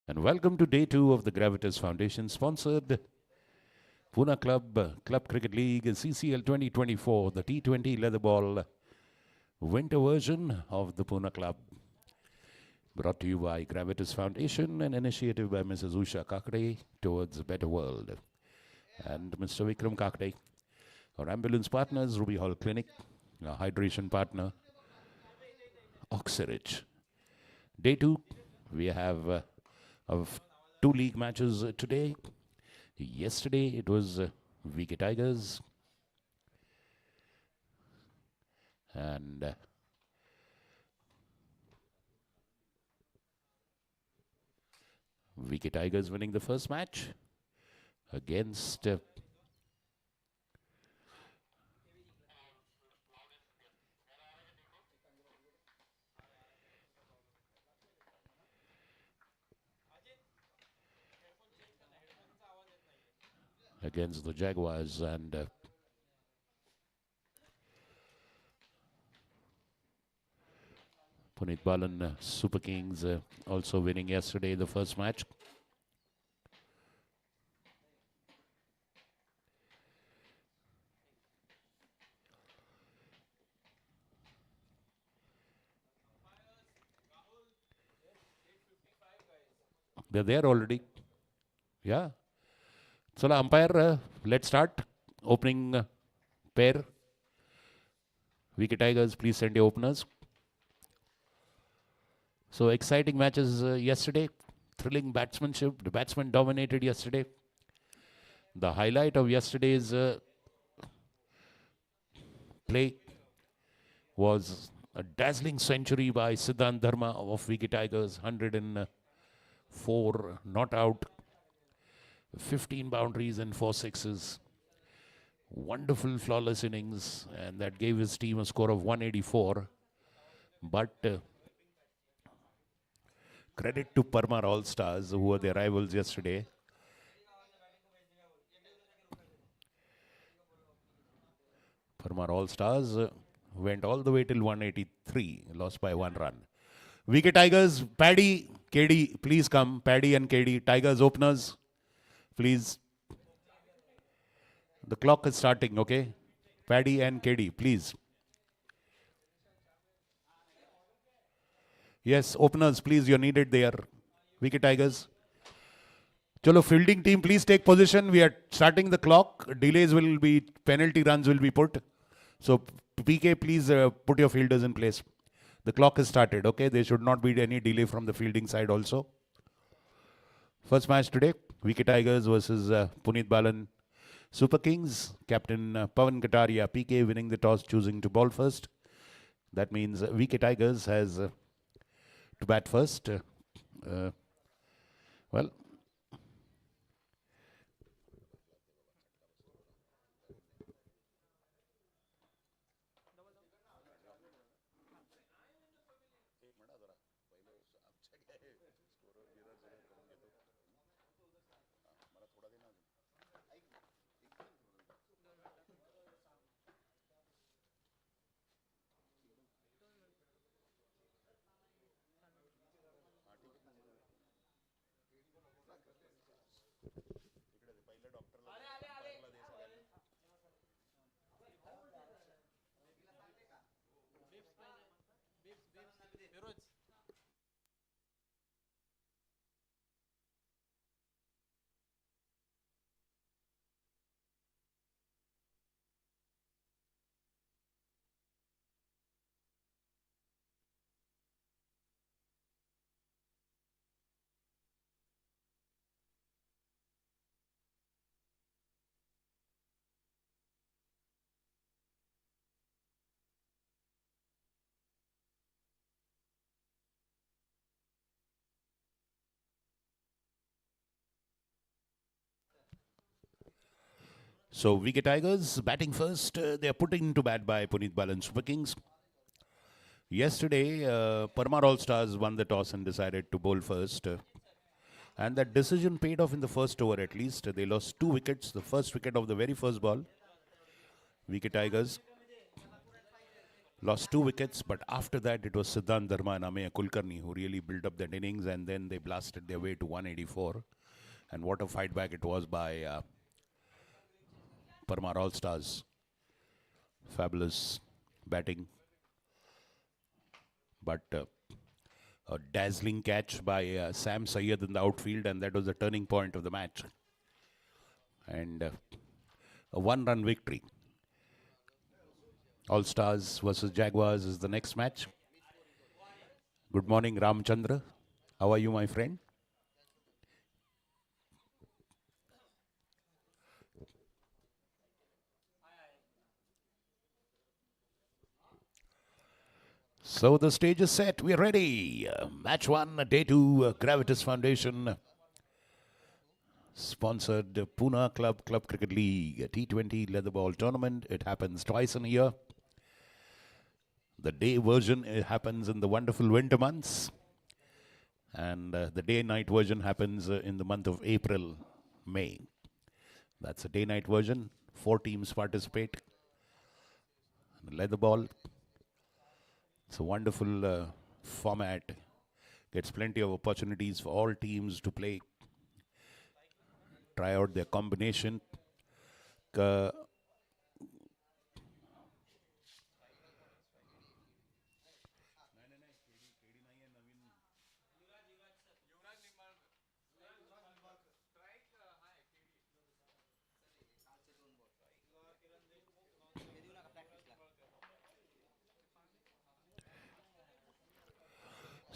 And welcome to day 2 of the Gravitas Foundation sponsored Pune Club Cricket League CCL 2024, the T20 leather ball winter version of the Pune Club. Brought to you by Gravitas Foundation, an initiative by Mrs. Usha Kakade towards a better world. And Mr. Vikram Kakade, our ambulance partners, Ruby Hall Clinic, our hydration partner, Oxyrich. Day 2, we have of 2 league matches today. Yesterday it was Wicket Tigers and Wicket Tigers winning the first match against the Jaguars, and Balan Super Kings also winning yesterday the first match. They're there already. Yeah. So umpire, let's start. Opening pair. Wicket Tigers, please send your openers. So exciting matches yesterday. Thrilling batsmanship. The batsmen dominated yesterday. The highlight of yesterday's play was a dazzling century by Siddhant Dharma of Wicket Tigers. 104 not out. 15 boundaries and 4 sixes. Wonderful flawless innings, and that gave his team a score of 184. But credit to Parmar All-Stars, who were their rivals yesterday. Parmar All-Stars went all the way till 183, lost by 1 run. Wicket Tigers, Paddy, KD, please come. Paddy and KD, Tigers openers, please. The clock is starting, okay? Paddy and KD, please. Yes, openers, please, you're needed there. Wicket Tigers. Chalo, fielding team, please take position. We are starting the clock. Delays will be, penalty runs will be put. So, PK, please put your fielders in place. The clock is started, okay? There should not be any delay from the fielding side also. First match today, Wicket Tigers versus Balan Super Kings. Captain Pawan Kataria, PK, winning the toss, choosing to bowl first. That means Wicket Tigers has to bat first. Well, so Wicket Tigers batting first. They are put into bat by Balan Super Kings. Yesterday, Parmar All-Stars won the toss and decided to bowl first. And that decision paid off in the first over at least. They lost 2 wickets. The first wicket of the very first ball. Wicket Tigers Lost 2 wickets, but after that it was Siddhant Dharma and Ameya Kulkarni who really built up that innings, and then they blasted their way to 184. And what a fight back it was by Parmar All Stars. Fabulous batting, but a dazzling catch by Sam Sayyed in the outfield, and that was the turning point of the match. And a one-run victory. All Stars versus Jaguars is the next match. Good morning, Ramchandra. How are you, my friend? So the stage is set. We're ready. Match 1, day 2, Gravitas Foundation. Sponsored Pune Club Cricket League, a T20 leather ball tournament. It happens twice in a year. The day version happens in the wonderful winter months. And the day-night version happens in the month of April, May. That's a day-night version. 4 teams participate. Leather ball. It's a wonderful format. Gets plenty of opportunities for all teams to play. Try out their combination.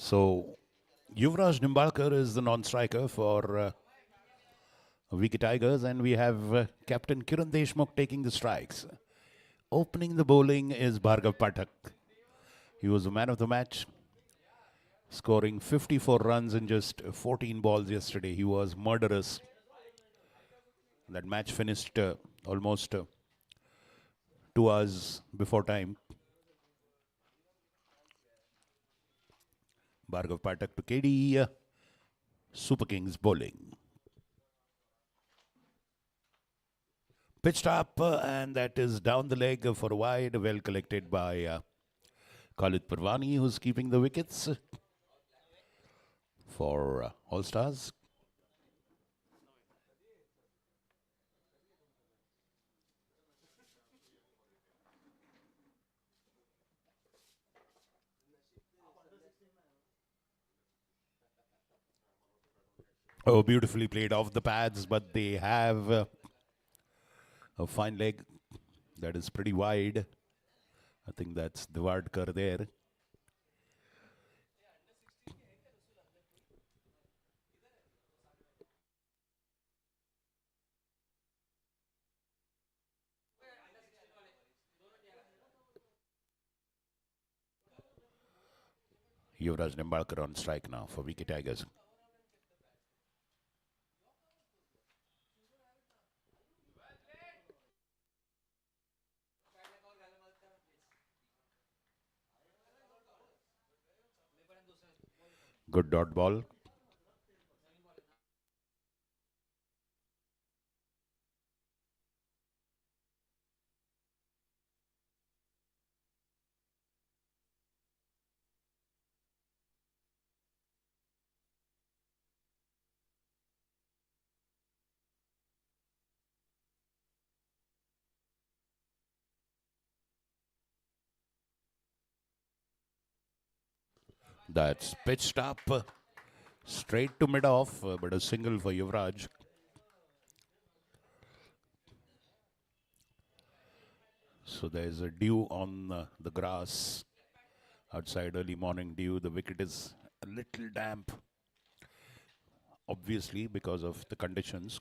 So, Yuvraj Nimbalkar is the non-striker for Wicket Tigers, and we have Captain Kiran Deshmukh taking the strikes. Opening the bowling is Bhargav Pathak. He was the man of the match, scoring 54 runs in just 14 balls yesterday. He was murderous. That match finished almost 2 hours before time. Bhargav Pathak to KD. Super Kings bowling. Pitched up, and that is down the leg for a wide, well collected by Khalid Parwani, who's keeping the wickets for All Stars. Oh, beautifully played off the pads, but they have a fine leg that is pretty wide. I think that's Divardkar there. Yuvraj Nimbalkar on strike now for Wicket Tigers. Good dot ball. That's pitched up straight to mid-off, but a single for Yuvraj. So there's a dew on the grass outside, early morning dew. The wicket is a little damp, obviously because of the conditions.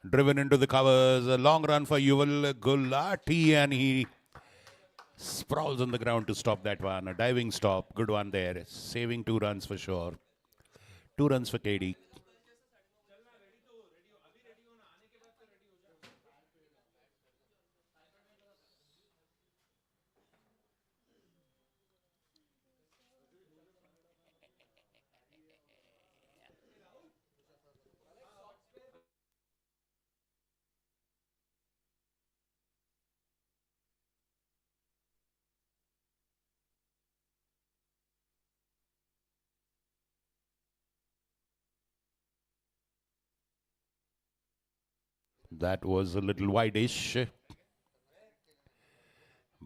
Driven into the covers, a long run for Yuval Gulati, and he sprawls on the ground to stop that one. A diving stop, good one there, saving 2 runs for sure. 2 runs for KD. That was a little wide-ish,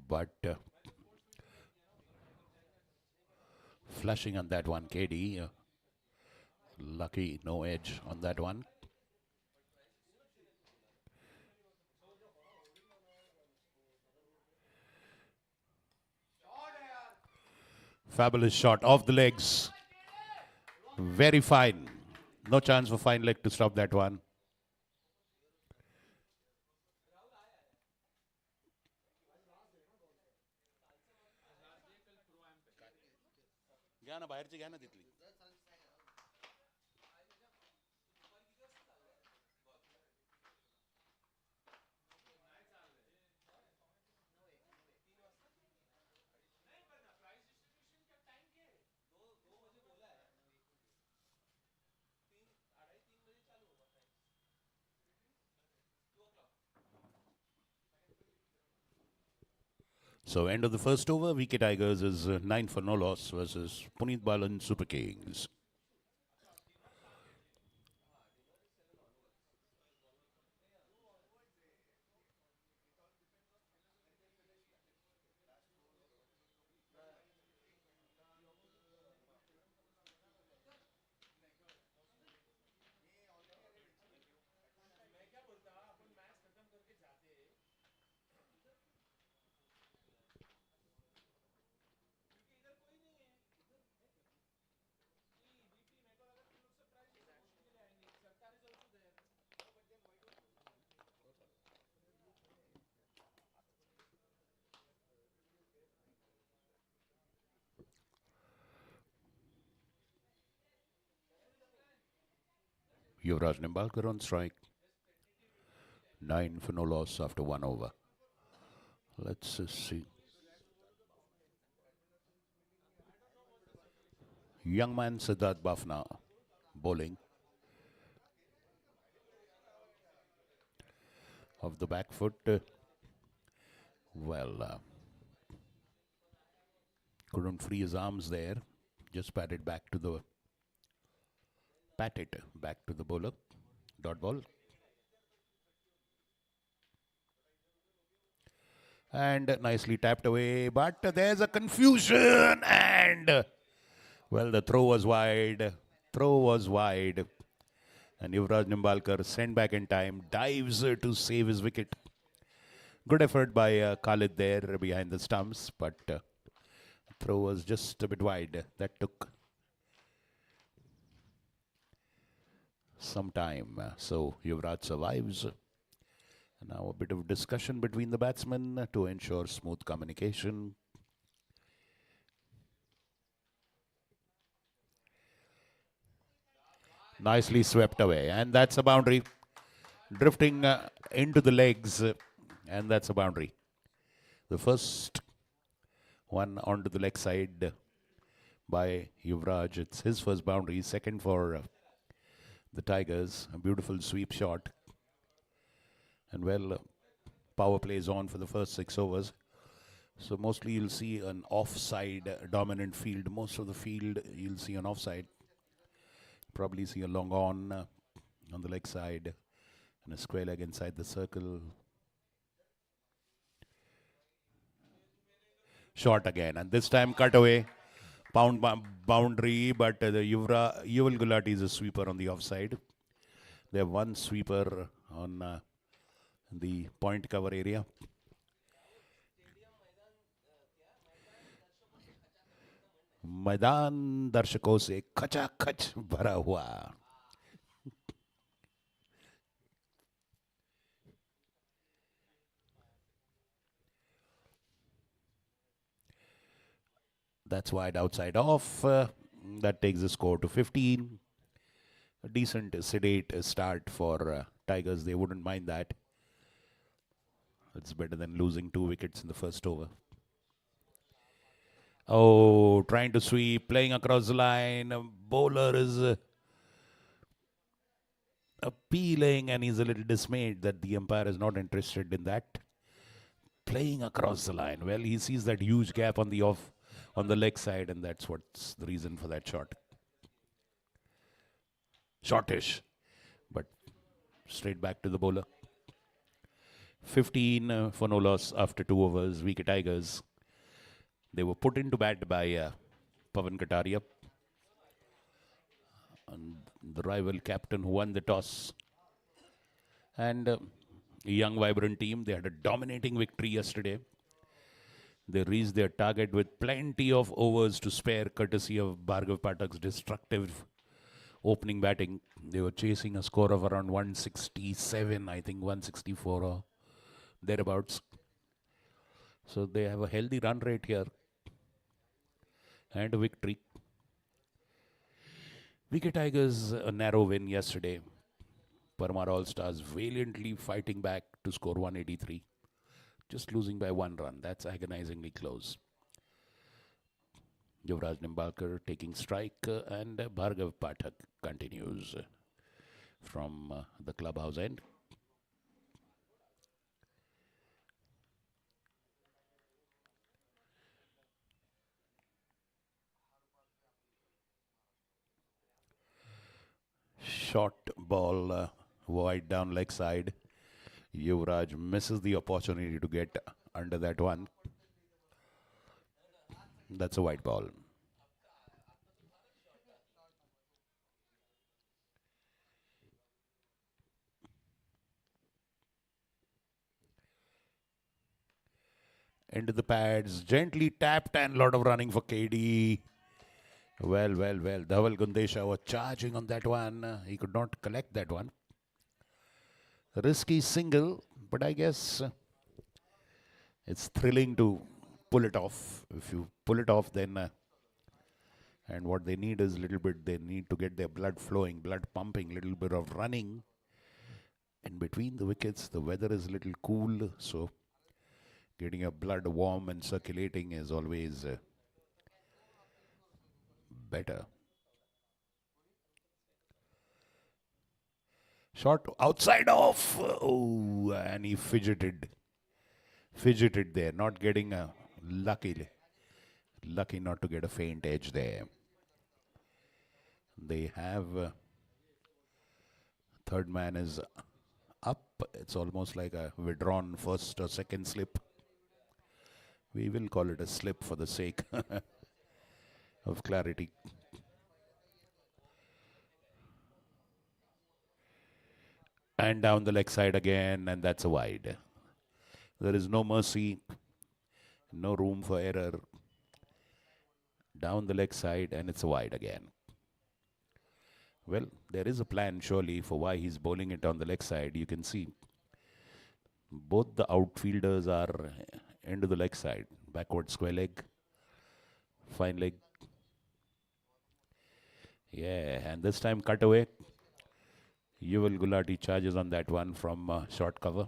but flushing on that one, KD. Lucky, no edge on that one. Fabulous shot off the legs. Very fine. No chance for fine leg to stop that one. So end of the first over, VK Tigers is 9 for no loss versus Puneet Balan Super Kings. Yuvraj Nimbalkar on strike. 9 for no loss after 1 over. Let's see. Young man Siddharth Bafna bowling. Of the back foot. Couldn't free his arms there. Just patted back to the bowler. Dot ball. And nicely tapped away, but there's a confusion, and well, the throw was wide. And Yuvraj Nimbalkar sent back in time, dives to save his wicket. Good effort by Khalid there behind the stumps, but throw was just a bit wide. That took some time. So Yuvraj survives. Now a bit of discussion between the batsmen to ensure smooth communication. Nicely swept away, and that's a boundary. Drifting into the legs, and that's a boundary. The first one onto the leg side by Yuvraj. It's his first boundary, second for the Tigers. A beautiful sweep shot. And well, power play is on for the first 6 overs. So mostly you'll see an offside dominant field. Most of the field you'll see an offside. Probably see a long on the leg side and a square leg inside the circle. Shot again, and this time cut away. Boundary, but the Yuval Gulati is a sweeper on the offside. They have one sweeper on the point cover area. मैदान दर्शकों से खचाखच भरा हुआ. That's wide outside off. That takes the score to 15. A decent, sedate start for Tigers. They wouldn't mind that. It's better than losing 2 wickets in the first over. Oh, trying to sweep, playing across the line. Bowler is appealing, and he's a little dismayed that the umpire is not interested in that. Playing across the line. Well, he sees that huge gap on the leg side, and that's what's the reason for that shot. Shortish, but straight back to the bowler. 15 for no loss after 2 overs. Wicket Tigers. They were put into bat by Pawan Kataria, and the rival captain who won the toss. And a young, vibrant team. They had a dominating victory yesterday. They reached their target with plenty of overs to spare, courtesy of Bhargav Pathak's destructive opening batting. They were chasing a score of around 167, I think 164 or thereabouts. So they have a healthy run rate here and a victory. Wicket Tigers, a narrow win yesterday. Parmar All-Stars valiantly fighting back to score 183. Just losing by 1 run. That's agonizingly close. Yuvraj Nimbalkar taking strike, and Bhargav Pathak continues from the clubhouse end. Short ball wide down leg side. Yuvraj misses the opportunity to get under that one. That's a white ball. Into the pads, gently tapped, and a lot of running for KD. Well. Dhaval Gundesha was charging on that one. He could not collect that one. Risky single, but I guess it's thrilling to pull it off. If you pull it off, then and what they need is a little bit, they need to get their blood flowing, blood pumping, little bit of running. In between the wickets, the weather is a little cool, so getting your blood warm and circulating is always better. Shot outside off. Oh, and he fidgeted there, not getting a lucky not to get a faint edge there. They have third man is up. It's almost like a withdrawn first or second slip. We will call it a slip for the sake of clarity. And down the leg side again, and that's a wide. There is no mercy, no room for error. Down the leg side, and it's a wide again. Well, there is a plan surely for why he's bowling it on the leg side. You can see both the outfielders are into the leg side. Backward square leg, fine leg. Yeah, and this time cut away. Yuval Gulati charges on that one from short cover.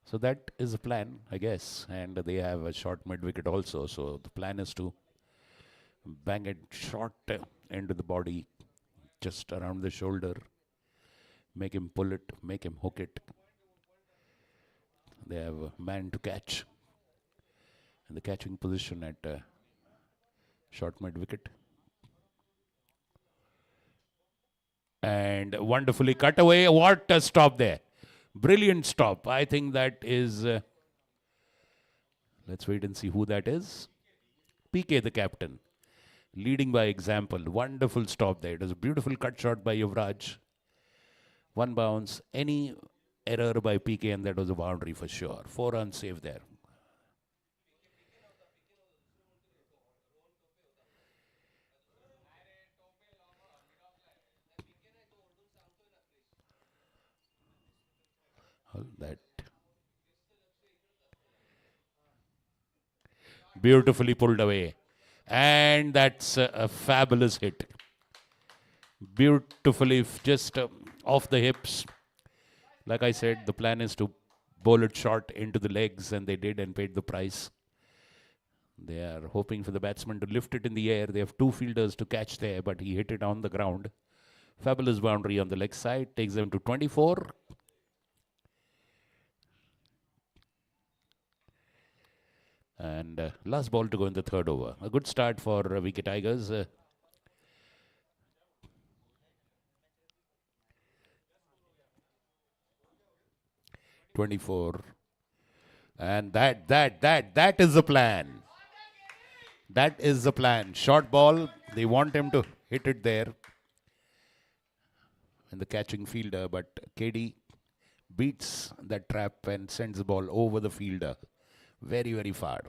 So that is the plan, I guess. And they have a short mid wicket also. So the plan is to bang it short into the body, just around the shoulder. Make him pull it, make him hook it. They have a man to catch in the catching position at short mid wicket. And wonderfully cut away. What a stop there. Brilliant stop. I think that is, let's wait and see who that is. PK, the captain, leading by example. Wonderful stop there. It was a beautiful cut shot by Yuvraj. One bounce, any error by PK, and that was a boundary for sure. 4 runs saved there. That beautifully pulled away, and that's a fabulous hit. Beautifully just off the hips. Like I said, the plan is to bowl it short into the legs, and they did and paid the price. They are hoping for the batsman to lift it in the air. They have 2 fielders to catch there, but he hit it on the ground. Fabulous boundary on the leg side, takes them to 24. And last ball to go in the third over. A good start for Wicket Tigers. 24. And that is the plan. That is the plan. Short ball. They want him to hit it there. And the catching fielder, but KD beats that trap and sends the ball over the fielder. Very, very far.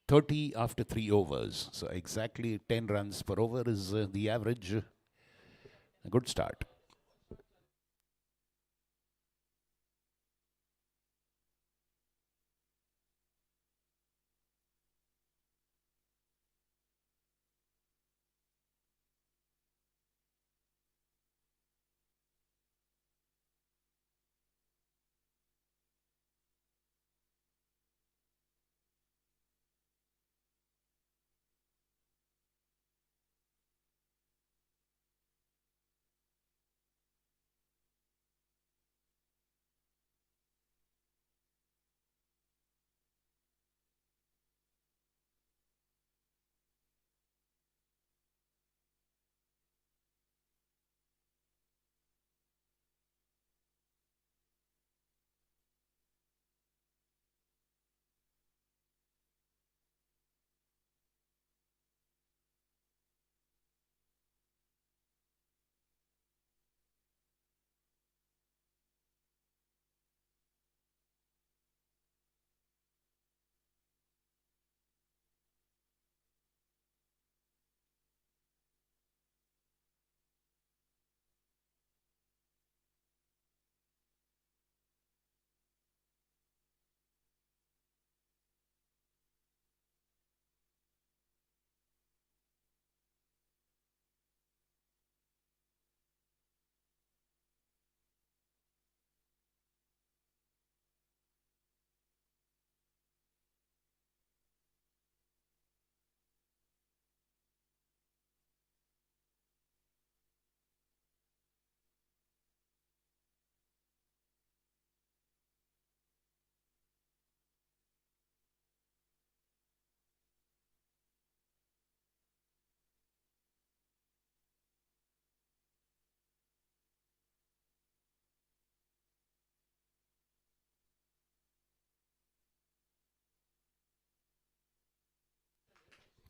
30 after 3 overs. So exactly 10 runs per over is the average. A good start.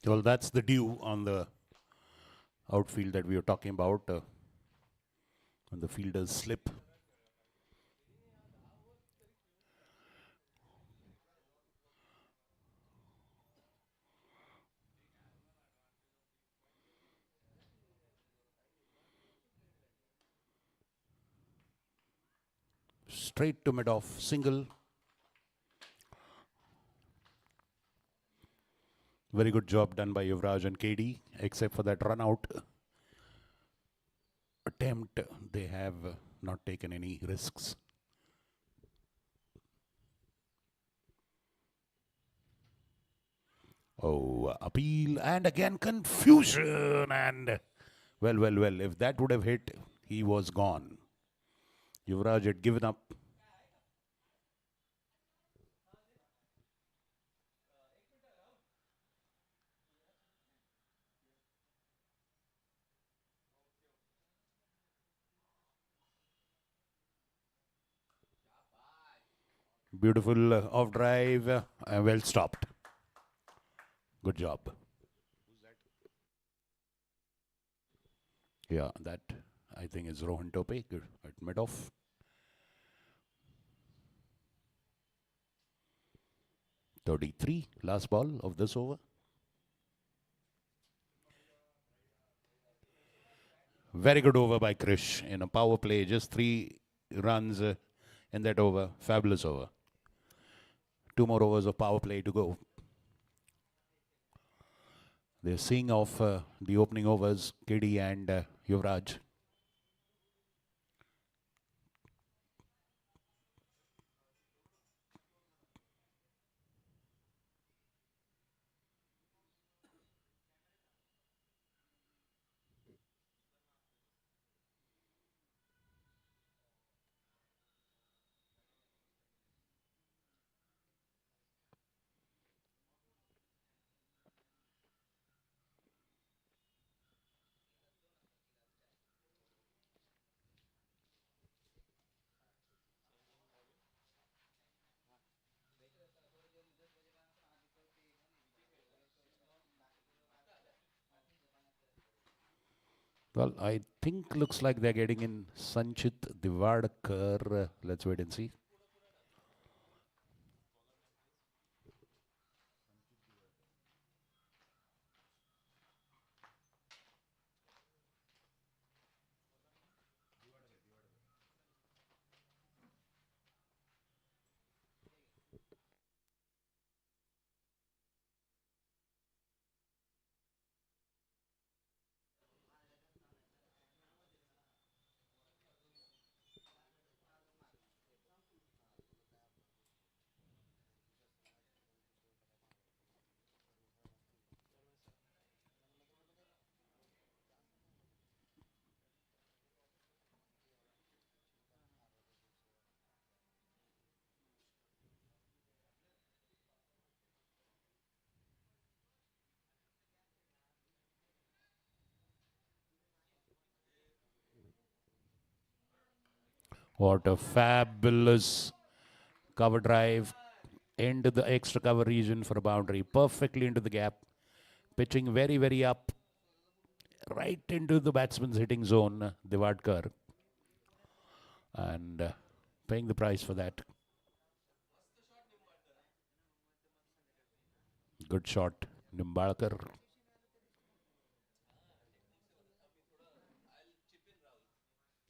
Well, that's the dew on the outfield that we were talking about. When the fielders slip. Straight to mid-off, single. Very good job done by Yuvraj and KD, except for that run-out attempt. They have not taken any risks. Oh, appeal, and again confusion, and well, if that would have hit, he was gone. Yuvraj had given up. Beautiful off drive, well stopped. Good job. Yeah, that I think is Rohan Tope at mid-off. .33, last ball of this over. Very good over by Krish in a power play. Just 3 runs in that over. Fabulous over. 2 more overs of power play to go. They're seeing off the opening overs, KD and Yuvraj. Well, I think looks like they're getting in Sanchit Divadkar. Let's wait and see. What a fabulous cover drive into the extra cover region for a boundary. Perfectly into the gap. Pitching very, very up. Right into the batsman's hitting zone, Divadkar. And paying the price for that. Good shot, Nimbalkar.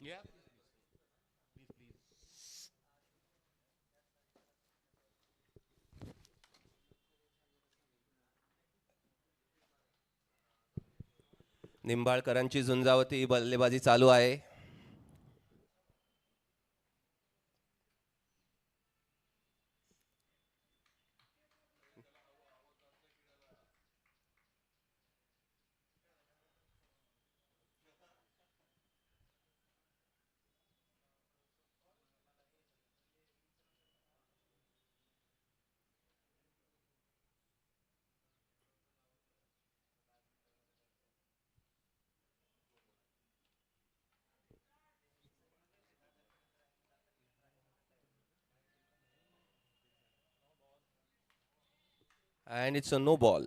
Yeah. निंबाळकरांची झुंजावती बल्लेबाजी चालू आहे. And it's a no ball.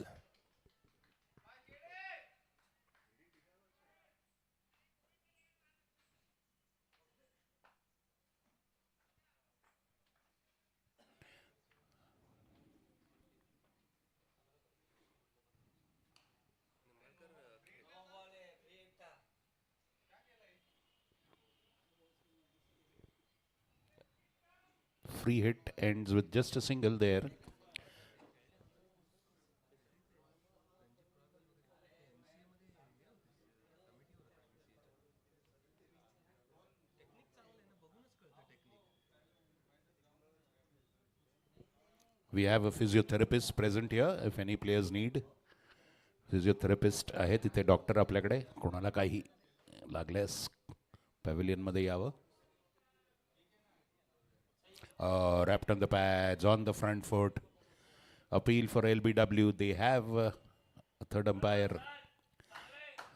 Free hit ends with just a single there. We have a physiotherapist present here if any players need. Physiotherapist आहे तिथे doctor आपल्याकडे कोणाला काही लागल्यास पॅव्हिलियनमध्ये यावं. Wrapped on the pads, on the front foot. Appeal for LBW. They have a third umpire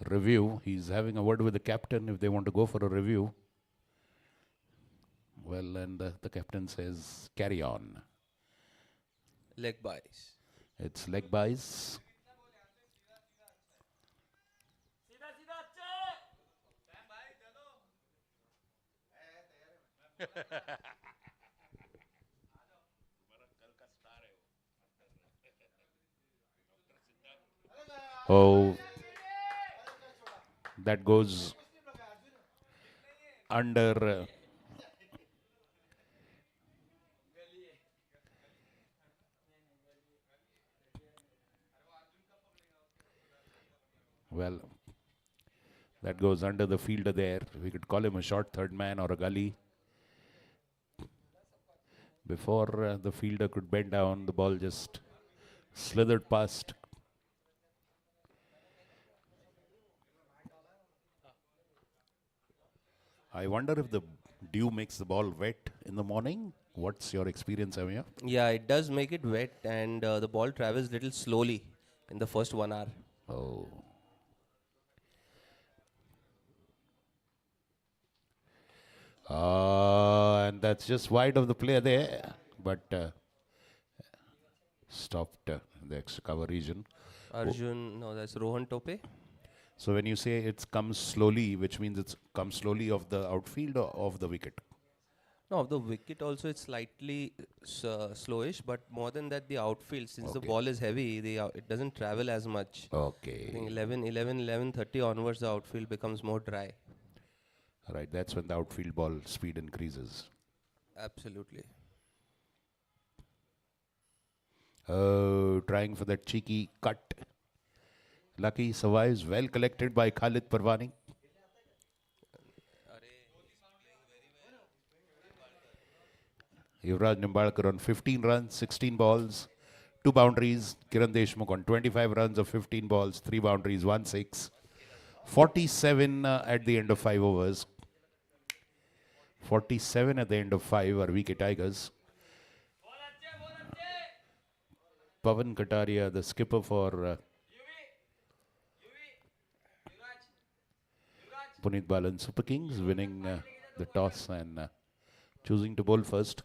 review. He's having a word with the captain if they want to go for a review. Well, and the captain says, carry on. Leg buys. It's leg buys. Oh, that goes under. Well, that goes under the fielder there. We could call him a short third man or a gully. Before the fielder could bend down, the ball just slithered past. I wonder if the dew makes the ball wet in the morning. What's your experience, Amir? Yeah, it does make it wet, and the ball travels little slowly in the first 1 hour. Oh. And that's just wide of the player there, but stopped the extra cover region. Arjun, no, that's Rohan Tope. So when you say it's comes slowly, which means it's comes slowly of the outfield or of the wicket? No, the wicket also it's slightly slowish, but more than that, the outfield, since the Okay. ball is heavy, it doesn't travel as much. I think Okay. 11:30 onwards, the outfield becomes more dry. Right, that's when the outfield ball speed increases. Absolutely. Oh, trying for that cheeky cut. Lucky survives, well collected by Khalid Parwani. Yuvraj Nimbalkar on 15 runs, 16 balls, 2 boundaries. Kiran Deshmukh on 25 runs of 15 balls, 3 boundaries, 1 6. 47 at the end of 5 overs. 47 at the end of 5 are wicket Tigers. Pavan Kataria, the skipper for Punit Balan Super Kings, winning the toss and choosing to bowl first.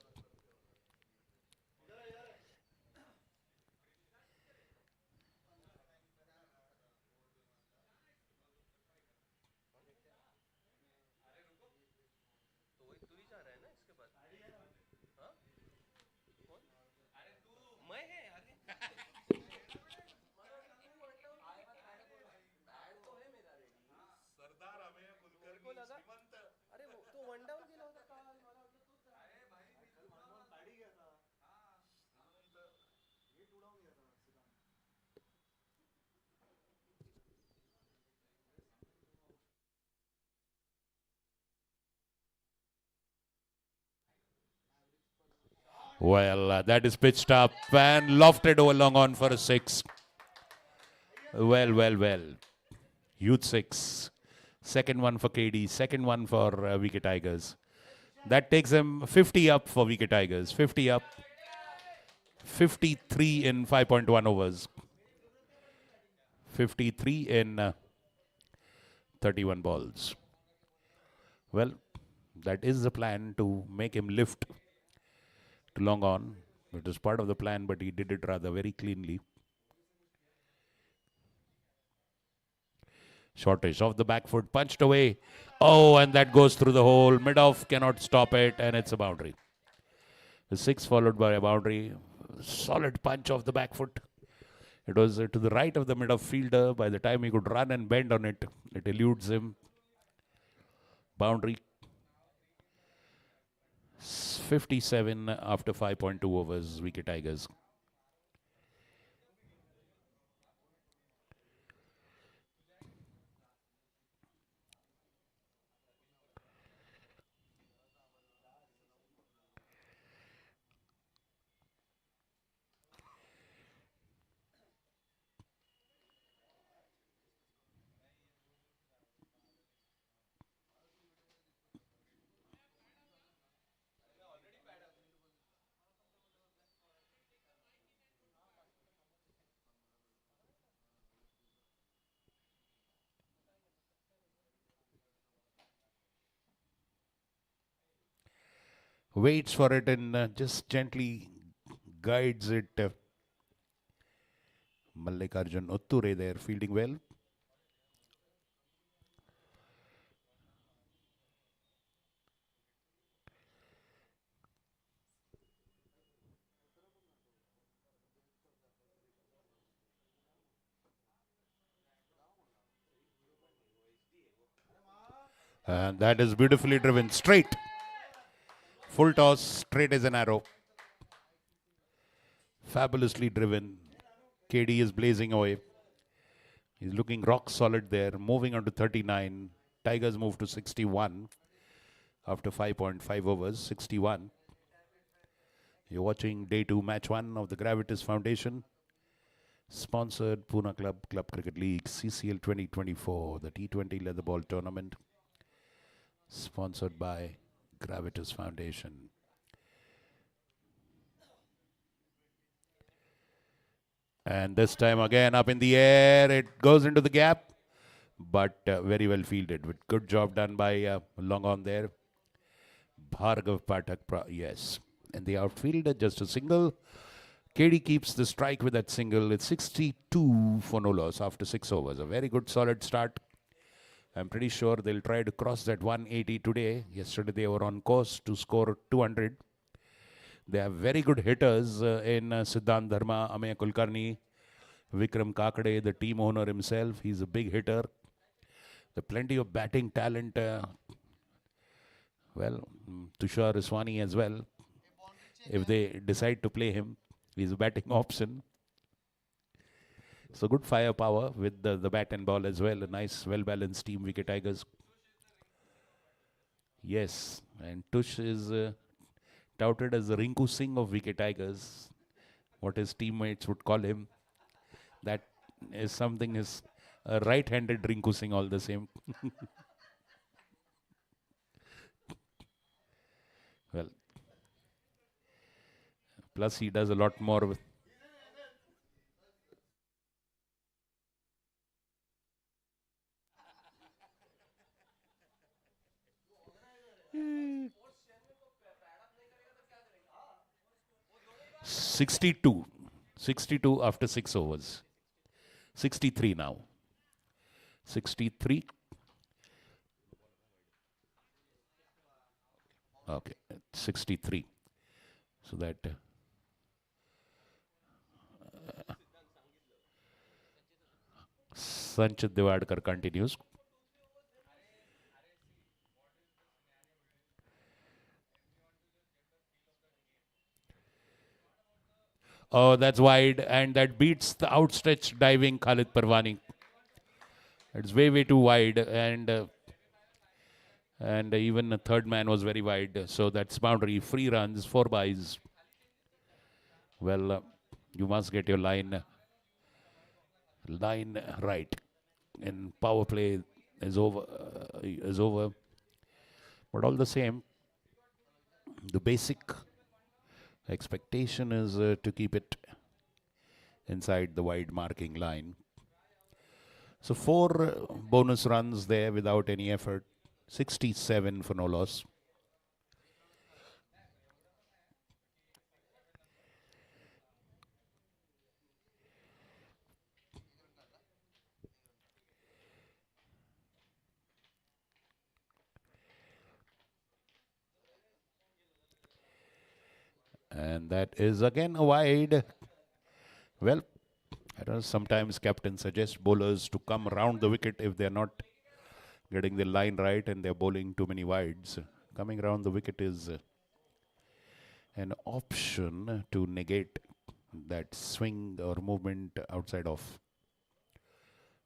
Well, that is pitched up and lofted over long on for a 6. Well. Huge 6. Second one for KD, second one for Wicket Tigers. That takes them 50 up for Wicket Tigers. 50 up. 53 in 5.1 overs. 53 in 31 balls. Well, that is the plan to make him lift to long on. It was part of the plan, but he did it rather very cleanly. Shortish off the back foot, punched away. Oh, and that goes through the hole. Mid-off cannot stop it, and it's a boundary. The 6 followed by a boundary. Solid punch off the back foot. It was to the right of the mid-off fielder. By the time he could run and bend on it, it eludes him. Boundary. 57 after 5.2 overs, Wicket Tigers. Waits for it and just gently guides it. Mallikarjun Utture there fielding well. And that is beautifully driven straight. Full toss, straight as an arrow. Fabulously driven. KD is blazing away. He's looking rock solid there. Moving on to 39. Tigers move to 61 after 5.5 overs. 61. You're watching day 2, match 1 of the Gravitas Foundation. Sponsored Pune Club Cricket League, CCL 2024, the T20 Leather Ball Tournament. Sponsored by Gravitas Foundation. And this time again up in the air, it goes into the gap, but very well fielded. With good job done by long on there. Bhargav Pathak, yes. In the outfield, just a single. KD keeps the strike with that single. It's 62 for no loss after 6 overs. A very good solid start. I'm pretty sure they'll try to cross that 180 today. Yesterday they were on course to score 200. They have very good hitters in Siddhant Dharma, Amey Kulkarni, Vikram Kakade, the team owner himself. He's a big hitter. There's plenty of batting talent. Tushar Iswani as well. If they decide to play him, he's a batting option. So good firepower with the bat and ball as well. A nice, well-balanced team, Wicket Tigers. Yes, and Tush is touted as the Rinku Singh of Wicket Tigers, what his teammates would call him. That is something is a right-handed Rinku Singh all the same. Well, plus he does a lot more with. Hmm. 62. 62 after 6 overs. 63 now. 63. Okay, 63. So that Sanchit Devadkar continues. Oh, that's wide, and that beats the outstretched diving Khalid Parwani. It's way, way too wide, and even the third man was very wide. So that's boundary. Free runs, 4 byes. Well, you must get your line right. And power play is over. But all the same, the basic expectation is to keep it inside the wide marking line. So 4 bonus runs there without any effort. 67 for no loss. And that is again a wide. Well, I don't know, sometimes captains suggest bowlers to come around the wicket if they're not getting the line right and they're bowling too many wides. Coming around the wicket is an option to negate that swing or movement outside of.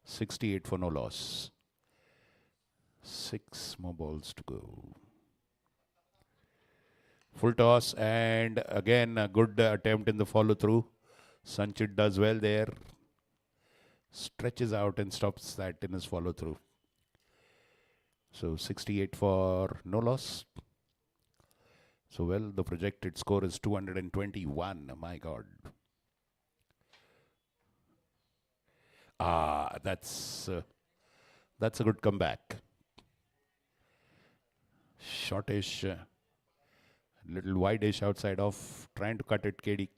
68 for no loss. 6 more balls to go. Full toss, and again a good attempt in the follow through. Sanchit does well there. Stretches out and stops that in his follow through. So 68 for no loss. So well, the projected score is 221. My God. That's a good comeback. Shortish, little wideish outside off, trying to cut it, KD.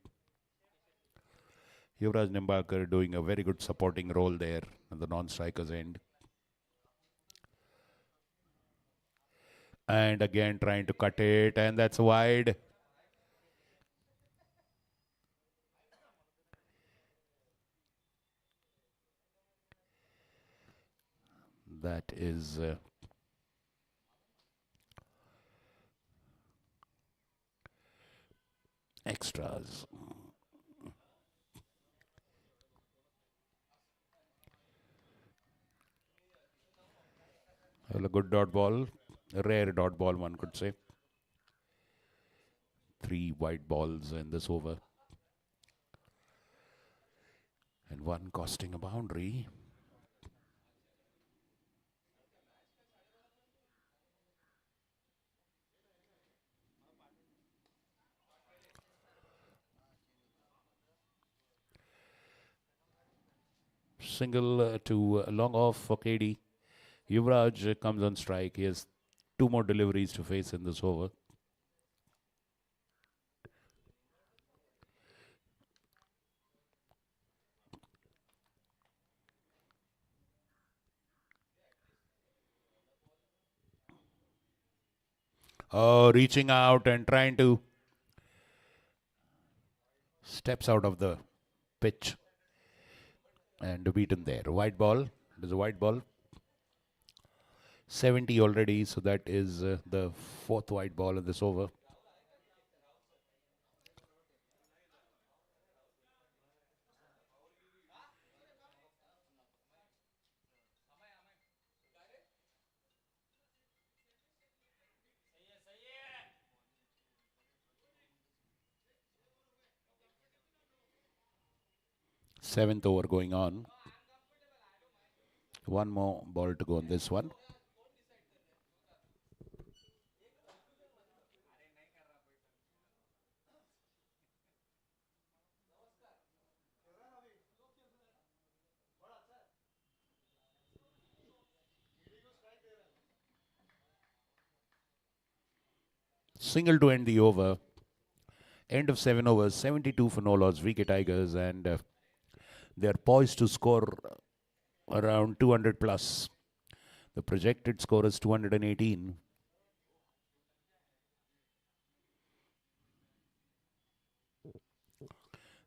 Yuvraj Nimbalkar doing a very good supporting role there at the non-striker's end. And again trying to cut it, and that's wide. That is extras. Well, a good dot ball, a rare dot ball, one could say. 3 white balls in this over, and one costing a boundary. Single to long off for KD. Yuvraj comes on strike. He has 2 more deliveries to face in this over. Oh, reaching out and trying to steps out of the pitch and beaten there. White ball. It is a white ball. 70 already, so that is the fourth white ball in this over. Seventh over going on. One more ball to go on this one. Single to end the over. End of 7 overs, 72 for no loss, VK Tigers, and they're poised to score around 200 plus. The projected score is 218.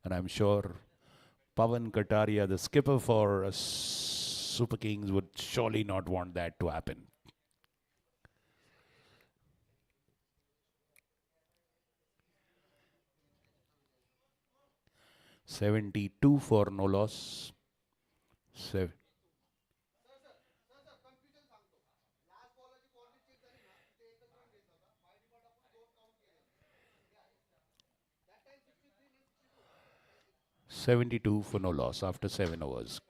And I'm sure Pawan Kataria, the skipper for Super Kings, would surely not want that to happen. $72 for no loss. 72 for no loss after 7 overs.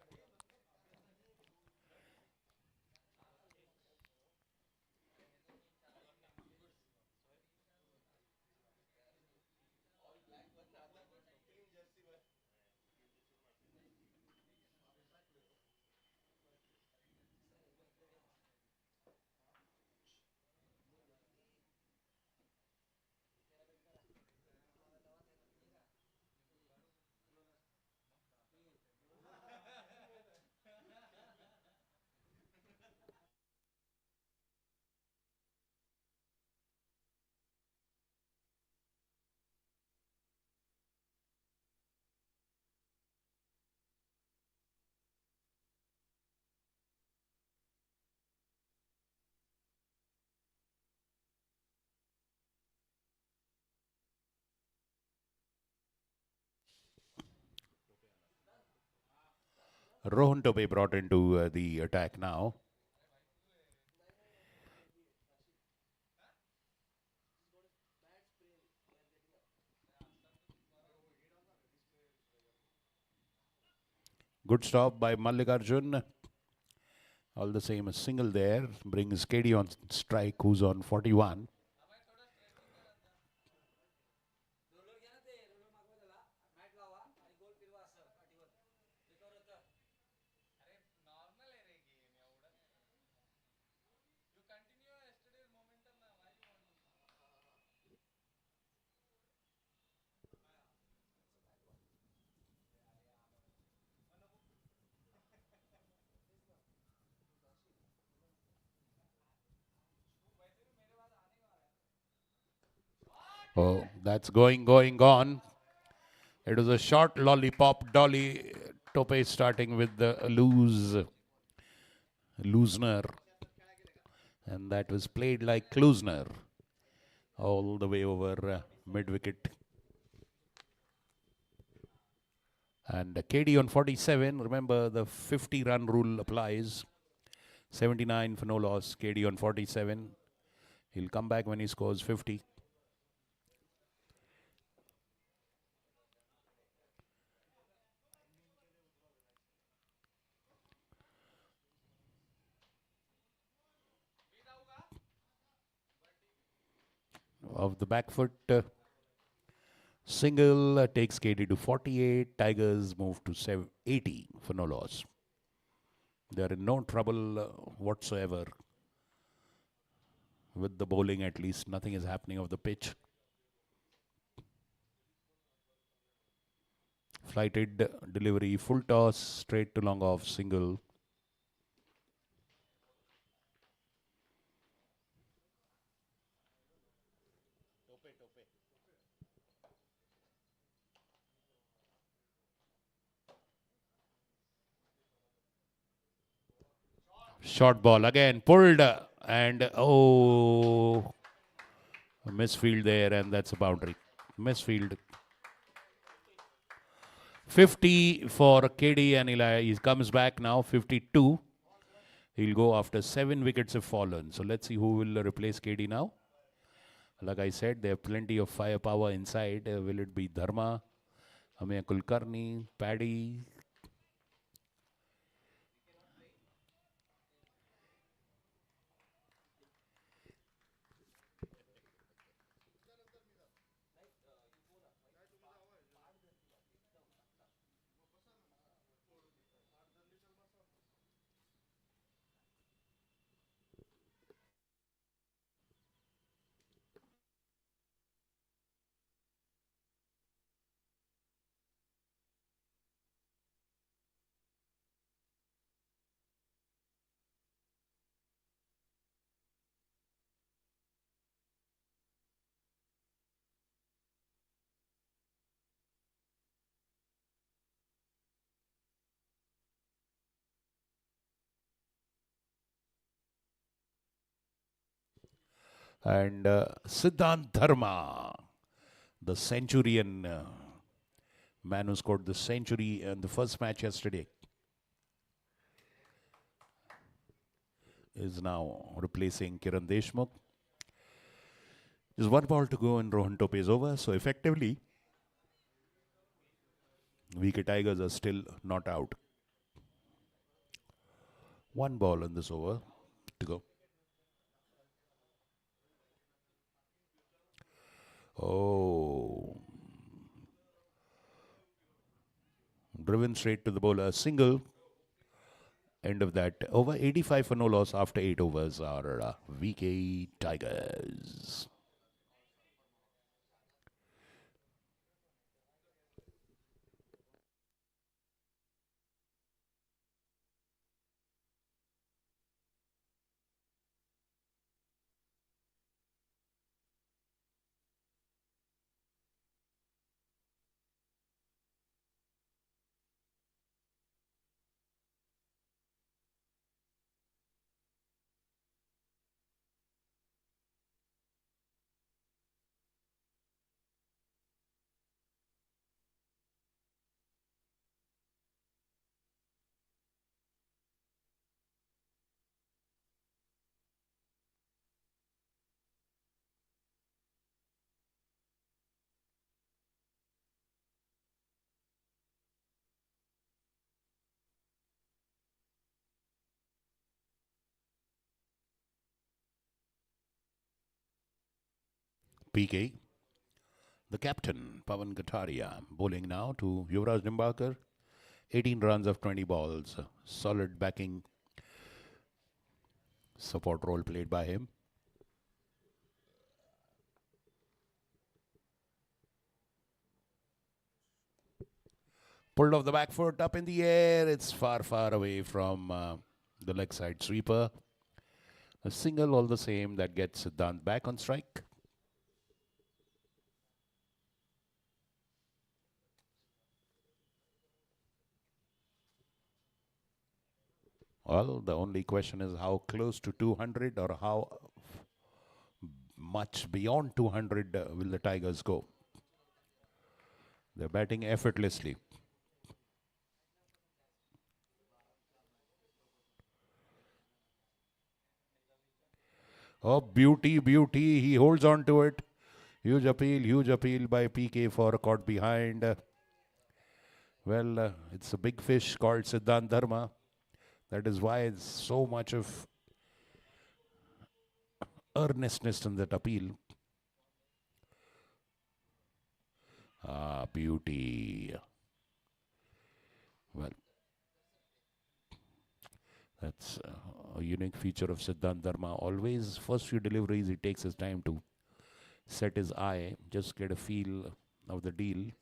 Rohan Tope brought into the attack now. Good stop by Mallikarjun. All the same, a single there brings KD on strike, who's on 41. Oh, that's gone. It was a short lollipop dolly. Tope starting with the loosener. And that was played like Klusner all the way over mid-wicket. And KD on 47. Remember, the 50-run rule applies. 79 for no loss. KD on 47. He'll come back when he scores 50. Of the back foot, single takes KD to 48. Tigers move to 80 for no loss. They're in no trouble whatsoever. With the bowling, at least, nothing is happening off the pitch. Flighted delivery, full toss, straight to long off, single. Short ball again, pulled and oh, a misfield there, and that's a boundary. Misfield. 50 for KD, and he comes back now. 52. He'll go after 7 wickets have fallen. So let's see who will replace KD now. Like I said, they have plenty of firepower inside. Will it be Dharma, Amey Kulkarni, Paddy? And Siddhant Dharma, the centurion man who scored the century in the first match yesterday, is now replacing Kiran Deshmukh. There's 1 ball to go and Rohan Tope is over. So effectively, VK Tigers are still not out. 1 ball in this over to go. Oh. Driven straight to the bowler. Single. End of that. Over 85 for no loss after 8 overs are VK Tigers. PK, the captain, Pawan Kataria, bowling now to Yuvraj Nimbarkar. 18 runs of 20 balls. Solid backing support role played by him. Pulled off the back foot, up in the air. It's far, far away from the leg side sweeper. A single all the same that gets Siddhant back on strike. Well, the only question is how close to 200 or how much beyond 200 will the Tigers go. They're batting effortlessly. Oh, beauty, beauty. He holds on to it. Huge appeal by PK for a caught behind. Well, it's a big fish called Siddhant Dharma. That is why it's so much of earnestness in that appeal. Ah, beauty. Well, that's a unique feature of Siddhant Dharma. Always, first few deliveries, he takes his time to set his eye, just get a feel of the deal.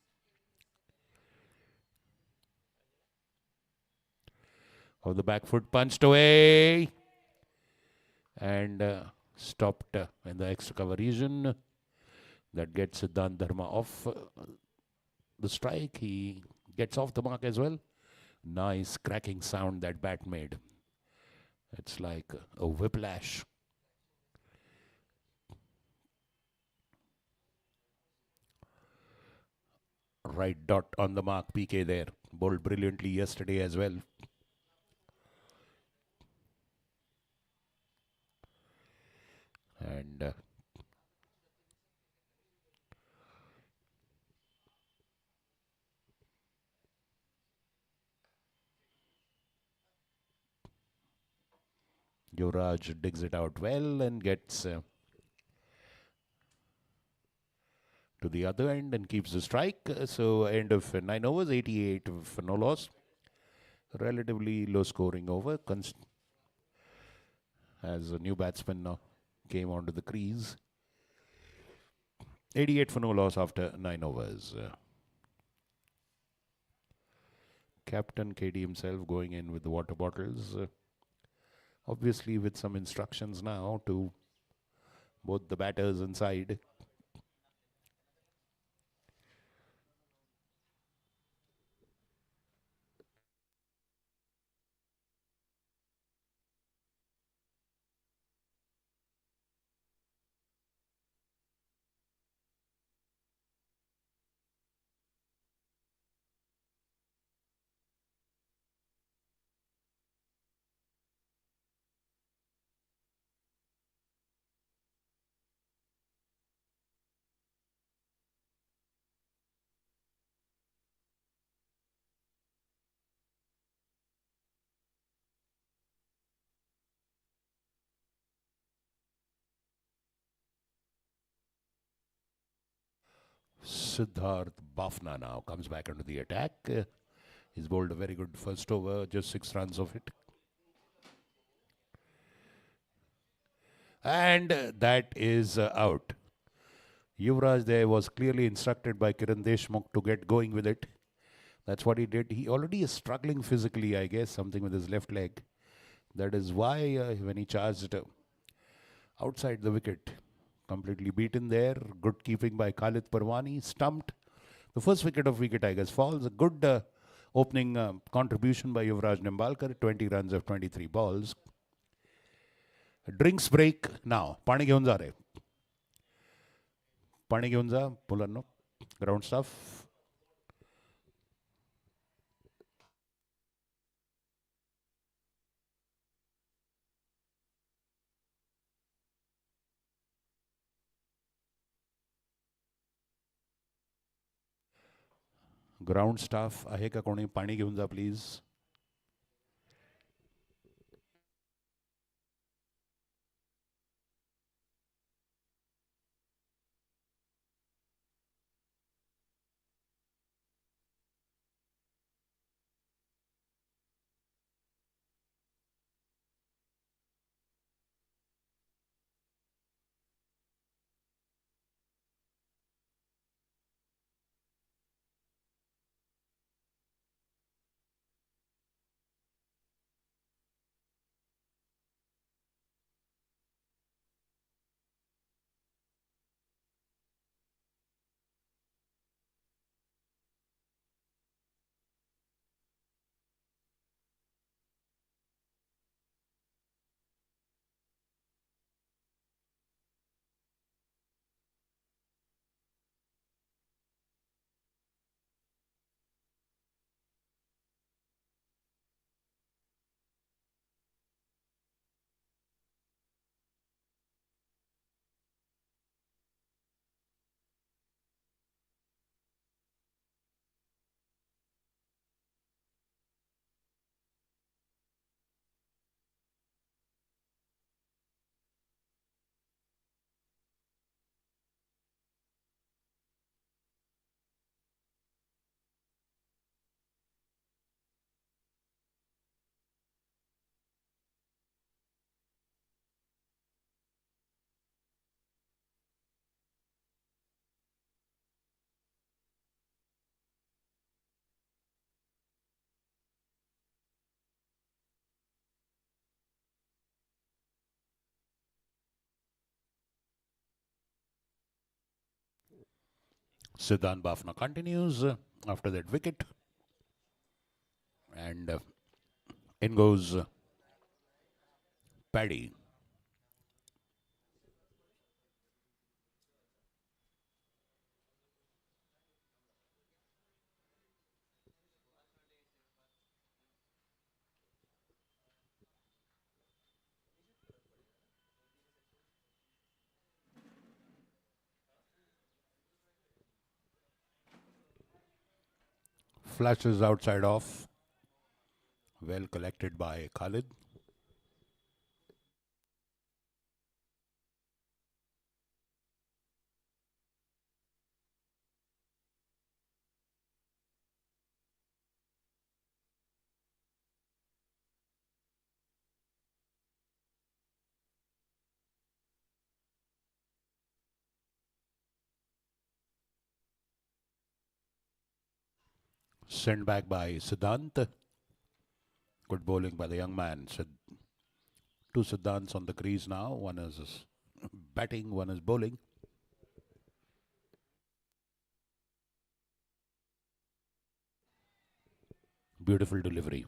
Of the back foot punched away and stopped in the extra cover region. That gets Siddhant Dharma off the strike. He gets off the mark as well. Nice cracking sound that bat made. It's like a whiplash. Right dot on the mark, PK there. Bowled brilliantly yesterday as well. And Yuvraj digs it out well and gets to the other end and keeps the strike. So end of 9 overs, 88 for no loss. Relatively low scoring over. As a new batsman now came onto the crease. 88 for no loss after 9 overs. Captain KD himself going in with the water bottles. Obviously with some instructions now to both the batters inside. Siddharth Bafna now comes back into the attack. He's bowled a very good first over, just 6 runs of it. And that is out. Yuvraj there was clearly instructed by Kiran Deshmukh to get going with it. That's what he did. He already is struggling physically, I guess, something with his left leg. That is why when he charged outside the wicket, completely beaten there. Good keeping by Khalid Parwani, stumped. The first wicket of Wicket Tigers falls. A good opening contribution by Yuvraj Nimbalkar, 20 runs of 23 balls. Drinks break now. पाणी घेऊन जा रे. पाणी घेऊन जा मुलांनो. Ground stuff. Ground staff आहे का कोणी पाणी घेऊन जा please. Siddharth Bafna continues after that wicket. And in goes Paddy. Flashes outside off. Well collected by Khalid. Sent back by Siddhant. Good bowling by the young man. Two Siddhants on the crease now. One is batting, one is bowling. Beautiful delivery.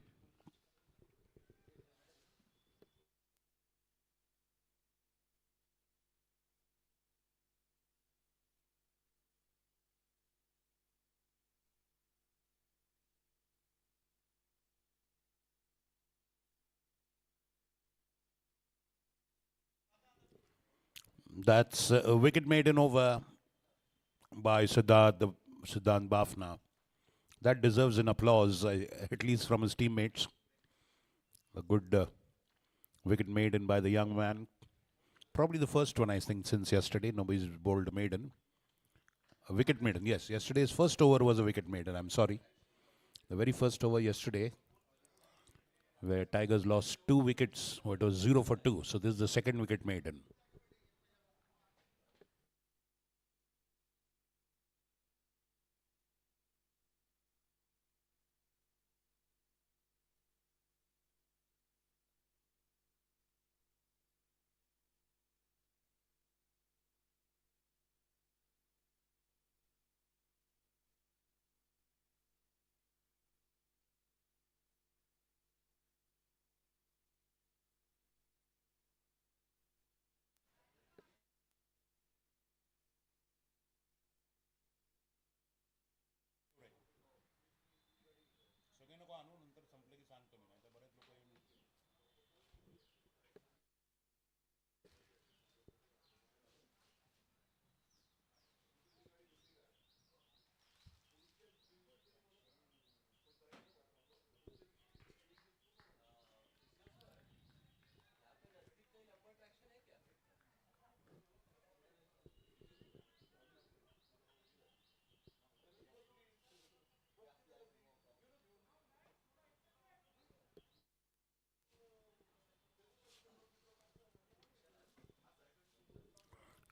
That's a wicket maiden over by Siddhant Bafna. That deserves an applause, at least from his teammates. A good wicket maiden by the young man. Probably the first one, I think, since yesterday. Nobody's bowled a maiden. A wicket maiden, yes. Yesterday's first over was a wicket maiden. I'm sorry. The very first over yesterday, where Tigers lost 2 wickets. It was 0 for 2. So this is the second wicket maiden.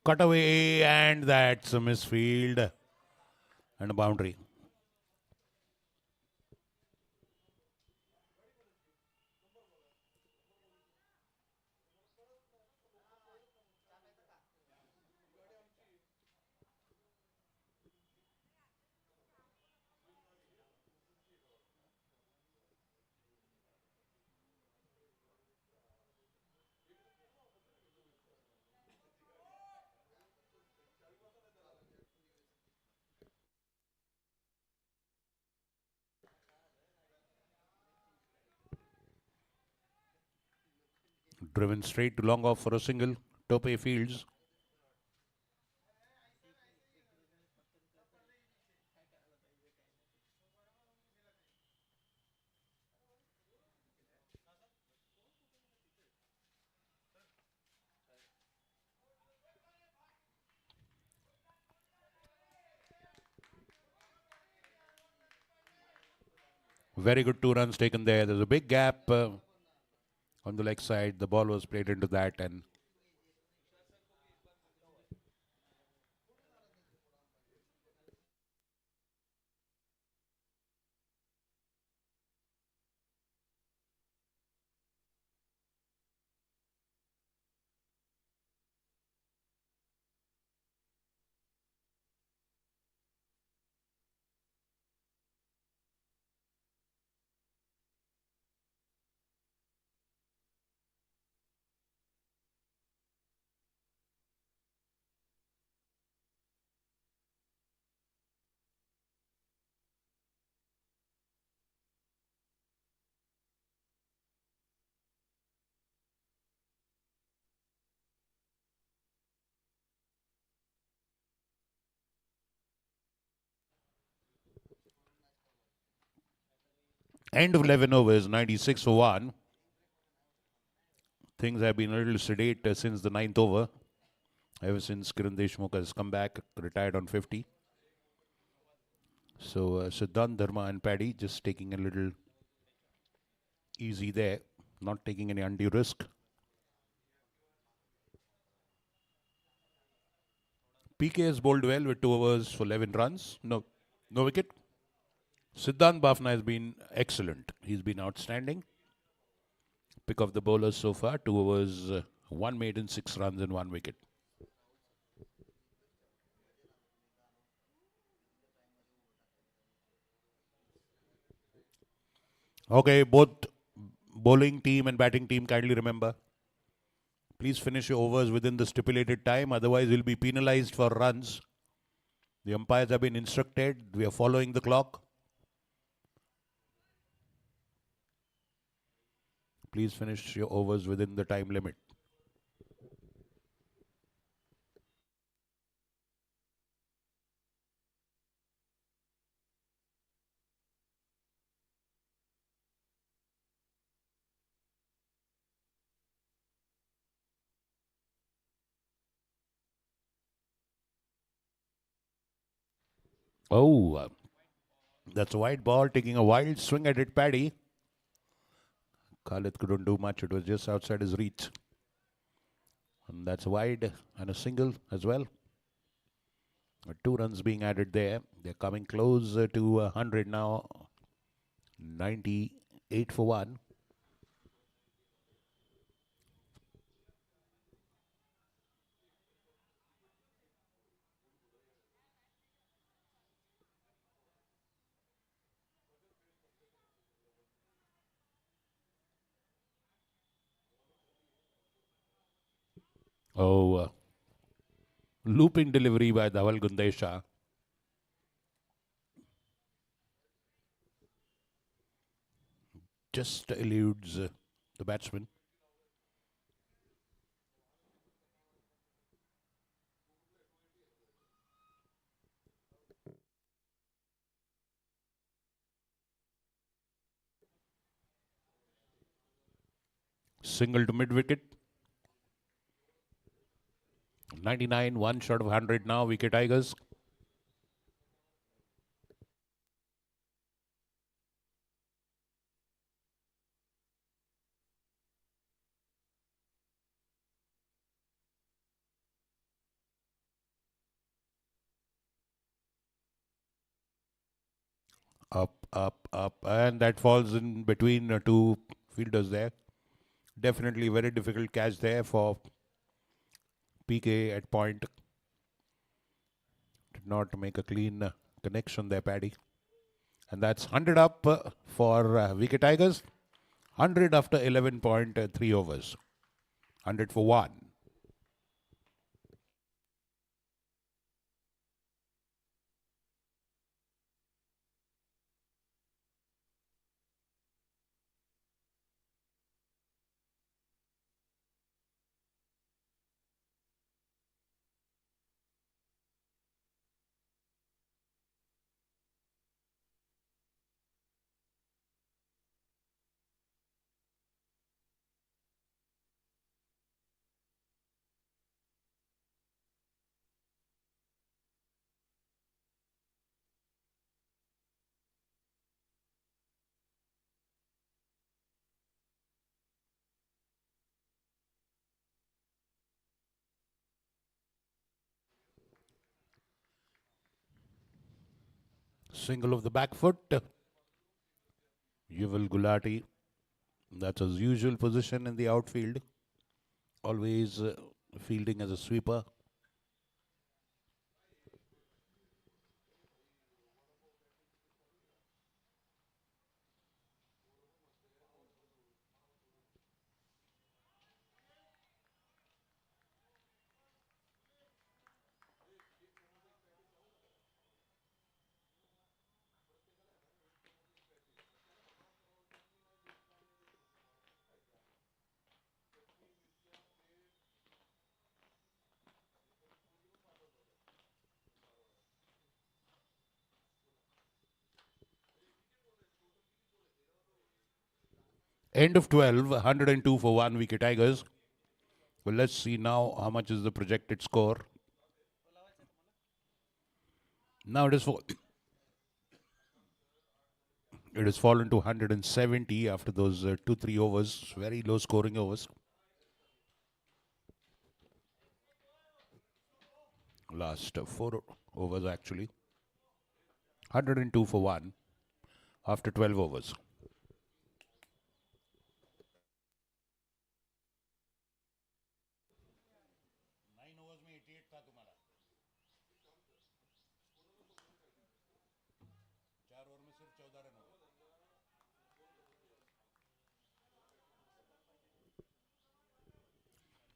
Cut away, and that's a misfield and a boundary. Driven straight to long off for a single. Tope Fields. Very good 2 runs taken there. There's a big gap on the leg side. The ball was played into that, and End of 11 overs, 96 for 1. Things have been a little sedate since the ninth over. Ever since Deshmukh has come back, retired on 50. So Siddhant, Dharma and Paddy just taking a little easy there, not taking any undue risk. PK has bowled well with 2 overs for 11 runs. No wicket. Siddhant Bafna has been excellent. He's been outstanding. Pick of the bowlers so far, 2 overs, 1 maiden, 6 runs and 1 wicket. Okay, both bowling team and batting team, kindly remember, please finish your overs within the stipulated time, otherwise you'll be penalized for runs. The umpires have been instructed, we are following the clock. Please finish your overs within the time limit. Oh, that's a wide ball, taking a wild swing at it, Paddy. Khalid couldn't do much, it was just outside his reach. And that's wide and a single as well. 2 runs being added there. They're coming close to 100 now. 98 for 1. Oh, looping delivery by Dhaval Gundesha. Just eludes the batsman. Single to mid wicket. 99, 1 short of 100 now. Wicket Tigers. Up, and that falls in between 2 fielders there. Definitely very difficult catch there for PK at point. Did not make a clean connection there, Paddy. And that's 100 up for Wicket Tigers. 100 after 11.3 overs. 100 for 1. Single of the back foot. Yuval Gulati. That's his usual position in the outfield. Always fielding as a sweeper. End of 12, 102 for 1 wicket Tigers. Well, let's see now how much is the projected score. Now it has fallen to 170 after those 2-3 overs, very low scoring overs. Last 4 overs actually. 102 for 1 after 12 overs.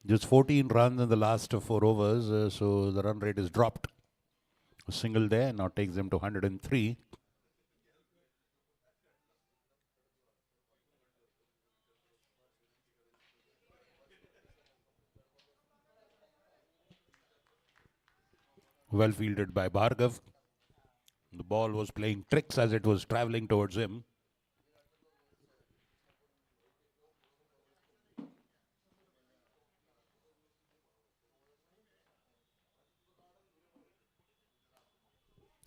Just 14 runs in the last 4 overs, so the run rate is dropped. A single there now takes them to 103. Well fielded by Bhargav. The ball was playing tricks as it was travelling towards him.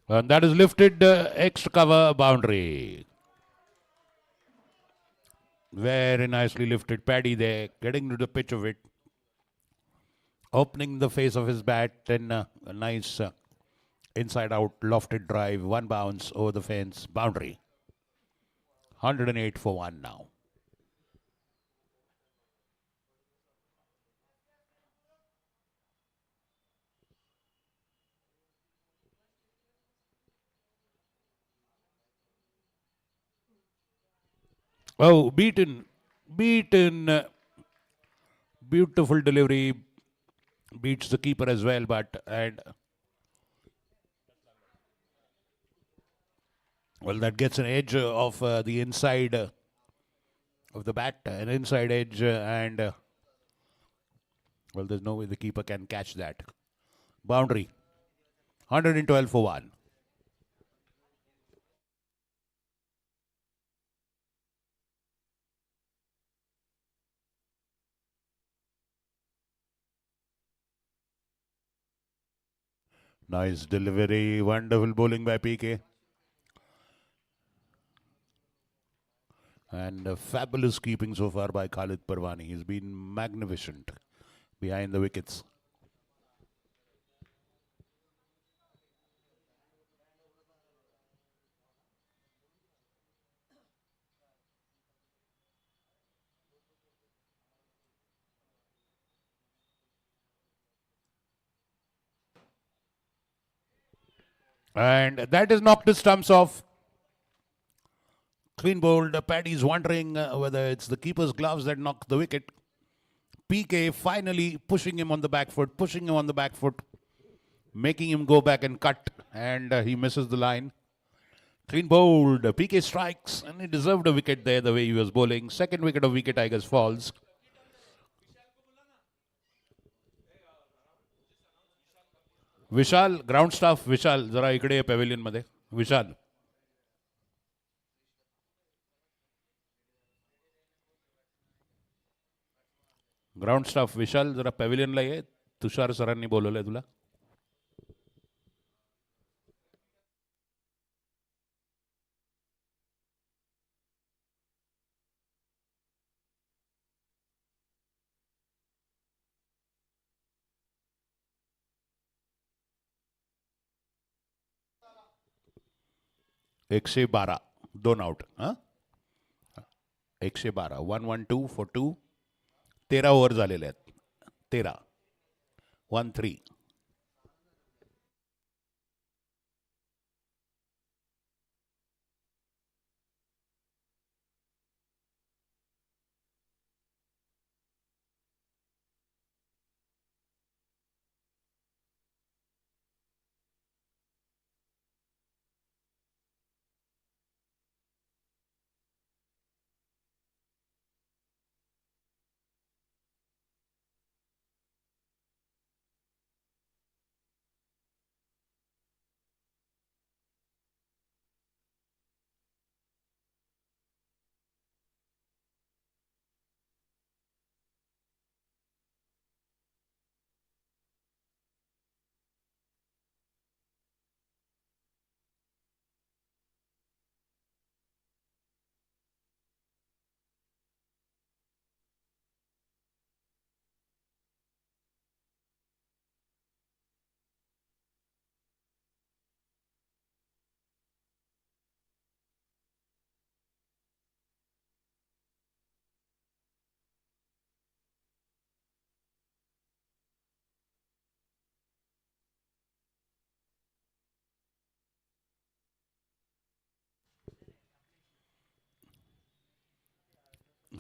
And that is lifted extra cover boundary. Very nicely lifted Paddy there, getting to the pitch of it. Opening the face of his bat and a nice inside out lofted drive. One bounce over the fence, boundary. 108 for 1 now. Oh, beaten. Beautiful delivery. Beats the keeper as well, but well, that gets an edge of the inside of the bat, an inside edge, and well, there's no way the keeper can catch that. Boundary. 112 for 1. Nice delivery. Wonderful bowling by PK. And fabulous keeping so far by Khalid Parwani. He's been magnificent behind the wickets. And that is knocked the stumps off. Clean bowled. Paddy's wondering whether it's the keeper's gloves that knocked the wicket. PK finally pushing him on the back foot, making him go back and cut, and he misses the line. Clean bowled. PK strikes, and he deserved a wicket there the way he was bowling. Second wicket of wicket Tigers falls. Vishal ground staff Vishal जरा इकडे pavilion मध्ये विशाल ground staff Vishal जरा पॅव्हिलियनला ये तुषार सरांनी बोलवलंय तुला एकशे बारा दोन आउट हां 112 112 फॉर 2 13 ओव्हर झालेले आहेत 13 1-3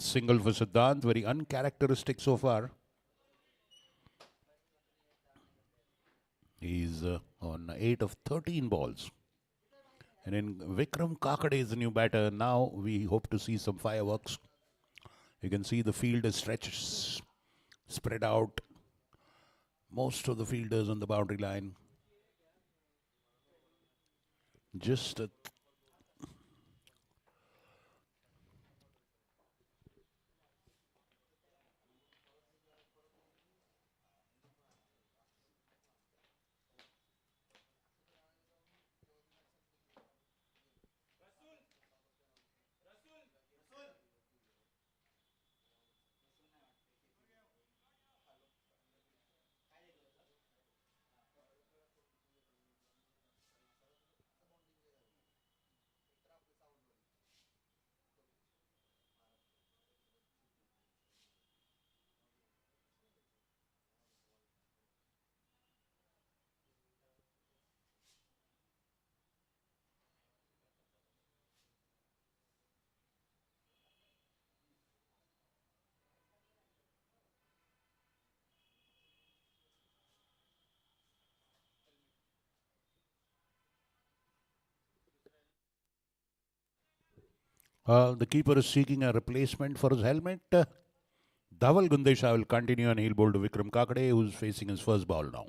Single for Siddhant, very uncharacteristic so far. He's on 8 of 13 balls. And then Vikram Kakade is the new batter. Now we hope to see some fireworks. You can see the field is stretched, spread out. Most of the fielders on the boundary line. Just a the keeper is seeking a replacement for his helmet. Dhaval Gundesha will continue and he'll bowl to Vikram Kakade, who's facing his first ball now.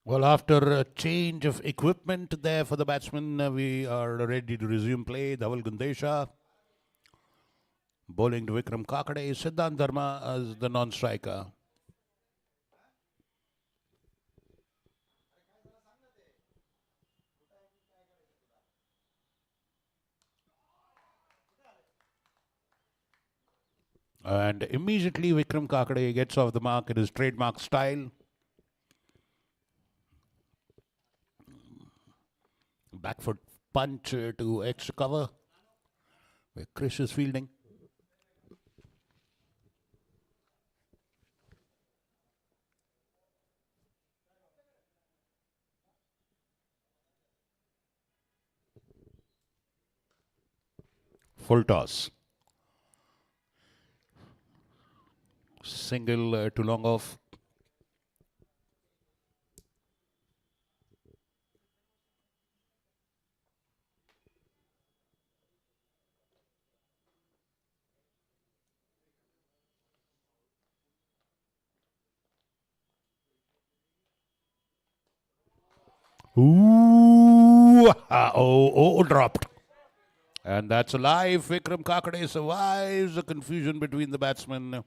Well, after a change of equipment there for the batsman, we are ready to resume play. Dhaval Gundesha bowling to Vikram Kakade. Siddhant Dharma as the non-striker. And immediately Vikram Kakade gets off the mark in his trademark style. Back foot punch to extra cover, where Krish is fielding. Full toss. Single to long off. Ooh, Dropped. And that's alive. Vikram Kakade survives the confusion between the batsmen.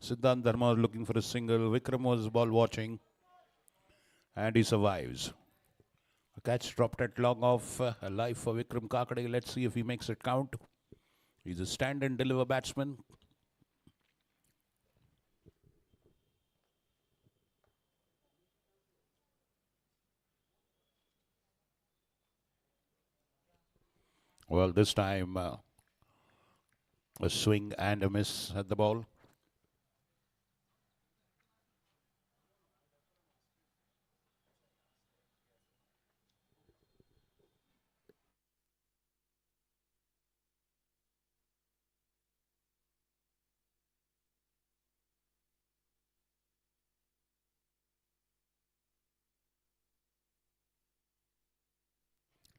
Siddhant Dharma was looking for a single. Vikram was ball watching. And he survives. A catch dropped at long off. Alive for Vikram Kakade. Let's see if he makes it count. He's a stand and deliver batsman. Well, this time a swing and a miss at the ball.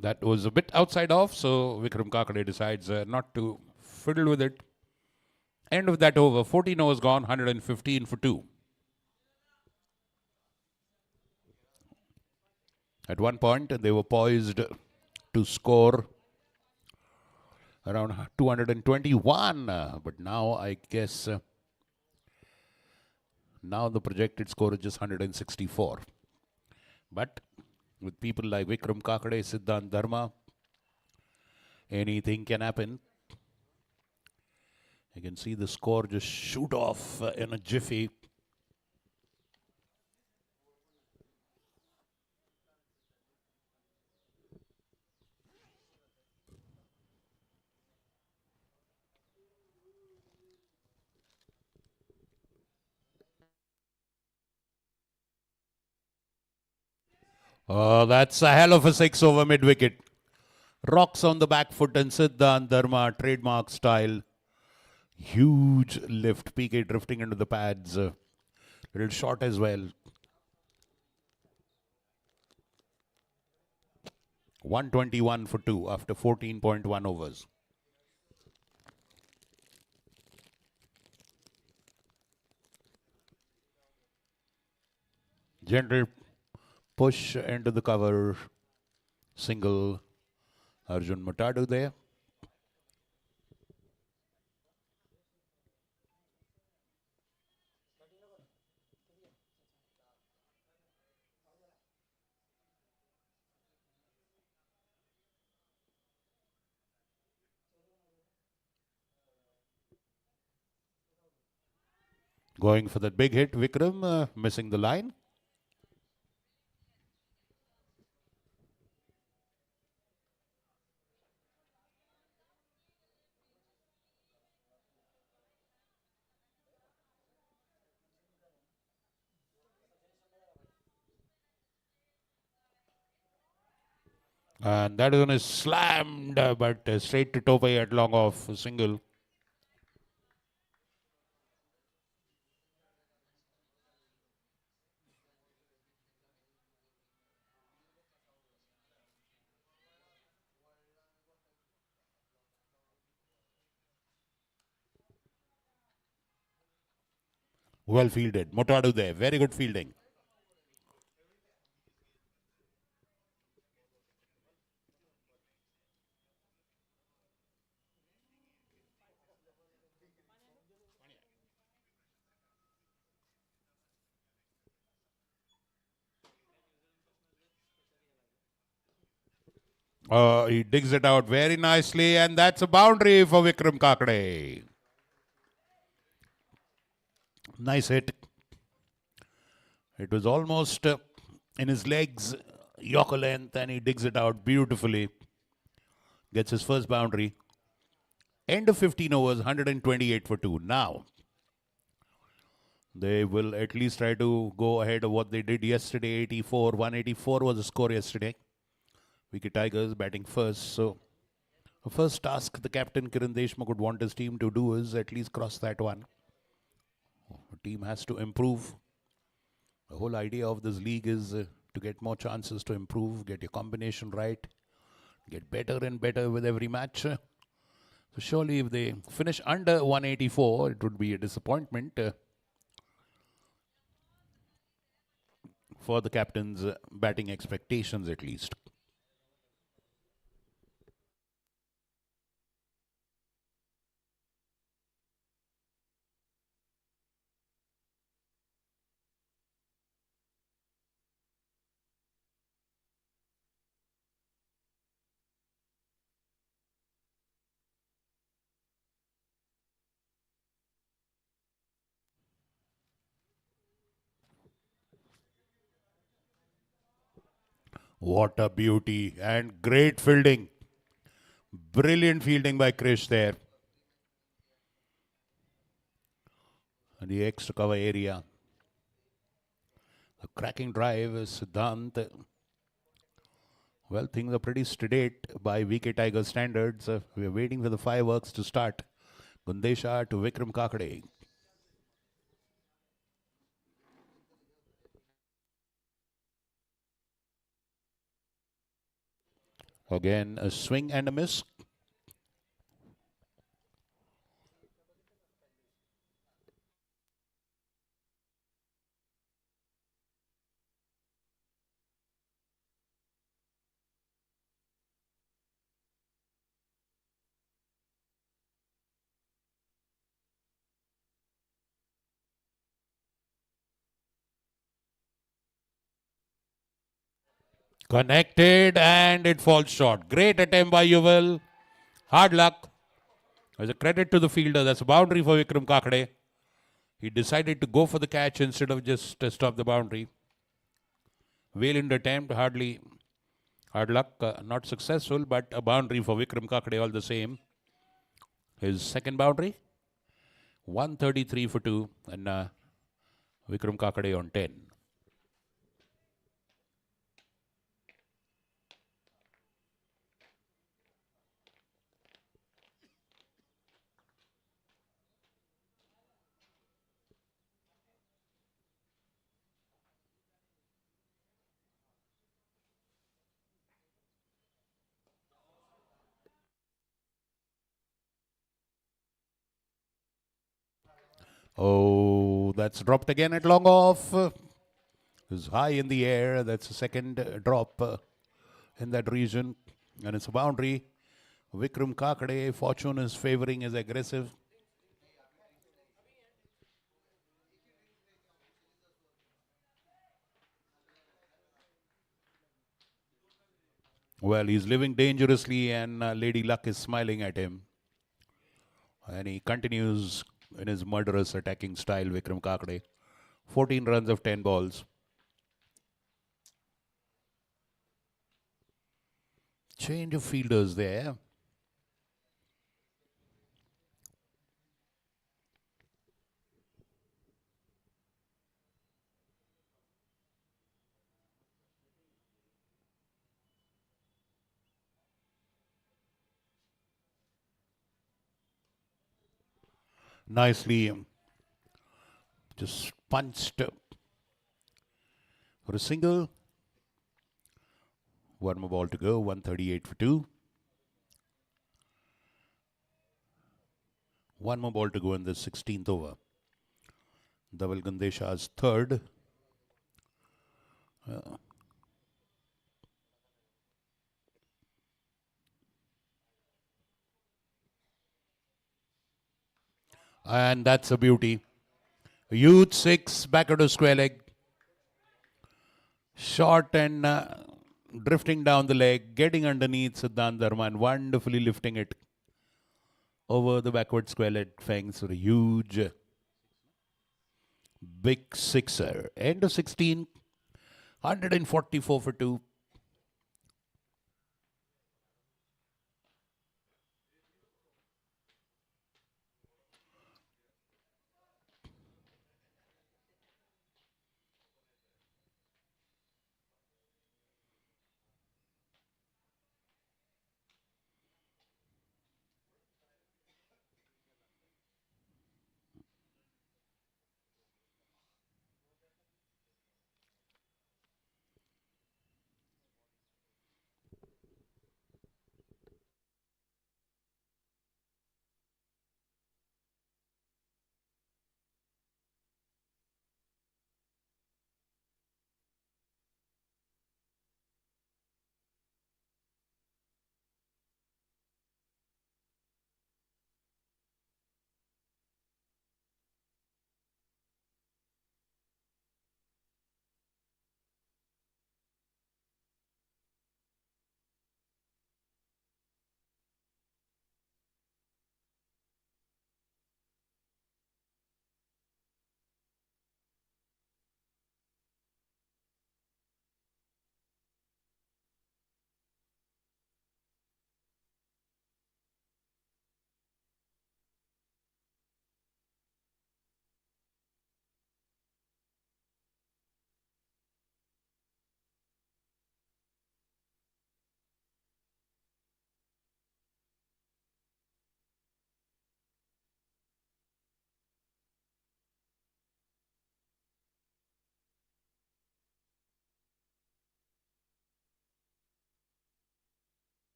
That was a bit outside off, so Vikram Kakade decides not to fiddle with it. End of that over. 14 overs gone, 115 for 2. At one point, they were poised to score around 221, but now I guess now the projected score is just 164. But with people like Vikram Kakade, Siddhant Dharma, anything can happen. You can see the score just shoot off in a jiffy. Oh, that's a hell of a 6 over mid-wicket. Rocks on the back foot and Siddhant Dharma, trademark style. Huge lift. PK drifting into the pads. Little short as well. 121 for 2 after 14.1 overs. Gentle push into the cover. Single. Arjun Mutadu there. Going for that big hit. Vikram missing the line. And that one is slammed, but straight to Tope at long off. Single. Well fielded. Mutadu there. Very good fielding. He digs it out very nicely, and that's a boundary for Vikram Kakade. Nice hit. It was almost in his legs, Yorker length, and he digs it out beautifully. Gets his first boundary. End of 15 overs, 128 for 2. Now, they will at least try to go ahead of what they did yesterday, 84. 184 was the score yesterday. Wicket Tigers batting first. So, the first task the captain Kiran Deshmukh would want his team to do is at least cross that one. The team has to improve. The whole idea of this league is to get more chances to improve, get your combination right, get better and better with every match. So surely if they finish under 184, it would be a disappointment for the captain's batting expectations at least. What a beauty and great fielding. Brilliant fielding by Krish there. And the extra cover area. A cracking drive is Siddhant. Well, things are pretty sedate by VK Tiger standards. We are waiting for the fireworks to start. Gundesha to Vikram Kakade. Again, a swing and a miss. Connected and it falls short. Great attempt by Yuval. Hard luck. As a credit to the fielder, that's a boundary for Vikram Kakade. He decided to go for the catch instead of just stop the boundary. Valiant attempt, hardly hard luck, not successful, but a boundary for Vikram Kakade all the same. His second boundary, 133 for 2, and Vikram Kakade on 10. Oh, that's dropped again at long off. It's high in the air. That's a second drop in that region. And it's a boundary. Vikram Kakade, fortune is favoring his aggressive. Well, he's living dangerously and Lady Luck is smiling at him. And he continues in his murderous attacking style, Vikram Kakade. 14 runs of 10 balls. Change of fielders there. Nicely just punched for a single. One more ball to go, 138 for 2. One more ball to go in the 16th over. Dhaval Gandesha's third. And that's a beauty. Youth 6, back to square leg. Short and drifting down the leg, getting underneath Siddhant Dharma, wonderfully lifting it over the backward square leg fence for a huge big sixer. End of 16, 144 for 2.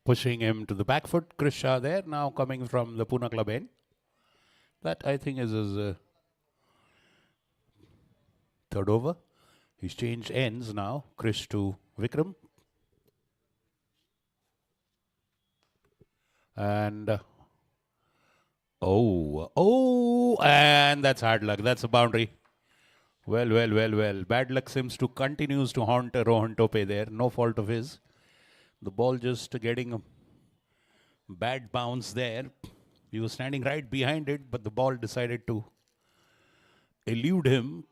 pushing him to the back foot. Chris Shah there, now coming from the Pune club end. That I think is his third over. He's changed ends now. Chris to Vikram. And and that's hard luck. That's a boundary. Well. Bad luck seems to continues to haunt Rohan Tope there. No fault of his. The ball just getting a bad bounce there. He was standing right behind it, but the ball decided to elude him.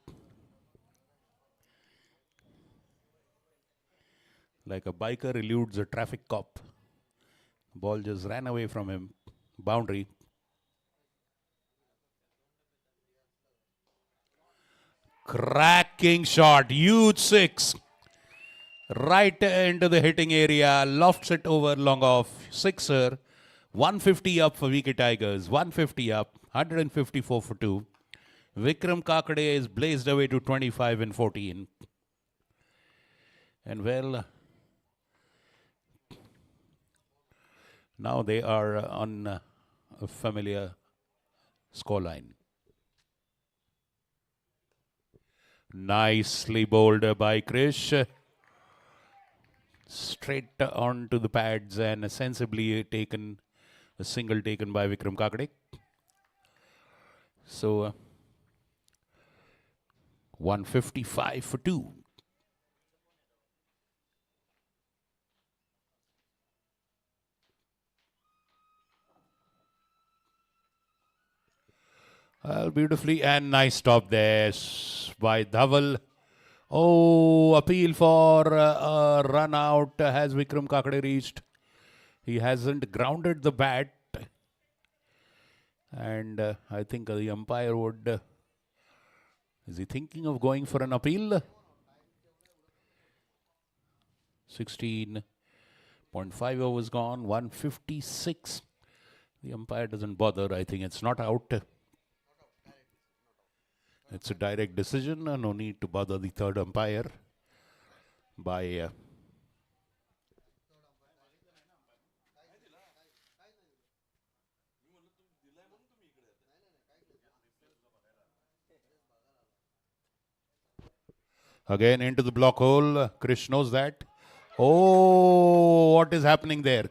Like a biker eludes a traffic cop. The ball just ran away from him. Boundary. Cracking shot. Huge six. Right into the hitting area. Lofts it over long off. Sixer. 150 up for Wicket Tigers. 150 up. 154 for 2. Vikram Kakade is blazed away to 25 and 14. And well, now they are on a familiar scoreline. Nicely bowled by Krish. Straight on to the pads and sensibly taken, a single taken by Vikram Kakade. So 155 for 2. Beautifully and nice stop there by Dhaval. Oh, appeal for a run out. Has Vikram Kakade reached? He hasn't grounded the bat. And I think the umpire would... is he thinking of going for an appeal? 16.5 overs gone. 156. The umpire doesn't bother. I think it's not out. It's a direct decision. No need to bother the third umpire by again into the block hole. Krish knows that. Oh, what is happening there?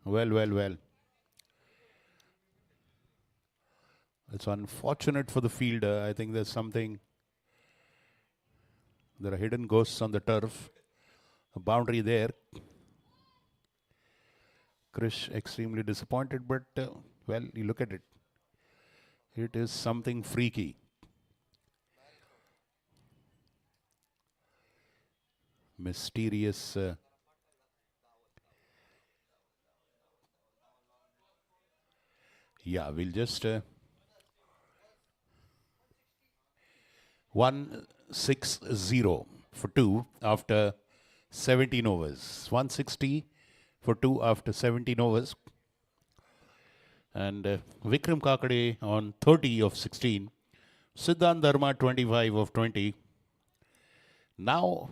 Well. It's unfortunate for the fielder. I think there's something. There are hidden ghosts on the turf. A boundary there. Krish extremely disappointed, but well, you look at it. It is something freaky. Mysterious. Yeah, we'll just 160 for 2 after 17 overs. 160 for 2 after 17 overs. And Vikram Kakade on 30 of 16. Siddhant Dharma 25 of 20. Now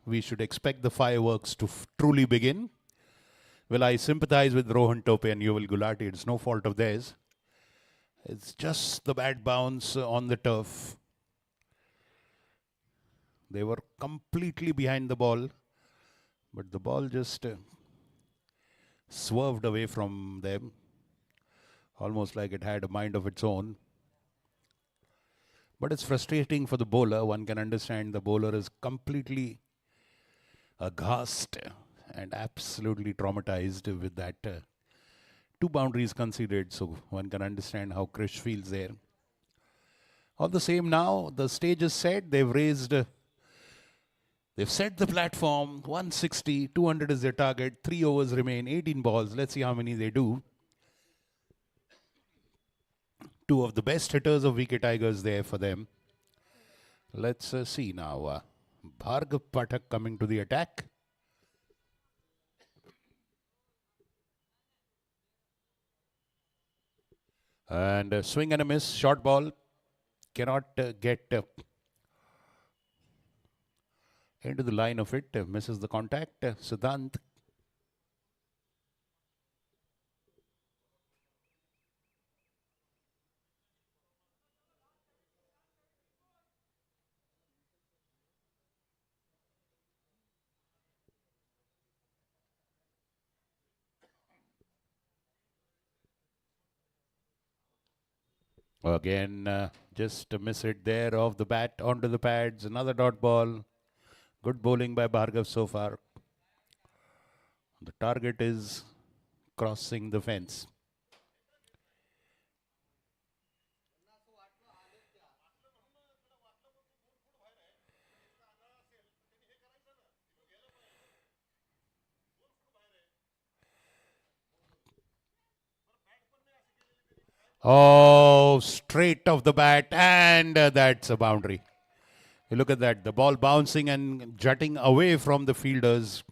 we should expect the fireworks to truly begin. Well, I sympathize with Rohan Tope and Yuval Gulati. It's no fault of theirs. It's just the bad bounce on the turf. They were completely behind the ball, but the ball just swerved away from them, almost like it had a mind of its own. But it's frustrating for the bowler. One can understand the bowler is completely aghast and absolutely traumatized with that 2 boundaries conceded. So one can understand how Krish feels there. All the same, now the stage is set. They've set the platform. 160, 200 is their target. 3 overs remain, 18 balls. Let's see how many they do. 2 of the best hitters of Wicket Tigers there for them. Let's see now. Bhargav Pathak coming to the attack. And a swing and a miss. Short ball. Cannot get Into the line of it, misses the contact. Siddhant. Again, just to miss it there off the bat, onto the pads. Another dot ball. Good bowling by Bhargav so far. The target is crossing the fence. Oh, straight off the bat, and that's a boundary. You look at that, the ball bouncing and jutting away from the fielders.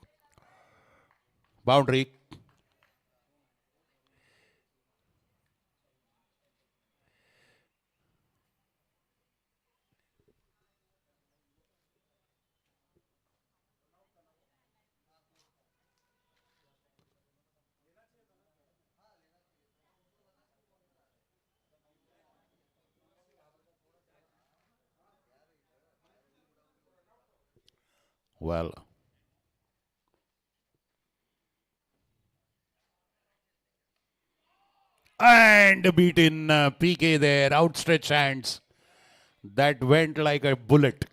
Boundary. Well, and beaten PK there, outstretched hands. That went like a bullet.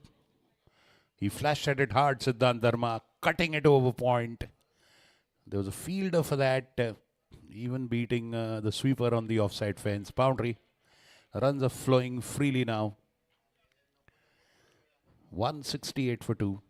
He flashed at it hard, Siddhant Dharma, cutting it over point. There was a fielder for that, even beating the sweeper on the offside fence. Boundary. Runs are flowing freely now. 168 for 2.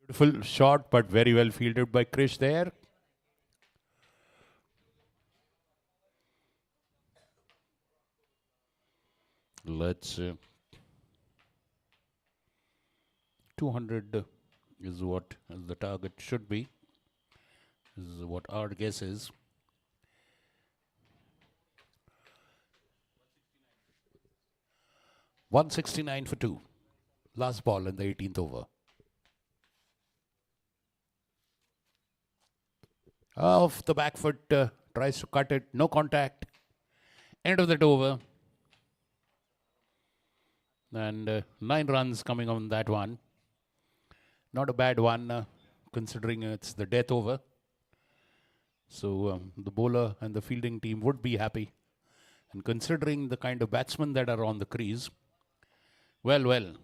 Beautiful shot, but very well fielded by Krish there. Let's 200 is what the target should be. This is what our guess is. $169 for 2. Last ball in the 18th over. Off the back foot, tries to cut it. No contact. End of that over. And 9 runs coming on that one. Not a bad one, considering it's the death over. So the bowler and the fielding team would be happy. And considering the kind of batsmen that are on the crease, well,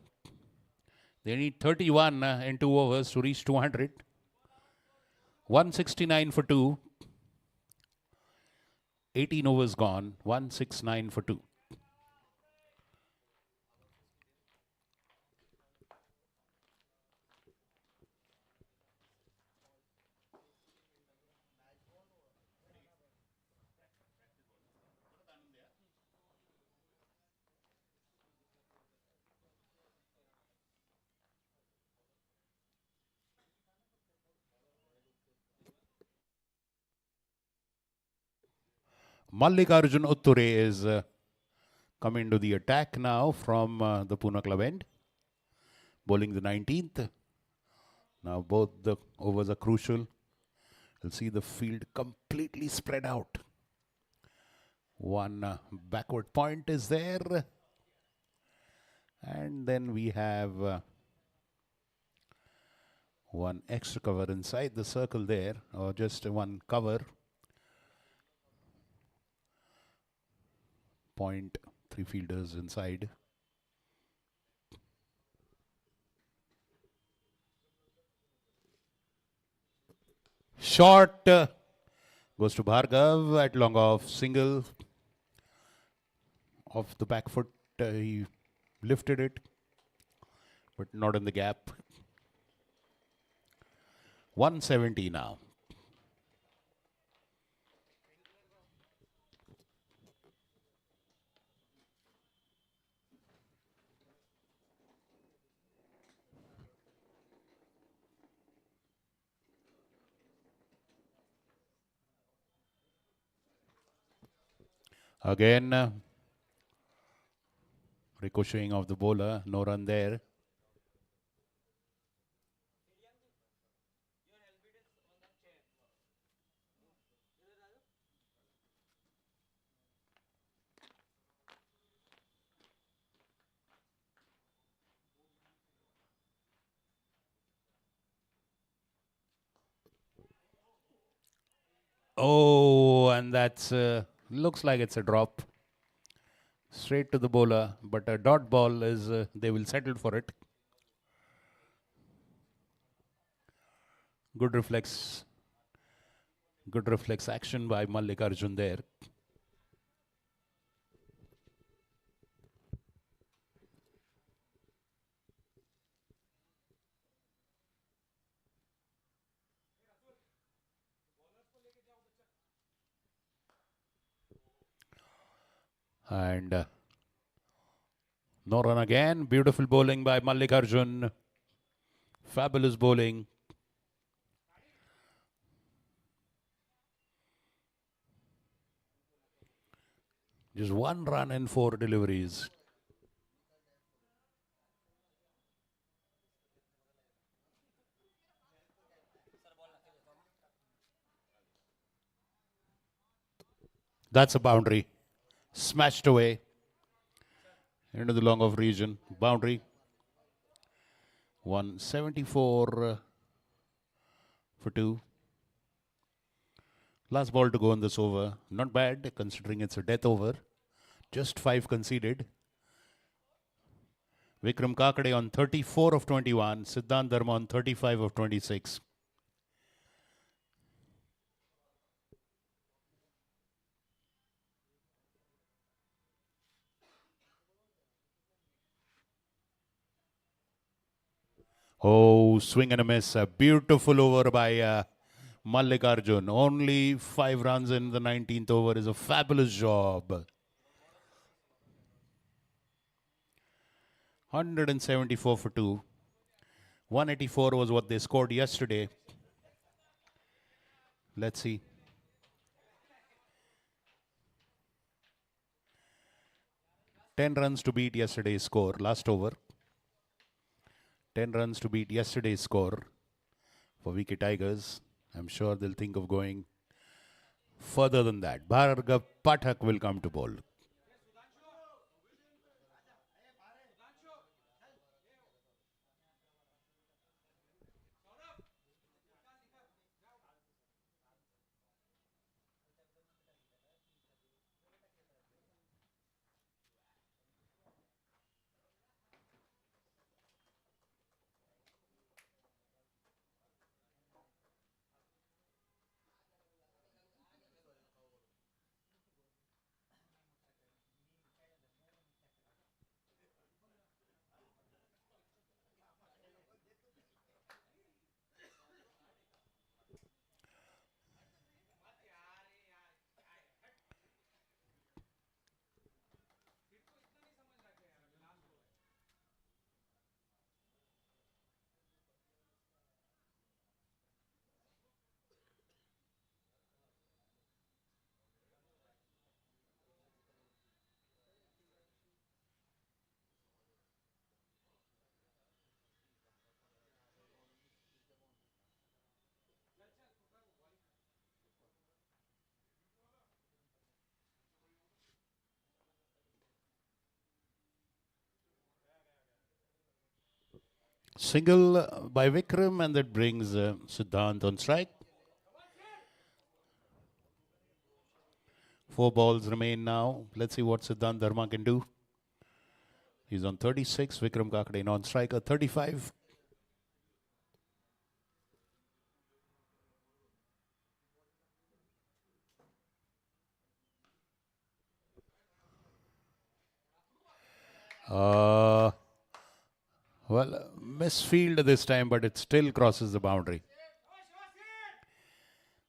they need 31 in 2 overs to reach 200. 169 for 2. 18 overs gone. 169 for 2. Mallikarjun Utture is coming to the attack now from the Pune club end. Bowling the 19th. Now both the overs are crucial. You'll see the field completely spread out. One backward point is there. And then we have one extra cover inside the circle there, or just one cover. Point, 3 fielders inside. Short goes to Bhargav at long off, single Off the back foot, he lifted it, but not in the gap. 170 now. Again, ricocheting of the bowler, no run there. Oh, and that's looks like it's a drop. Straight to the bowler, but a dot ball is, they will settle for it. Good reflex action by Mallikarjun there. And no run again. Beautiful bowling by Mallikarjun. Fabulous bowling. Just one run and 4 deliveries. That's a boundary. Smashed away into the long off region. Boundary. 174 for 2. Last ball to go in this over. Not bad considering it's a death over. Just 5 conceded. Vikram Kakade on 34 of 21. Siddhant Dharma on 35 of 26. Oh, swing and a miss. A beautiful over by Mallikarjun. Only 5 runs in the 19th over is a fabulous job. 174 for 2. 184 was what they scored yesterday. Let's see. 10 runs to beat yesterday's score, last over. 10 runs to beat yesterday's score for Wicket Tigers. I'm sure they'll think of going further than that. Bhargav Pathak will come to bowl. Single by Vikram, and that brings Siddhant on strike. 4 balls remain now. Let's see what Siddhant Dharma can do. He's on 36. Vikram Kakade non-striker 35. Well, misfield this time, but it still crosses the boundary.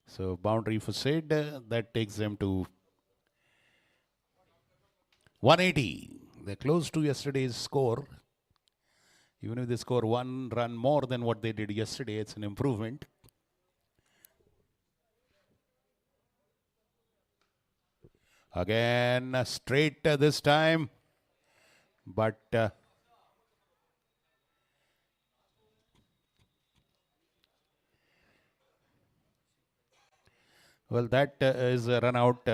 So boundary for Sid, that takes them to 180. They're close to yesterday's score. Even if they score 1 run more than what they did yesterday, it's an improvement. Again, straight this time. But well, that is a run out.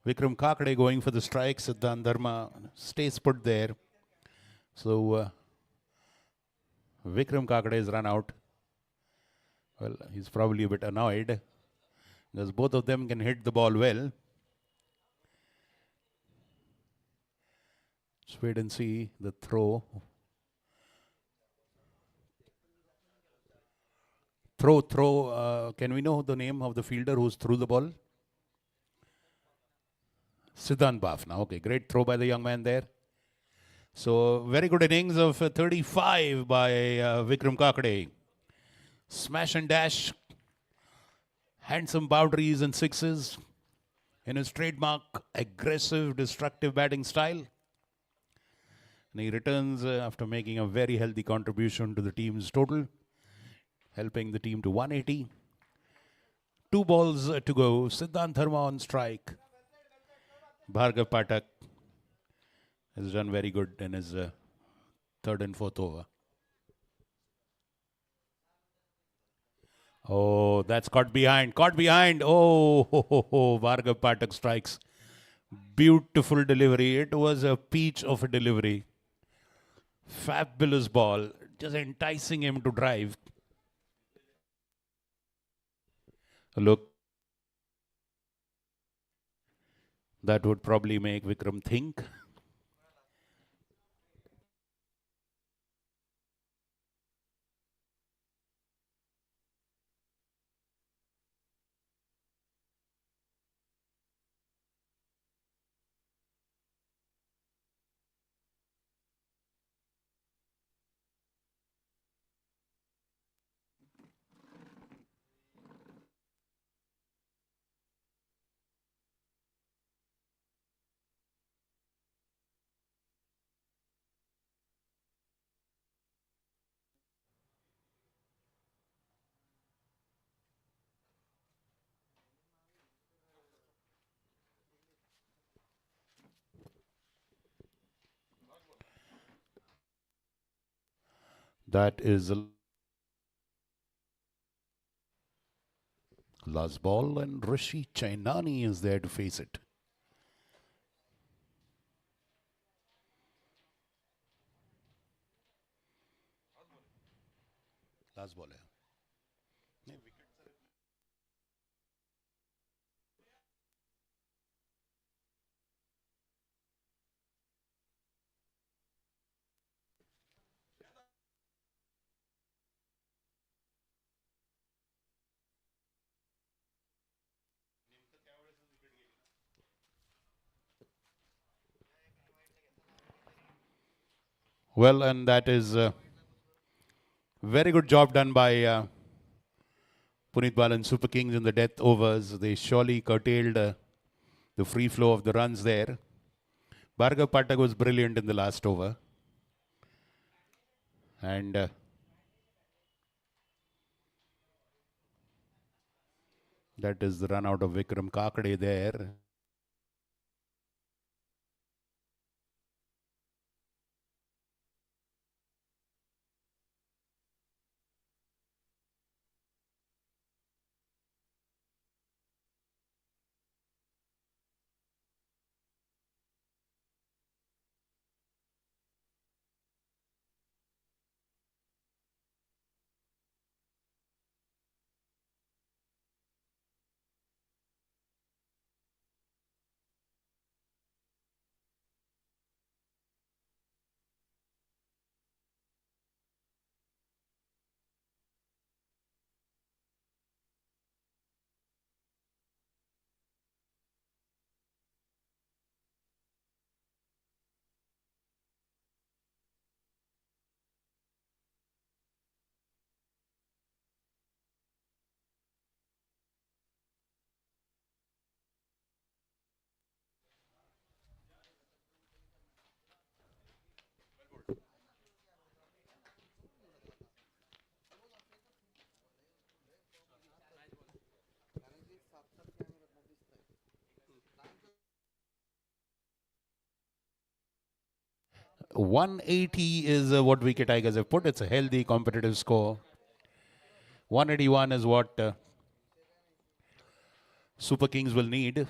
Vikram Kakade going for the strike. Siddhant Dharma stays put there. So Vikram Kakade is run out. Well, he's probably a bit annoyed because both of them can hit the ball well. Let's wait and see the throw. Throw. Can we know the name of the fielder who's threw the ball? Siddhant Bafna. Okay, great throw by the young man there. So very good innings of 35 by Vikram Kakade. Smash and dash. Handsome boundaries and sixes in his trademark aggressive, destructive batting style. And he returns after making a very healthy contribution to the team's total, helping the team to 180. 2 balls to go. Siddhant Dharma on strike. Bhargav Pathak has done very good in his third and fourth over. Oh, that's caught behind. Caught behind. Oh, Bhargav Pathak strikes. Beautiful delivery. It was a peach of a delivery. Fabulous ball. Just enticing him to drive. Look. That would probably make Vikram think. That is the last ball, and Rishi Chainani is there to face it. Last ball. Well, and that is very good job done by Puneet Balan Super Kings in the death overs. They surely curtailed the free flow of the runs there. Bhargav Pathak was brilliant in the last over. And that is the run out of Vikram Kakade there. 180 is what Wicket Tigers have put. It's a healthy, competitive score. 181 is what Super Kings will need.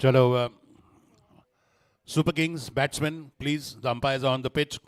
Chalo, Super Kings, batsmen, please. The umpires are on the pitch.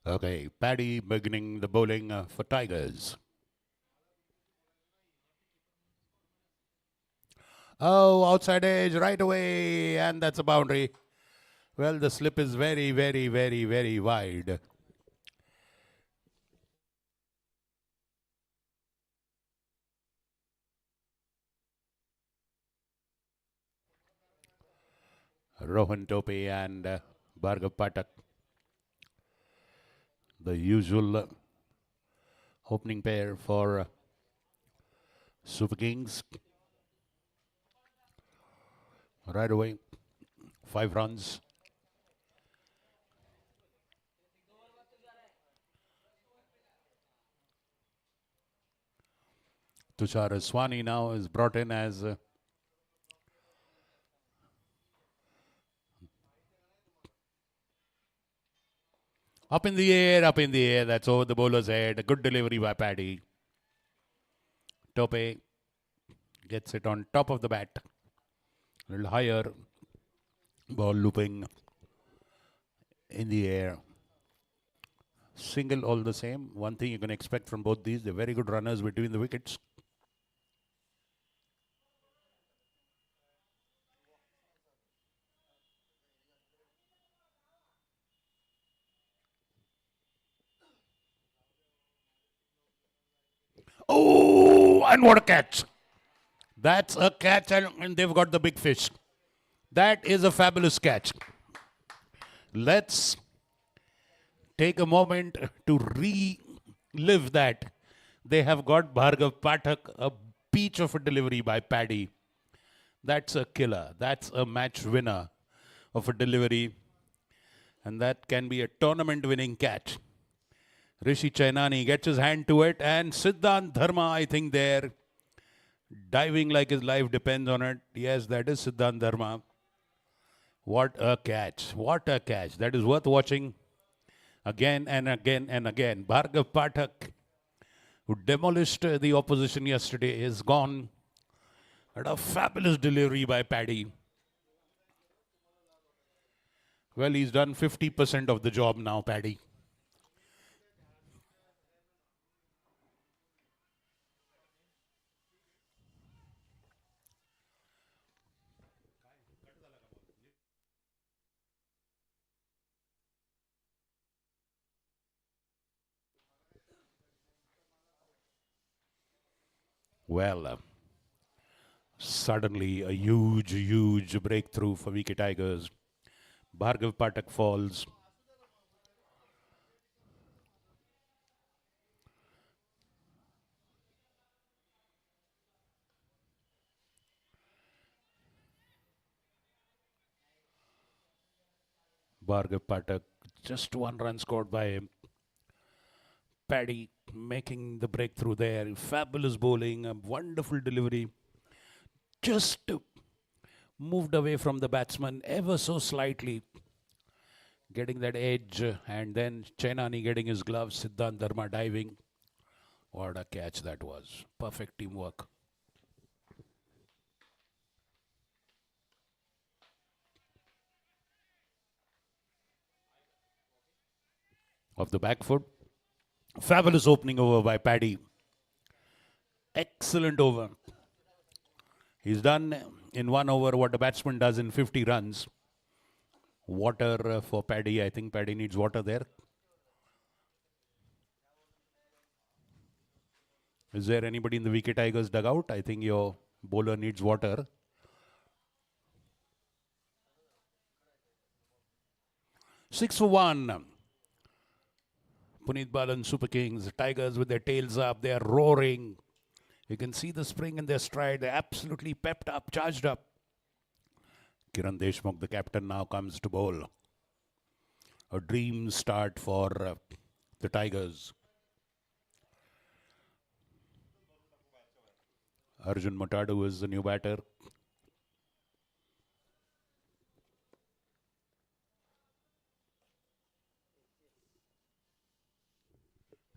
Okay, Paddy beginning the bowling for Tigers. Oh, outside edge, right away, and that's a boundary. Well, the slip is very, very, very, very wide. Rohan Tope and Bhargav Patak, the usual opening pair for Super Kings. Right away, 5 runs. Tushar Swani now is brought in as up in the air, up in the air. That's over the bowler's head. A good delivery by Paddy. Tope gets it on top of the bat. A little higher. Ball looping in the air. Single all the same. One thing you can expect from both these, they're very good runners between the wickets. Oh, and what a catch. That's a catch, and they've got the big fish. That is a fabulous catch. Let's take a moment to relive that. They have got Bhargav Pathak, a peach of a delivery by Paddy. That's a killer. That's a match winner of a delivery. And that can be a tournament winning catch. Rishi Chainani gets his hand to it, and Siddhant Dharma, I think, there, diving like his life depends on it. Yes, that is Siddhant Dharma. What a catch. What a catch. That is worth watching again and again and again. Bhargav Pathak, who demolished the opposition yesterday, is gone. Had a fabulous delivery by Paddy. Well, he's done 50% of the job now, Paddy. Well, suddenly a huge breakthrough for Wicket Tigers. Bhargav Pathak falls. Bhargav Pathak, just 1 run scored by him. Paddy making the breakthrough there. Fabulous bowling, a wonderful delivery. Just moved away from the batsman ever so slightly, getting that edge, and then Chainani getting his gloves, Siddhant Dharma diving. What a catch that was. Perfect teamwork. Of the back foot. Fabulous opening over by Paddy. Excellent over. He's done in 1 over what a batsman does in 50 runs. Water for Paddy. I think Paddy needs water there. Is there anybody in the Wicket Tigers dugout? I think your bowler needs water. Six for 1. Puneet Balan, Super Kings, Tigers with their tails up, they are roaring. You can see the spring in their stride. They're absolutely pepped up, charged up. Kiran Deshmukh, the captain, now comes to bowl. A dream start for the Tigers. Arjun Matadu is the new batter.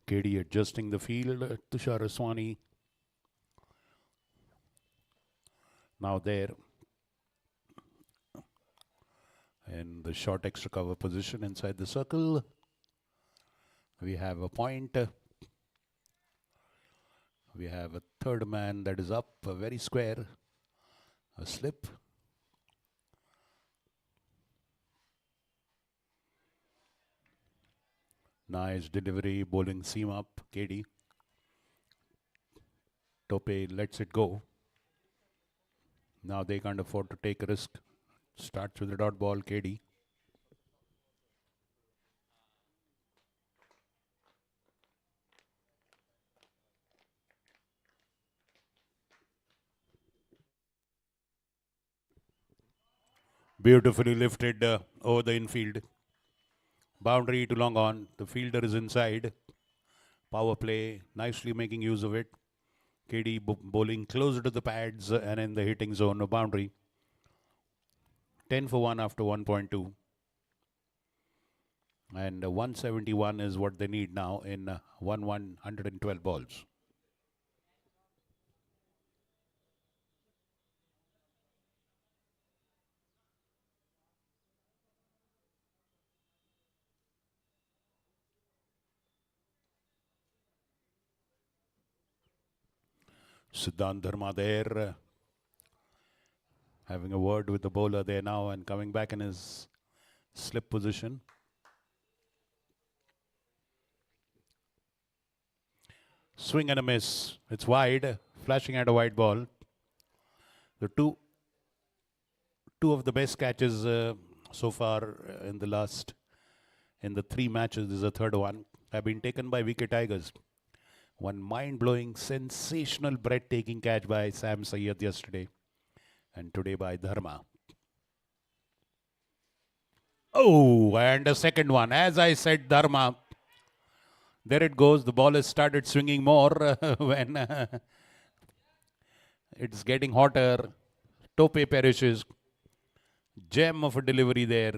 KD adjusting the field. Tushar Aswani now there in the short extra cover position inside the circle. We have a point. We have a third man that is up, very square. A slip. Nice delivery, bowling seam up, KD. Tope lets it go. Now they can't afford to take a risk. Starts with a dot ball, KD. Beautifully lifted over the infield. Boundary to long on. The fielder is inside. Power play, nicely making use of it. KD bowling closer to the pads and in the hitting zone, no boundary. 10 for 1 after 1.2. And 171 is what they need now in 112 balls. Siddhant Dharma there, having a word with the bowler there now and coming back in his slip position. Swing and a miss. It's wide. Flashing at a wide ball. The two of the best catches so far in the three matches. This is the third one. Have been taken by wicket Tigers. One mind-blowing, sensational, breathtaking catch by Sam Sayyed yesterday, and today by Dharma. Oh, and a second one. As I said, Dharma. There it goes. The ball has started swinging more when it's getting hotter. Tope perishes. Gem of a delivery there.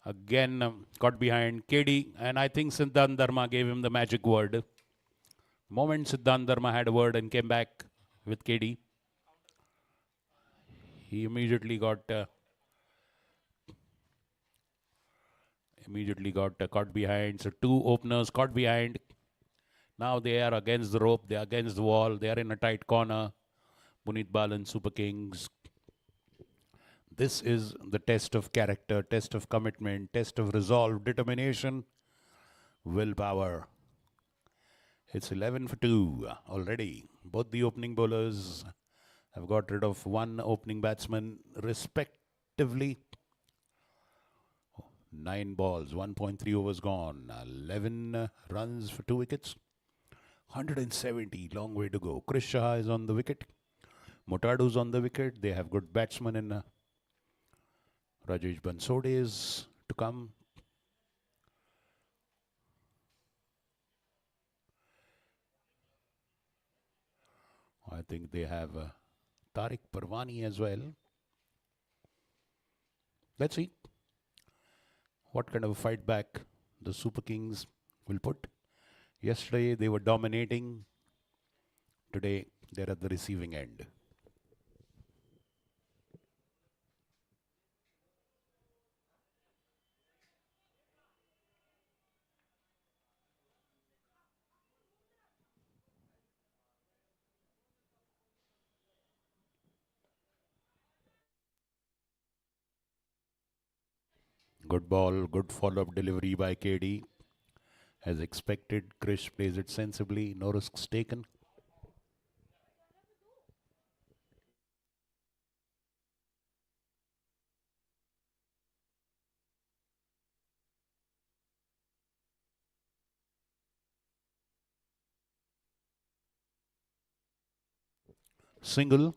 Again, caught behind KD, and I think Siddhant Dharma gave him the magic word. The moment Siddhant Dharma had a word and came back with KD, he immediately got caught behind. So two openers caught behind. Now they are against the rope. They are against the wall. They are in a tight corner. Puneet Balan, Super Kings. This is the test of character, test of commitment, test of resolve, determination, willpower. It's 11 for 2 already. Both the opening bowlers have got rid of one opening batsman respectively. 9 balls, 1.3 overs gone. 11 runs for 2 wickets. 170, long way to go. Chris Shah is on the wicket. Motadu's on the wicket. They have good batsmen in Rajesh Bansode is to come. I think they have Tariq Parwani as well. Let's see what kind of a fight back the Super Kings will put. Yesterday they were dominating. Today they're at the receiving end. Good ball, good follow-up delivery by KD. As expected, Krish plays it sensibly, no risks taken. Single.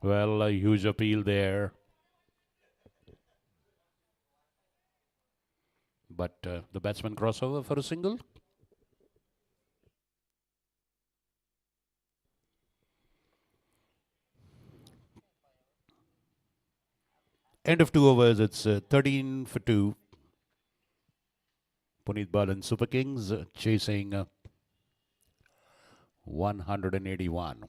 Well, a huge appeal there. But the batsman crossover for a single. End of 2 overs, it's 13 for 2. Puneet Balan Super Kings chasing 181.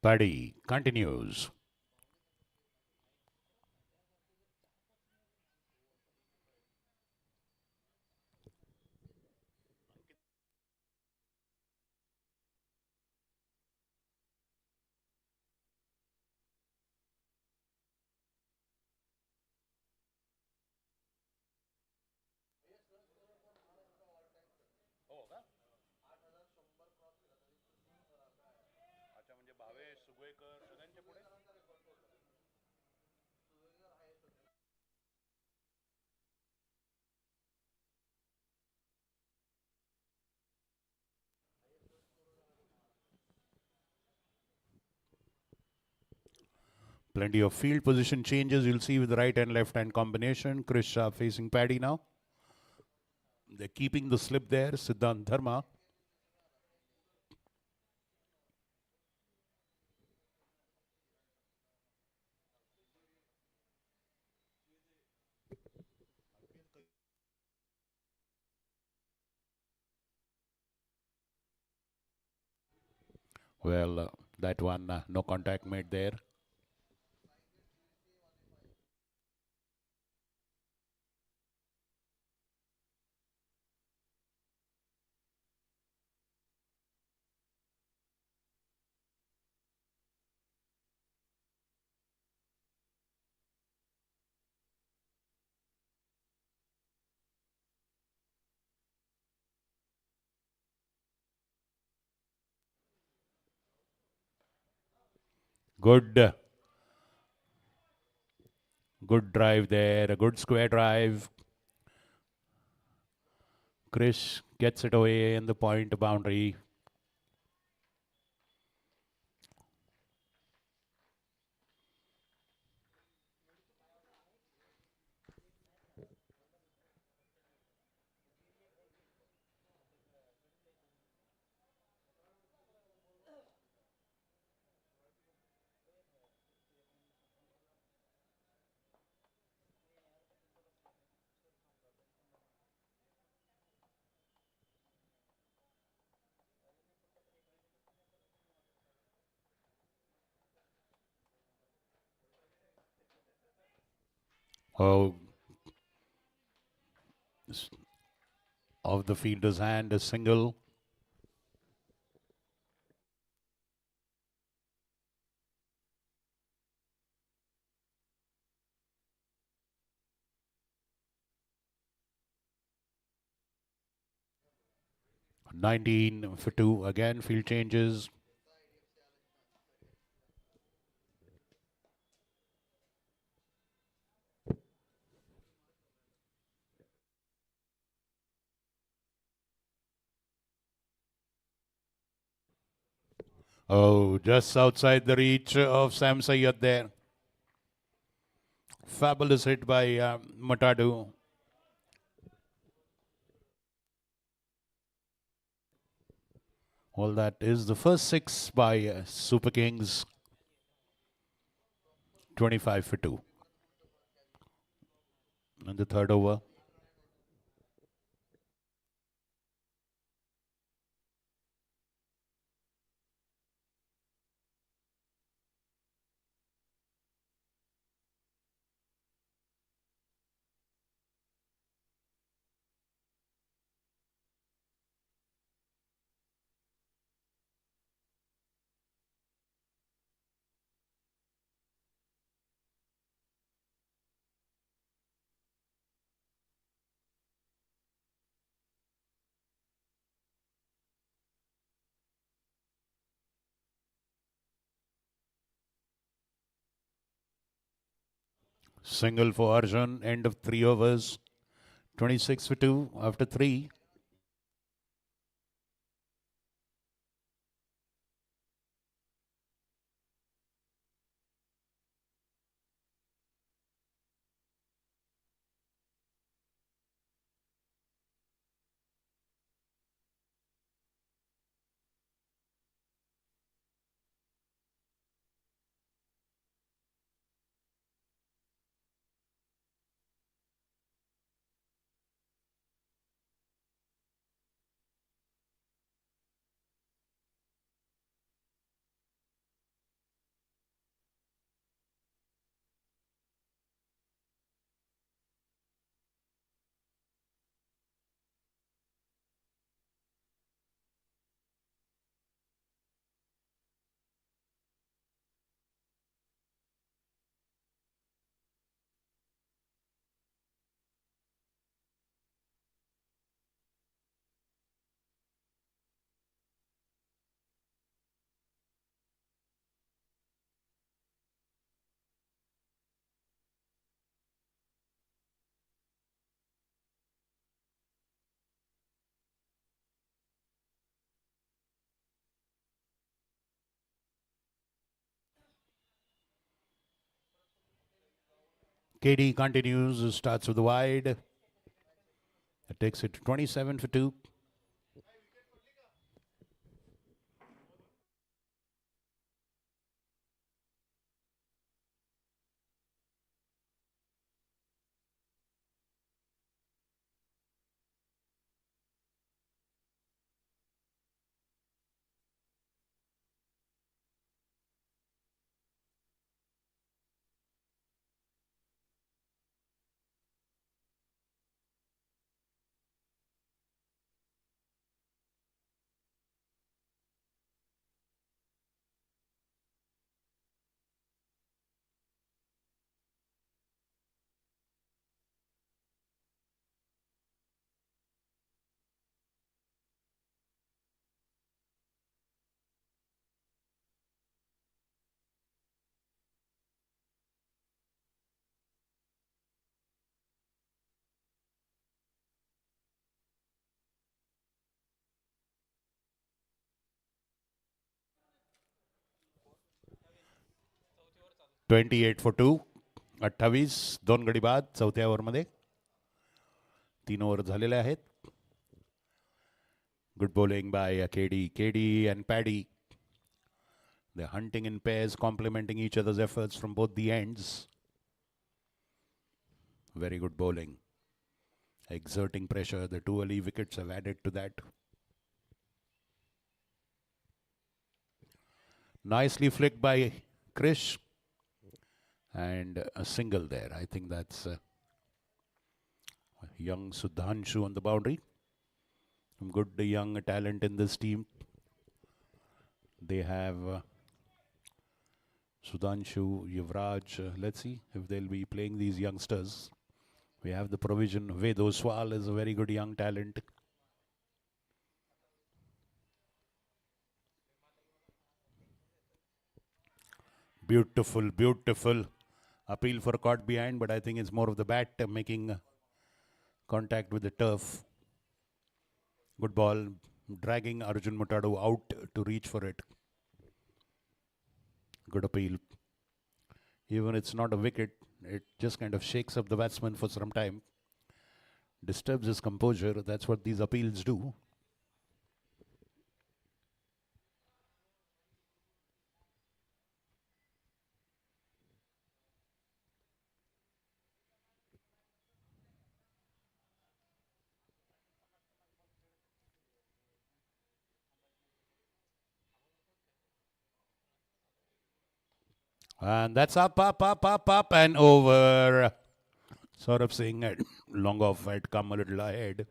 Paddy continues. Plenty of field position changes you'll see with right and left hand combination. Chris Shah facing Paddy now. They're keeping the slip there. Siddhant Dharma. Well, that one, no contact made there. Good. Good drive there. A good square drive. Chris gets it away in the point boundary. Oh, of the fielder's hand, a single. Nineteen for two. Again, field changes. Oh, just outside the reach of Sam Sayyad there. Fabulous hit by Matadu. All that is the first six by Super Kings. 25 for 2. In the third over. Single for Arjun. End of 3 overs. 26 for 2 after 3. KD continues, starts with the wide. It takes it to 27 for 2. $28 for 2. 28 दोन गडी बाद चौथ्या ओव्हरमध्ये 3 over झालेले आहेत. Good bowling by KD. KD and Paddy. They're hunting in pairs, complementing each other's efforts from both the ends. Very good bowling. Exerting pressure. The 2 early wickets have added to that. Nicely flicked by Krish. And a single there. I think that's young Sudhanshu on the boundary. Some good young talent in this team. They have Sudhanshu, Yuvraj. Let's see if they'll be playing these youngsters. We have the provision. Ved Oswal is a very good young talent. Beautiful, beautiful. Appeal for caught behind, but I think it's more of the bat making contact with the turf. Good ball. Dragging Arjun Mutadu out to reach for it. Good appeal. Even it's not a wicket, it just kind of shakes up the batsman for some time. Disturbs his composure. That's what these appeals do. And that's up, and over. Saurabh Singh had long off had come a little ahead.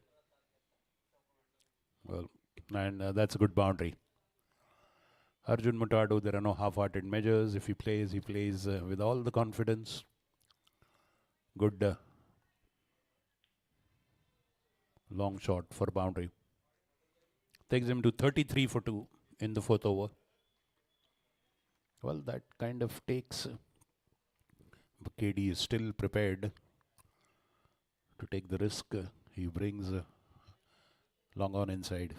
Well, and that's a good boundary. Arjun Mutadu, there are no half-hearted measures. If he plays with all the confidence. Good long shot for boundary. Takes him to 33 for 2 in the 4th over. Well, that kind of takes. KD is still prepared to take the risk. He brings long on inside.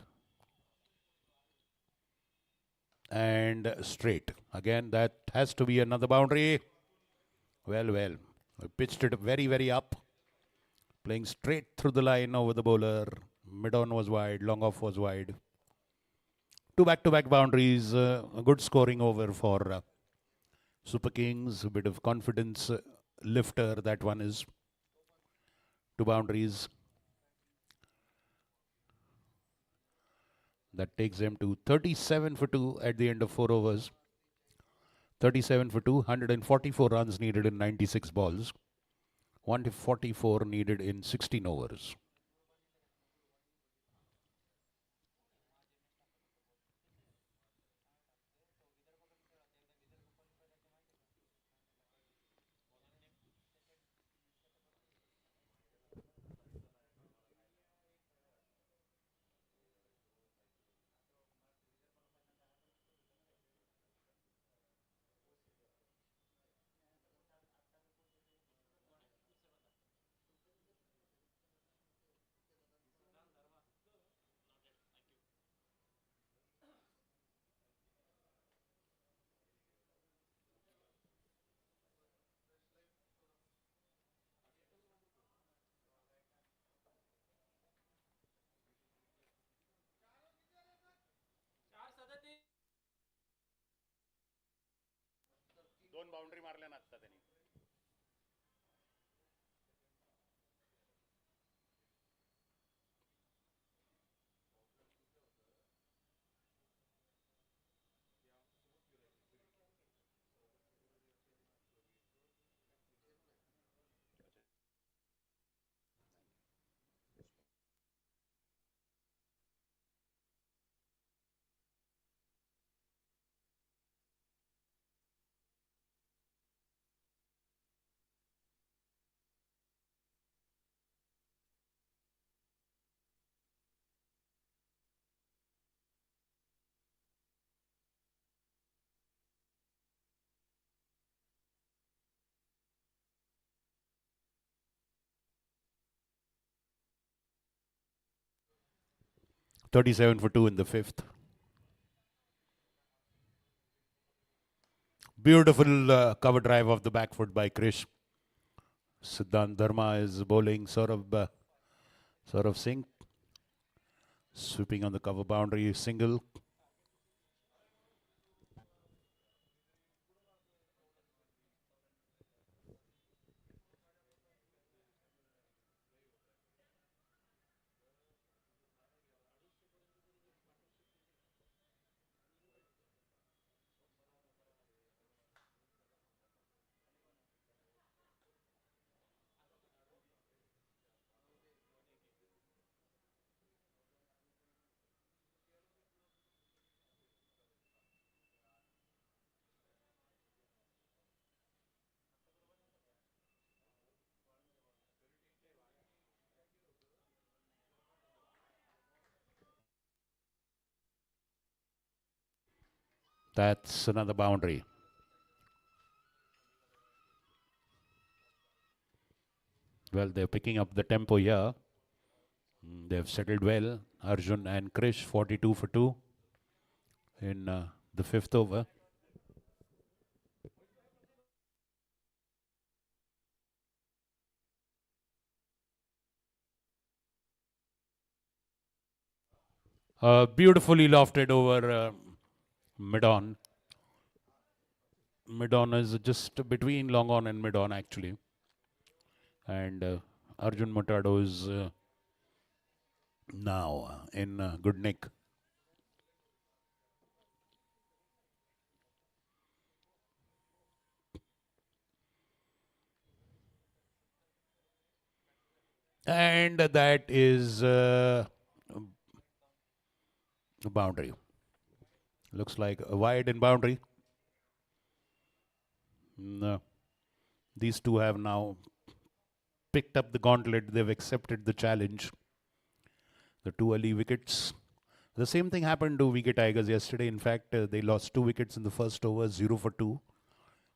And straight. Again, that has to be another boundary. Well. I pitched it very, very up. Playing straight through the line over the bowler. Mid-on was wide. Long off was wide. 2 back-to-back boundaries. A good scoring over for Super Kings. A bit of confidence lifter, that one is. 2 boundaries. That takes them to 37 for 2 at the end of 4 overs. 37 for 2, 144 runs needed in 96 balls. 144 needed in 16 overs. Boundary मारल्या ना आता त्यांनी. 37 for 2 in the fifth. Beautiful cover drive of the back foot by Krish. Siddhant Dharma is bowling. Saurav Singh sweeping on the cover boundary, single. That's another boundary. Well, they're picking up the tempo here. They've settled well. Arjun and Krish, 42 for 2 in the fifth over. Beautifully lofted over mid-on. Mid-on is just between long-on and mid-on, actually. And Arjun Mutado is now in good nick. And that is a boundary. Looks like a wide in boundary. No. These two have now picked up the gauntlet. They've accepted the challenge. The two early wickets. The same thing happened to Wicket Tigers yesterday. In fact, they lost 2 wickets in the first over, 0 for 2.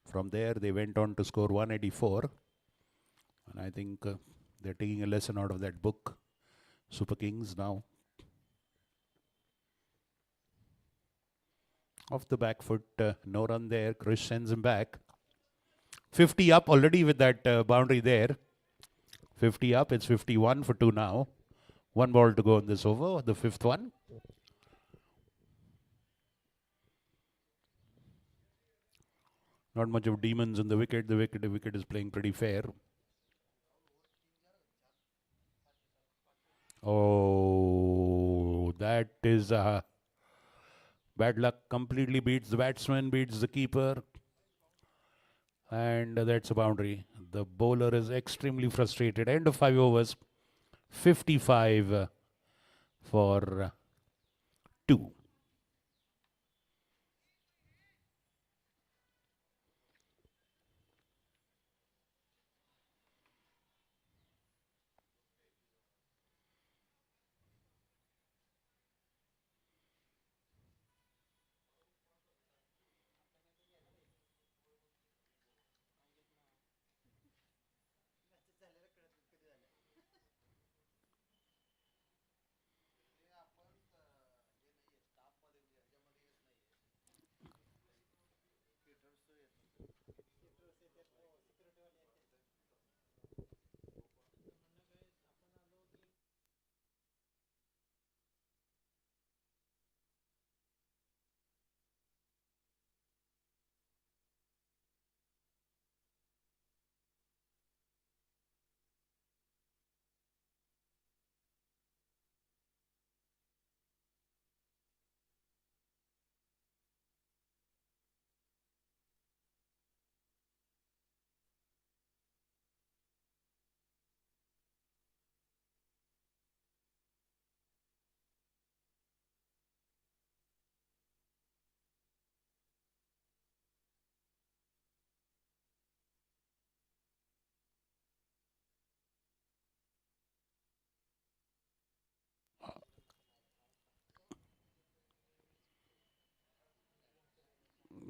From there, they went on to score 184. And I think they're taking a lesson out of that book. Super Kings now. Off the back foot, no run there. Krish sends him back. 50 up already with that boundary there. 50 up, it's 51 for 2 now. 1 ball to go in this over, the fifth one. Not much of demons in the wicket. The wicket is playing pretty fair. Oh, that is bad luck. Completely beats the batsman, beats the keeper. And that's a boundary. The bowler is extremely frustrated. End of 5 overs. 55 for 2.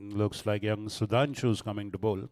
Looks like young Sudhanshu's coming to bowl.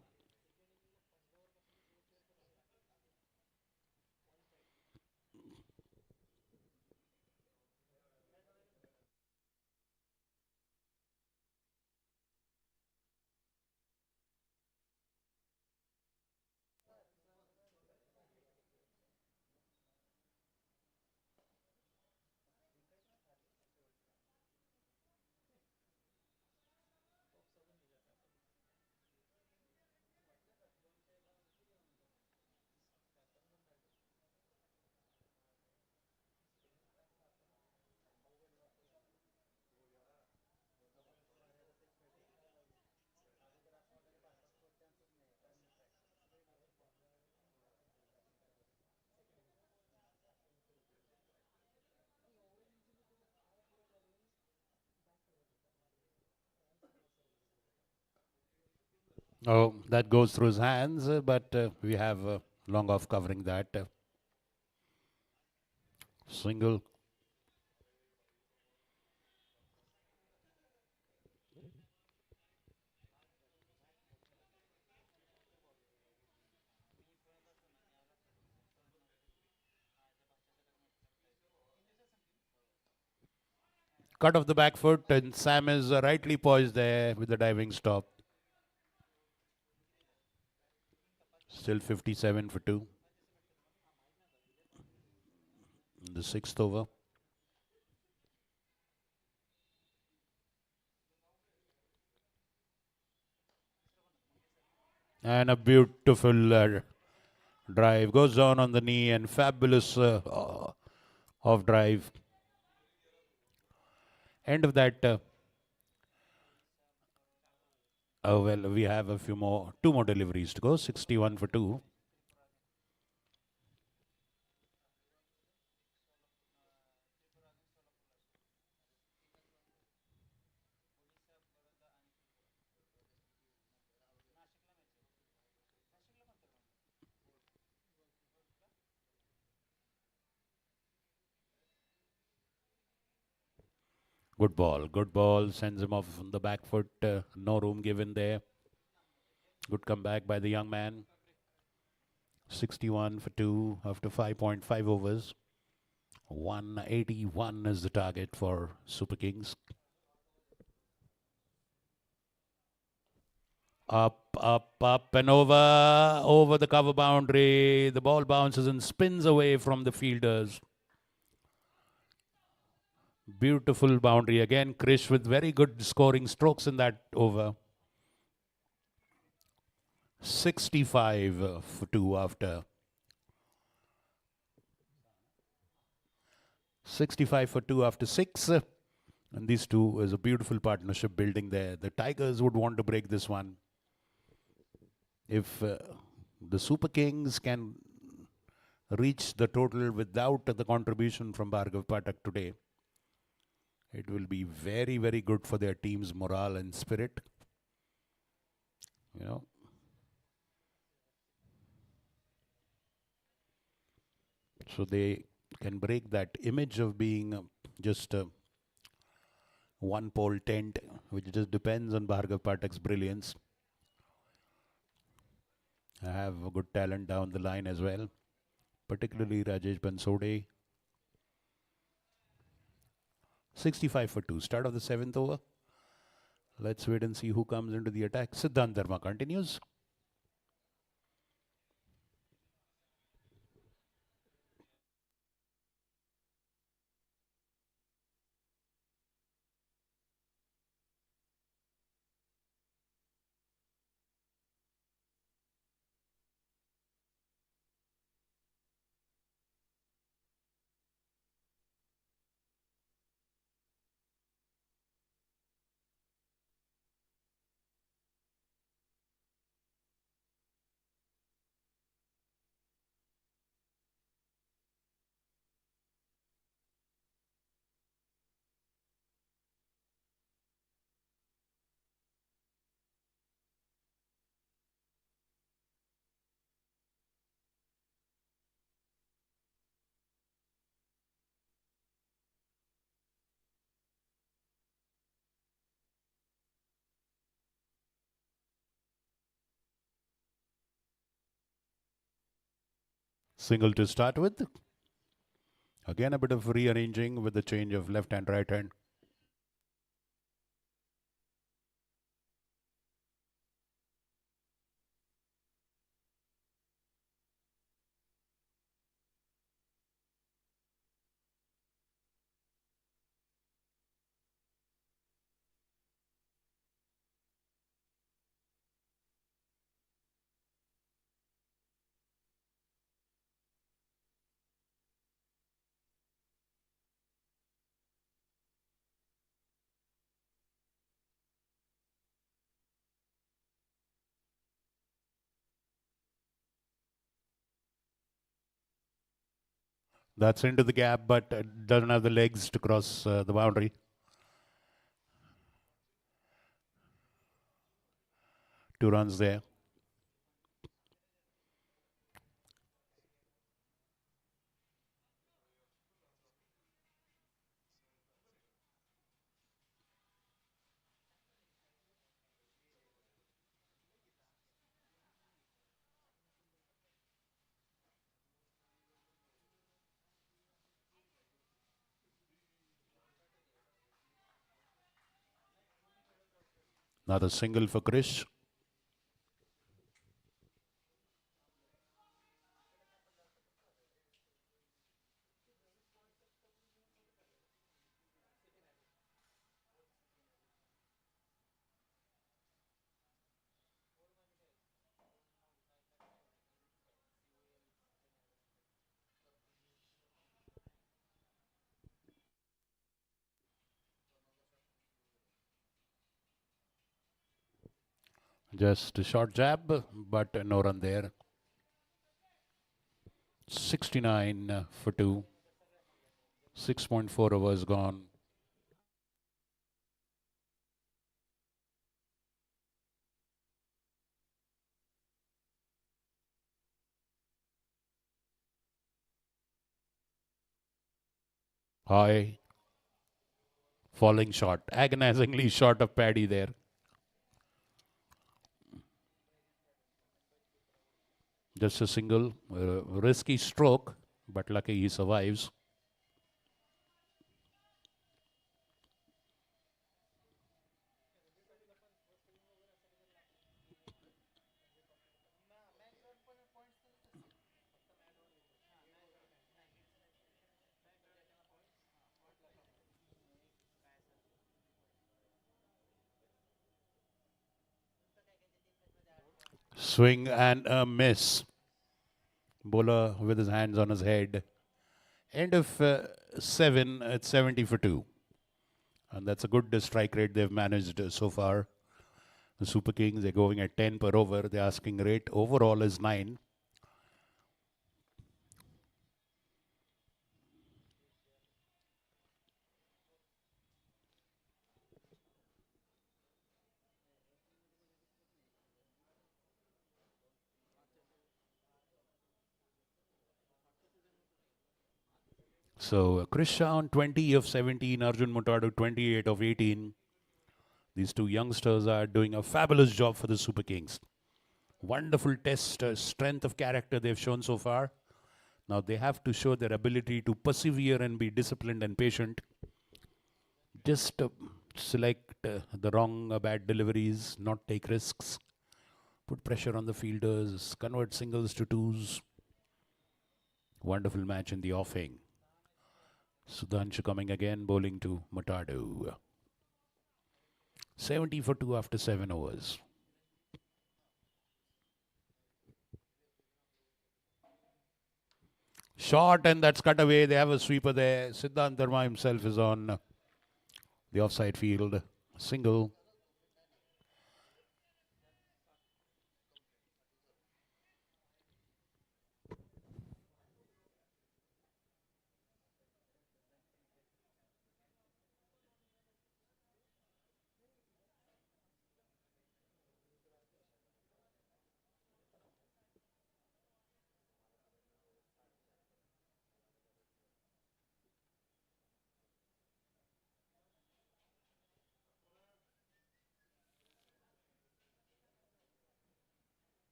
Oh, that goes through his hands, but we have long off covering that. Single. Cut off the back foot, and Sam is rightly poised there with the diving stop. Still 57 for 2 in the 6th over. And a beautiful drive. Goes down on the knee and fabulous off drive. End of that. Oh, well, we have two more deliveries to go. 61 for 2. Good ball. Good ball. Sends him off on the back foot. No room given there. Good comeback by the young man. 61 for 2 after 5.5 overs. 181 is the target for Super Kings. Up and over the cover boundary. The ball bounces and spins away from the fielders. Beautiful boundary again. Krish with very good scoring strokes in that over. 65 for 2 after 65 for 2 after 6. And these two is a beautiful partnership building there. The Tigers would want to break this one. If the Super Kings can reach the total without the contribution from Bhargav Pathak today, it will be very, very good for their team's morale and spirit. You know. So they can break that image of being just one pole tent, which just depends on Bhargav Pathak's brilliance. I have a good talent down the line as well, particularly Rajesh Bansode. 65 for 2. Start of the 7th over. Let's wait and see who comes into the attack. Siddhant Dharma continues. Single to start with. Again, a bit of rearranging with the change of left and right hand. That's into the gap, but doesn't have the legs to cross the boundary. Two runs there. Another single for Krish. Just a short jab, but no run there. 69 for 2. 6.4 overs gone. High. Falling short. Agonizingly short of Paddy there. Just a single. Risky stroke, but lucky he survives. Swing and a miss. Bowler with his hands on his head. End of 7 at 70 for 2. And that's a good strike rate they've managed so far. The Super Kings, they're going at 10 per over. The asking rate overall is 9. So Krisha on 20 of 17, Arjun Mutadu 28 of 18. These two youngsters are doing a fabulous job for the Super Kings. Wonderful test, strength of character they've shown so far. Now they have to show their ability to persevere and be disciplined and patient. Just select the wrong bad deliveries, not take risks, put pressure on the fielders, convert singles to twos. Wonderful match in the offing. Sudhanshu coming again, bowling to Mutadu. 70 for 2 after 7 overs. Short, and that's cut away. They have a sweeper there. Siddhant Dharma himself is on the offside field. Single.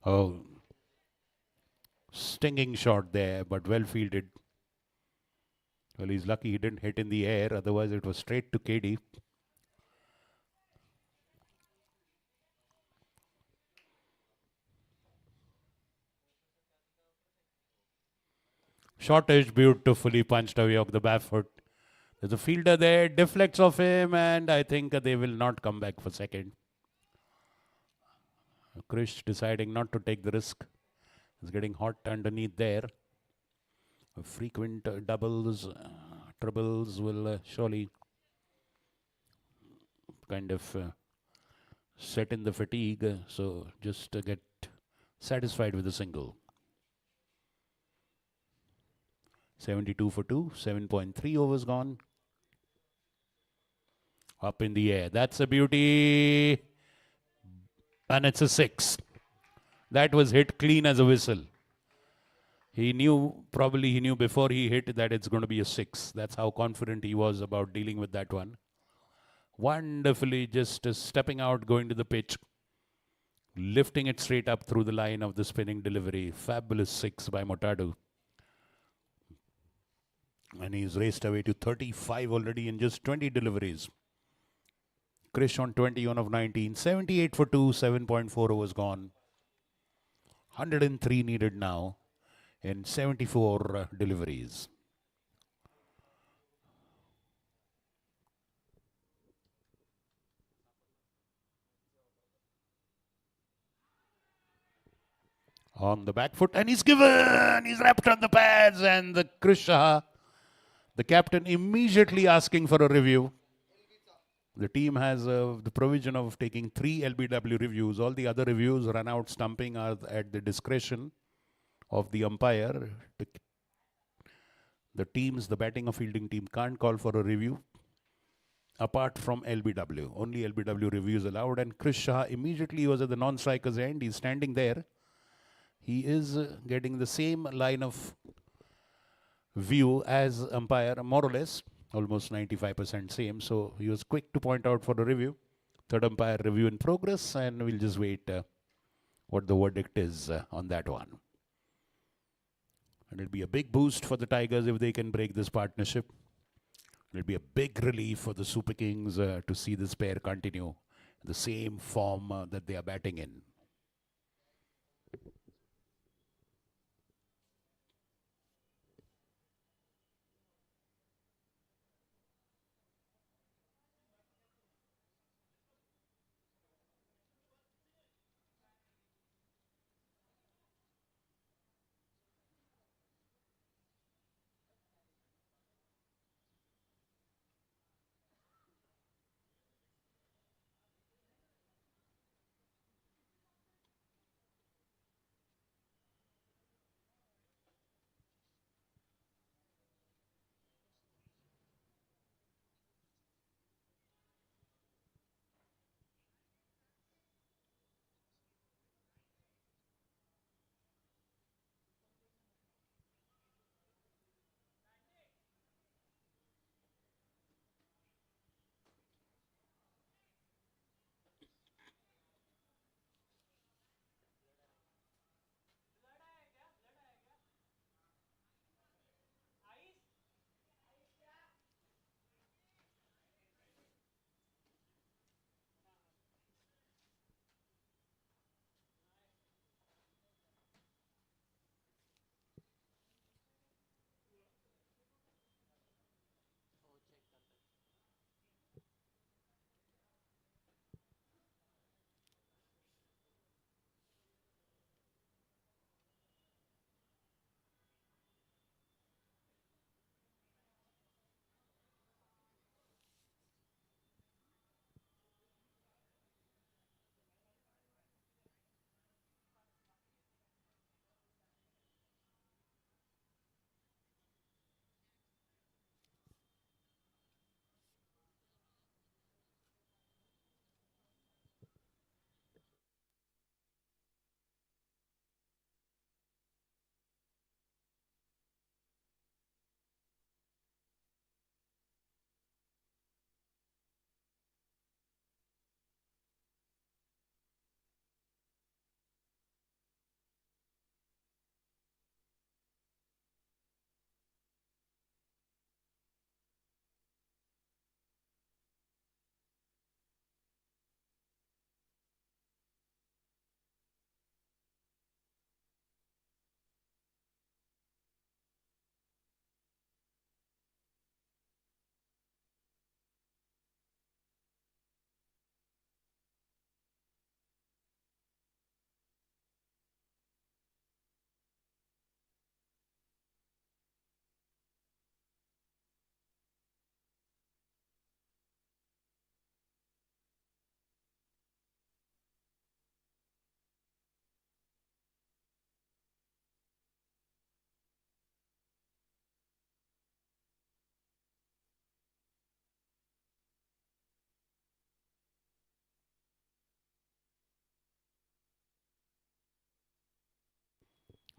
Oh, stinging shot there, but well fielded. Well, he's lucky he didn't hit in the air, otherwise it was straight to KD. Short edge beautifully punched away off the back foot. There's a fielder there, deflects off him, and I think they will not come back for second. Krish deciding not to take the risk. It's getting hot underneath there. Frequent doubles, triples will surely kind of set in the fatigue. So just get satisfied with a single. 72 for 2, 7.3 overs gone. Up in the air. That's a beauty. And it's a 6. That was hit clean as a whistle. Probably he knew before he hit that it's going to be a 6. That's how confident he was about dealing with that one. Wonderfully just stepping out, going to the pitch, lifting it straight up through the line of the spinning delivery. Fabulous 6 by Motadu. And he's raced away to 35 already in just 20 deliveries. Krish on 21 of 19. 78 for 2, 7.4 overs gone. 103 needed now in 74 deliveries. On the back foot, and he's wrapped on the pads, and the Krish Shah, the captain, immediately asking for a review. The team has the provision of taking 3 LBW reviews. All the other reviews, run out, stumping, are at the discretion of the umpire. The batting or fielding team can't call for a review apart from LBW. Only LBW reviews allowed. And Krish Shah immediately was at the non-striker's end. He's standing there. He is getting the same line of view as umpire, more or less, almost 95% same. So he was quick to point out for a review. Third umpire review in progress, and we'll just wait what the verdict is on that one. And it'll be a big boost for the Tigers if they can break this partnership. It'll be a big relief for the Super Kings to see this pair continue the same form that they are batting in.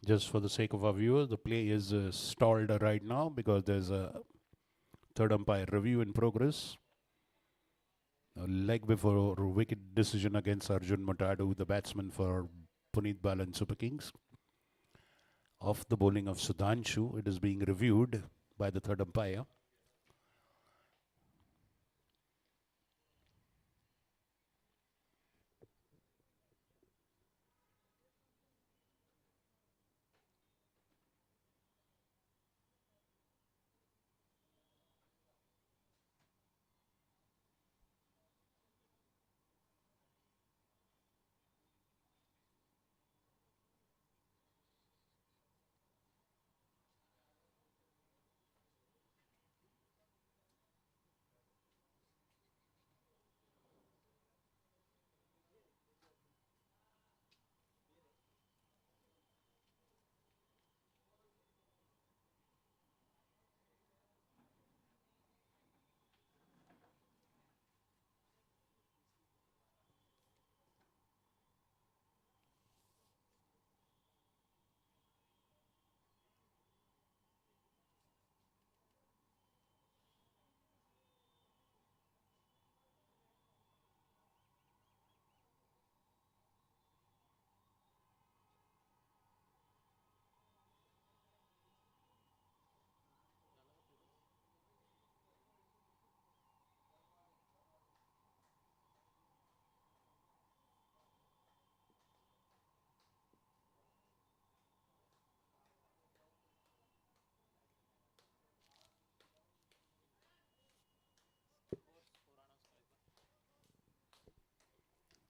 Just for the sake of our viewers, the play is stalled right now because there's a third umpire review in progress. A leg before wicket decision against Arjun Matadu, the batsman for Puneet Balan Super Kings. Off the bowling of Sudhanshu, it is being reviewed by the third umpire.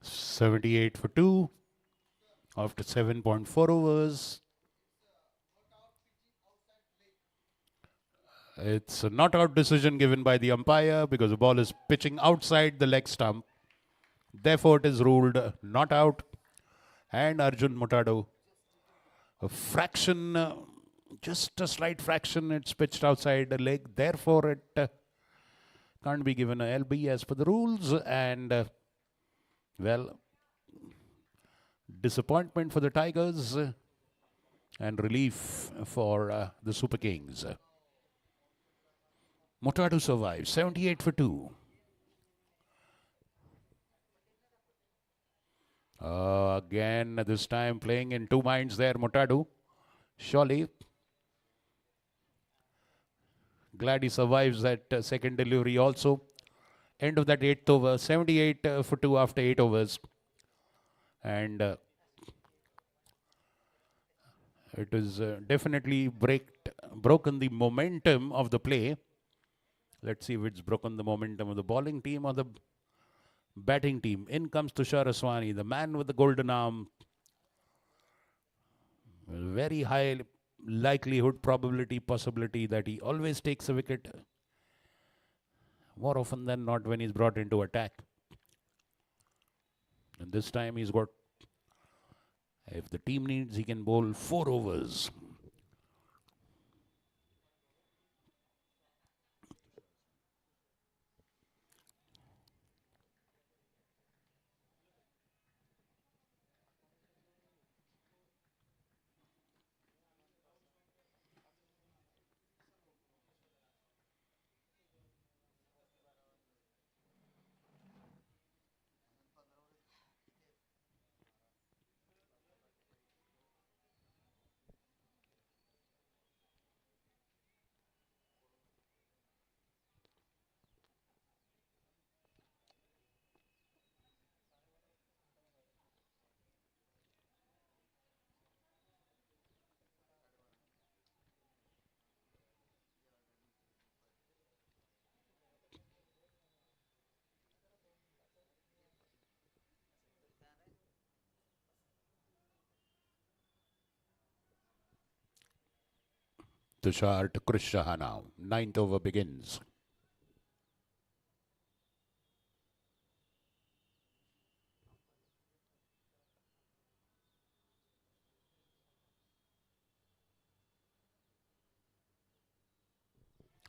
.78 for 2 after 7.4 overs. It's a not out decision given by the umpire because the ball is pitching outside the leg stump. Therefore, it is ruled not out. And Arjun Mutadu, a fraction, just a slight fraction, it's pitched outside the leg. Therefore, it can't be given a LB as per the rules. And, well, disappointment for the Tigers and relief for the Super Kings. Mutadu survives, 78 for 2. Again, this time playing in two minds there, Mutadu. Surely. Glad he survives that second delivery also. End of that 8th over, 78 for 2 after 8 overs. And it is definitely broken the momentum of the play. Let's see if it's broken the momentum of the bowling team or the batting team. In comes Tushar Aswani, the man with the golden arm. Very high likelihood, probability, possibility that he always takes a wicket. More often than not when he's brought into attack. And this time he's got, if the team needs, he can bowl 4 overs. Tushar to Krish Shah now. 9th over begins.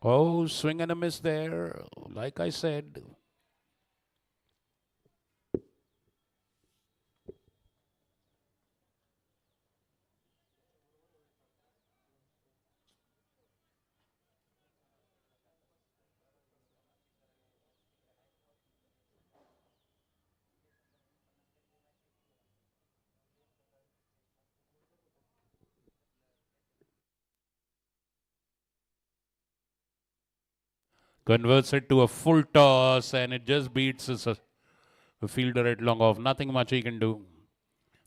Oh, swing and a miss there. Like I said. Converts it to a full toss and it just beats a fielder at long off. Nothing much he can do.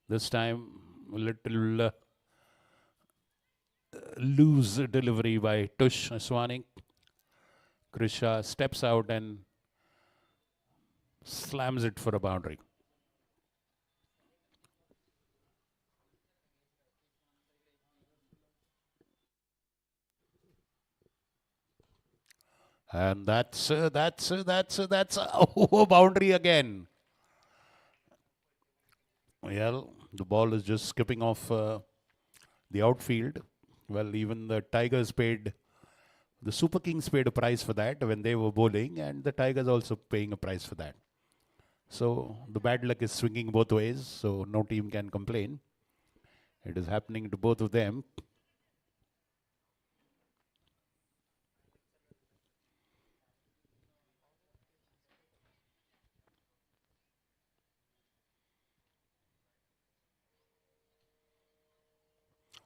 This time, a little loose delivery by Deshmukh. Krisha steps out and slams it for a boundary. And that's oh, boundary again. Well, the ball is just skipping off the outfield. Well, even the Tigers paid, the Super Kings paid a price for that when they were bowling, and the Tigers also paying a price for that. So the bad luck is swinging both ways, so no team can complain. It is happening to both of them.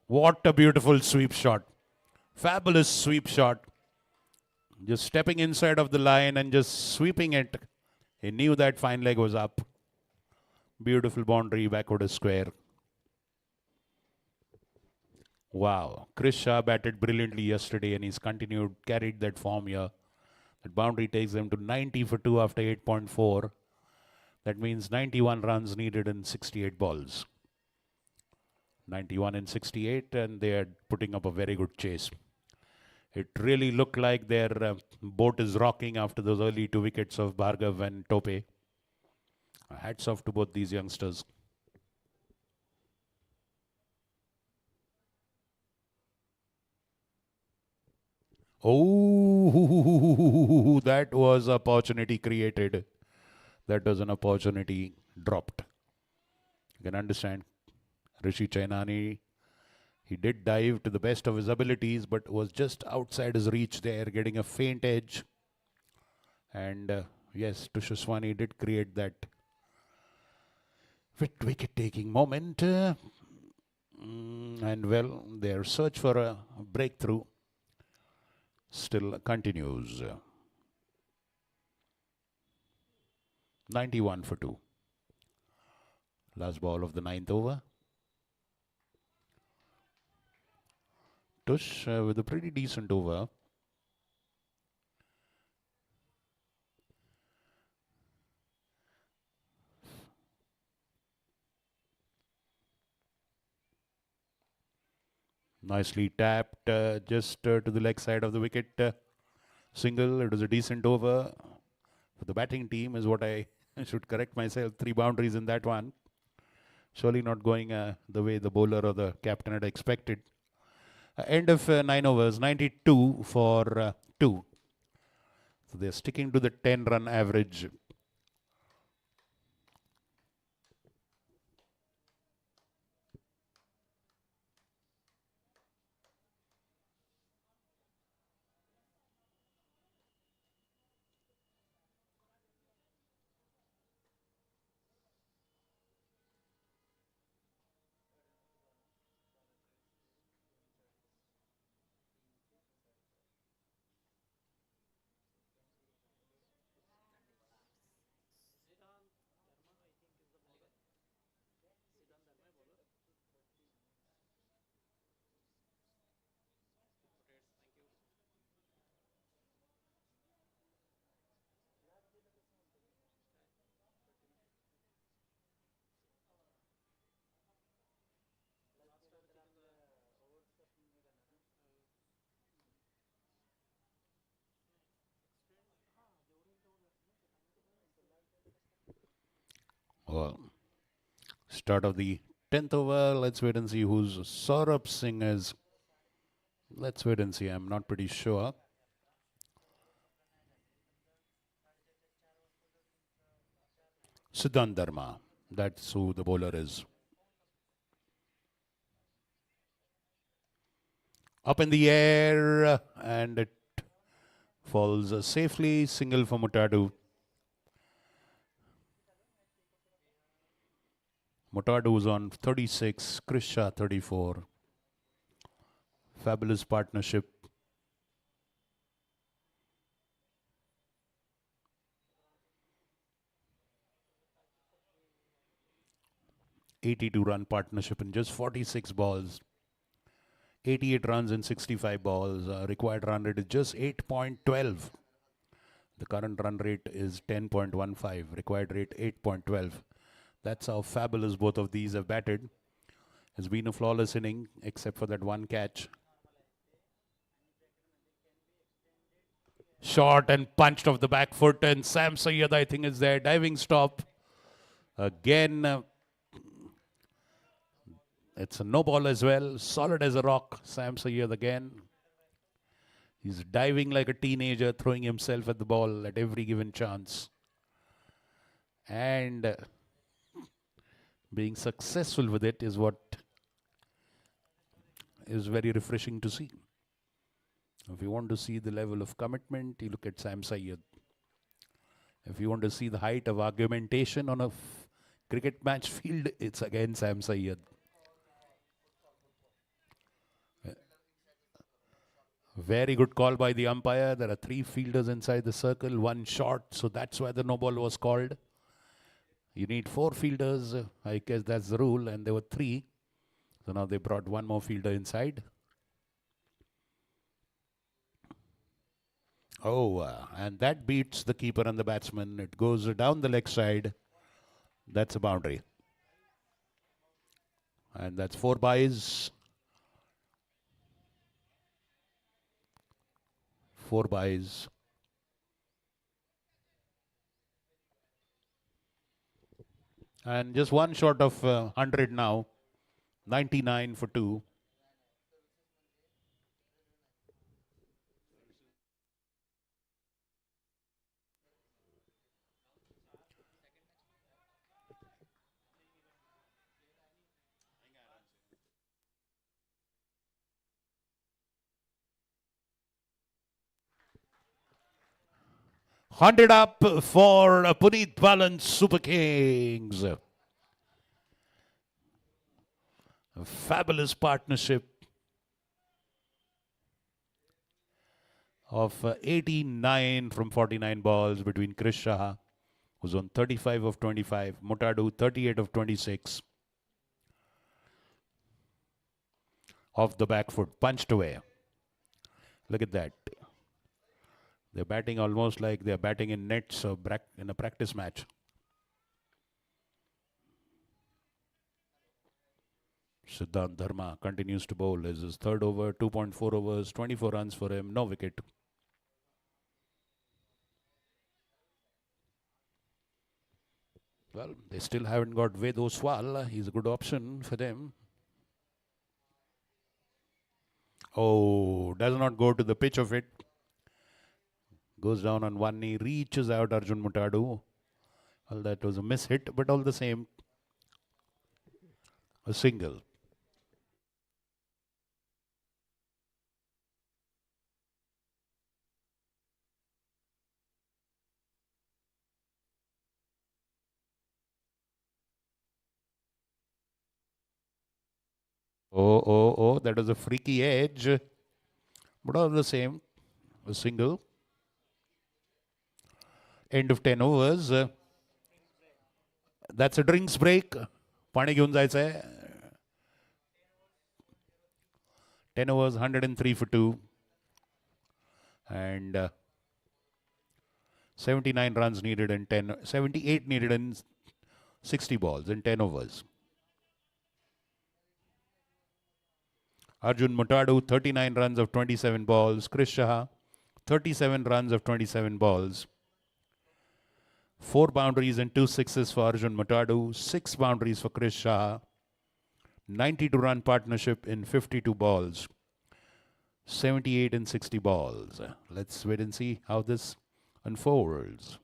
What a beautiful sweep shot. Fabulous sweep shot. Just stepping inside of the line and just sweeping it. He knew that fine leg was up. Beautiful boundary, backward square. Wow. Chris Shah batted brilliantly yesterday and he's carried that form here. That boundary takes them to 90 for 2 after 8.4. That means 91 runs needed in 68 balls. 91 and 68, and they are putting up a very good chase. It really looked like their boat is rocking after those early 2 wickets of Bhargav and Tope. Hats off to both these youngsters. Oh, that was opportunity created. That was an opportunity dropped. You can understand. Rishi Chainani, he did dive to the best of his abilities, but was just outside his reach there, getting a faint edge. And yes, Deshmukh did create that wicket-taking moment. And well, their search for a breakthrough still continues. 91 for 2. Last ball of the 9th over. Tush with a pretty decent over. Nicely tapped just to the leg side of the wicket. Single. It was a decent over. For the batting team is what I should correct myself. 3 boundaries in that one. Surely not going the way the bowler or the captain had expected. End of 9 overs, 92 for 2. So they're sticking to the 10-run average. Well, start of the 10th over. Let's wait and see who's Saurabh Singh is. Let's wait and see. I'm not pretty sure. Siddhant Dharma. That's who the bowler is. Up in the air and it falls safely. Single for Mutadu. Mutadu's on 36, Krisha 34. Fabulous partnership. 82-run partnership in just 46 balls. 88 runs in 65 balls. Required run rate is just 8.12. The current run rate is 10.15. Required rate 8.12. That's how fabulous both of these have batted. It's been a flawless inning, except for that one catch. Shot and punched off the back foot, and Sam Sayyad, I think, is there. Diving stop. Again, it's a no ball as well. Solid as a rock. Sam Sayyad again. He's diving like a teenager, throwing himself at the ball at every given chance. And being successful with it is what is very refreshing to see. If you want to see the level of commitment, you look at Sam Sayyad. If you want to see the height of argumentation on a cricket match field, it's again Sam Sayyad. Very good call by the umpire. There are 3 fielders inside the circle, 1 short, so that's why the no ball was called. You need 4 fielders, I guess that's the rule, and there were 3. So now they brought 1 more fielder inside. Oh, and that beats the keeper and the batsman. It goes down the leg side. That's a boundary. And that's 4 byes. 4 byes. And just 1 short of 100 now. 99 for 2. Hundred up for Puneet Balan Super Kings. A fabulous partnership of 89 from 49 balls between Chris Shah, who's on 35 of 25, Mutadu 38 of 26. Off the back foot, punched away. Look at that. They're batting almost like they're batting in nets or in a practice match. Siddhant Dharma continues to bowl. This is his 3rd over, 2.4 overs, 24 runs for him, no wicket. Well, they still haven't got Ved Oswal. He's a good option for them. Oh, does not go to the pitch of it. Goes down on one knee, reaches out Arjun Mutadu. Well, that was a miss hit, but all the same, a single. Oh, that was a freaky edge. But all the same, a single. End of 10 overs. That's a drinks break. पाणी घेऊन जायचंय. 10 overs, 103 for 2. And 79 runs needed in 78 needed in 60 balls in 10 overs. Arjun Mutadu, 39 runs of 27 balls. Chris Shah, 37 runs of 27 balls. 4 boundaries and 2 sixes for Arjun Mutadu. 6 boundaries for Chris Shah. 92-run partnership in 52 balls. 78 in 60 balls. Let's wait and see how this unfolds.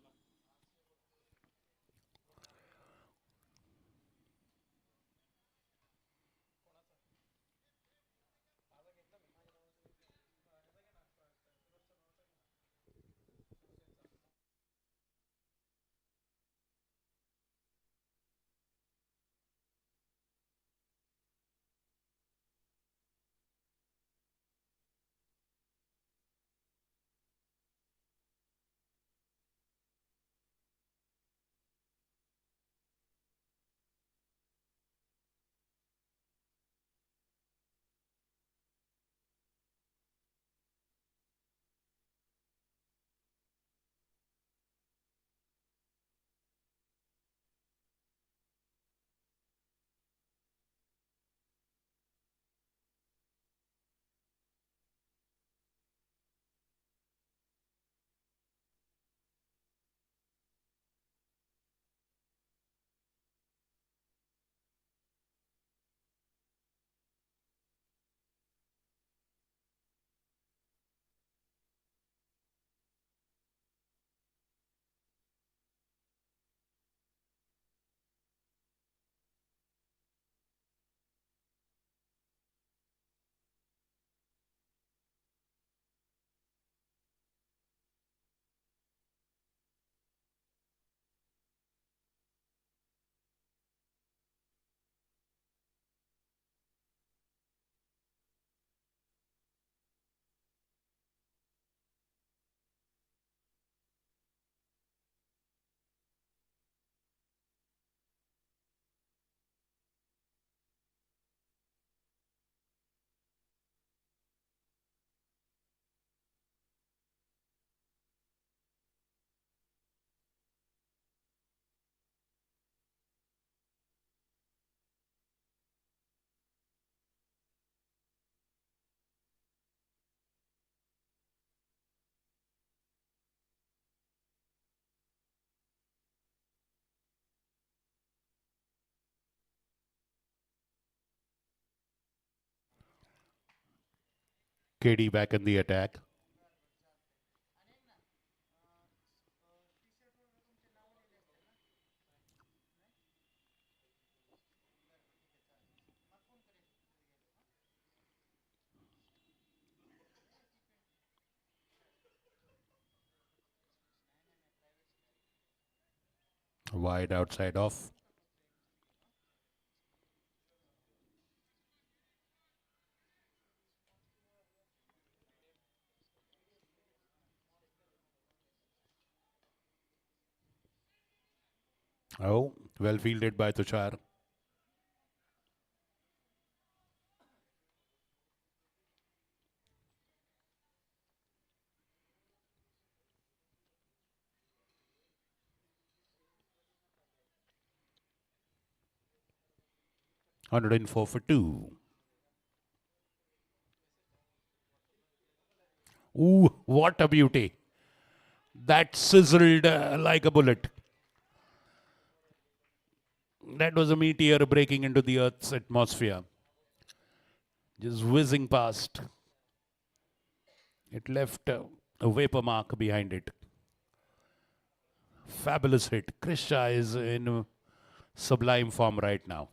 KD back in the attack. Wide outside off. Oh, well fielded by Tushar. Hundred and four for two. Ooh, what a beauty. That sizzled like a bullet. That was a meteor breaking into the Earth's atmosphere. Just whizzing past. It left a vapor mark behind it. Fabulous hit. Chris Shah is in sublime form right now.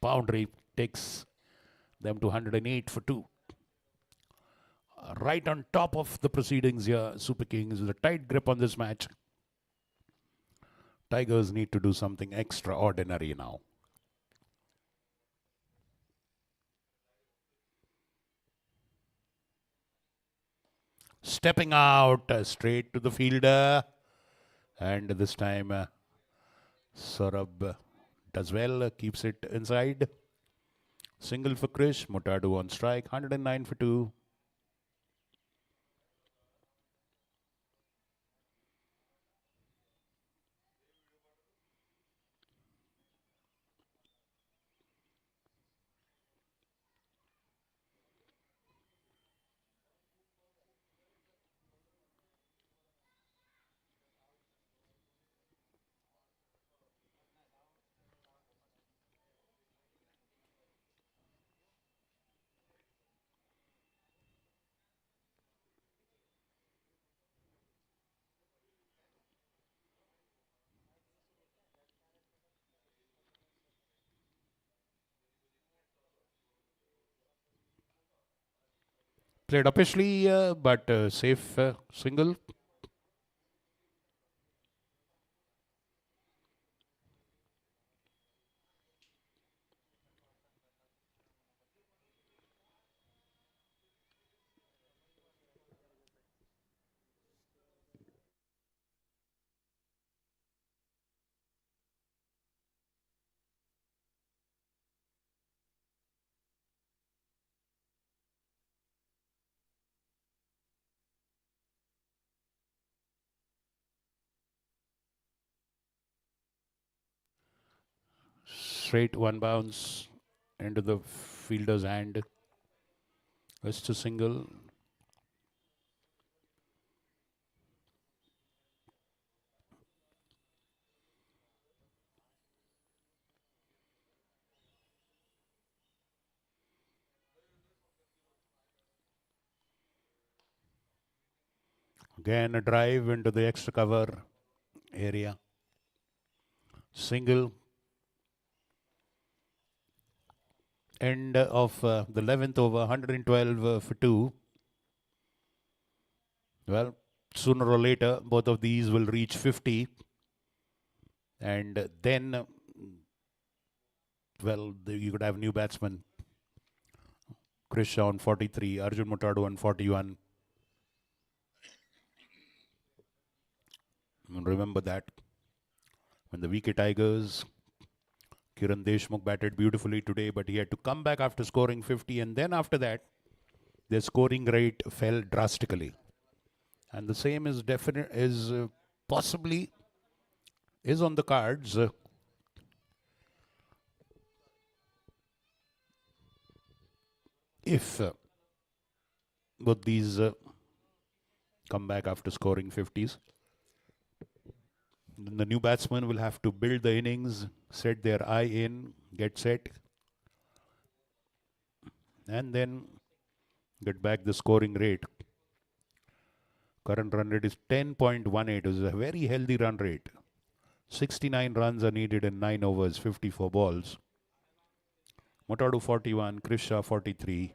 Boundary takes them to 108 for two. Right on top of the proceedings here, Super Kings with a tight grip on this match. Tigers need to do something extraordinary now. Stepping out straight to the fielder. And this time Saurabh does well, keeps it inside. Single for Krish, Mutadu on strike, 109 for two. Played uppishly, but safe single. Straight one bounce into the fielder's hand. It's a single. Again, a drive into the extra cover area. Single. End of the 11th over, 112 for two. Well, sooner or later, both of these will reach 50. And then, well, you could have new batsmen. Chris Shaw on 43, Arjun Mutadu on 41. And remember that. When the wicket Tigers, Kiran Deshmukh batted beautifully today, but he had to come back after scoring 50. And then after that, their scoring rate fell drastically. And the same is possibly is on the cards. If both these come back after scoring 50s, then the new batsman will have to build the innings, set their eye in, get set, and then get back the scoring rate. Current run rate is 10.18. It is a very healthy run rate. 69 runs are needed in 9 overs, 54 balls. Motadu 41, Chris Shah 43,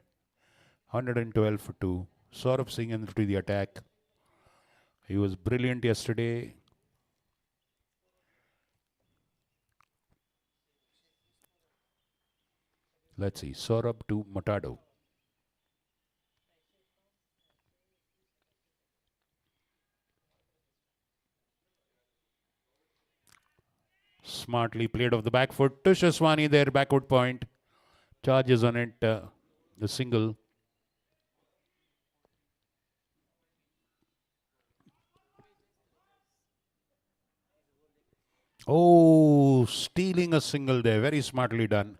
112 for 2. Saurabh Singh into the attack. He was brilliant yesterday. Let's see, Saurabh to Motadu. Smartly played off the back foot. Tushaswani there, backward point. Charges on it, the single. Oh, stealing a single there. Very smartly done.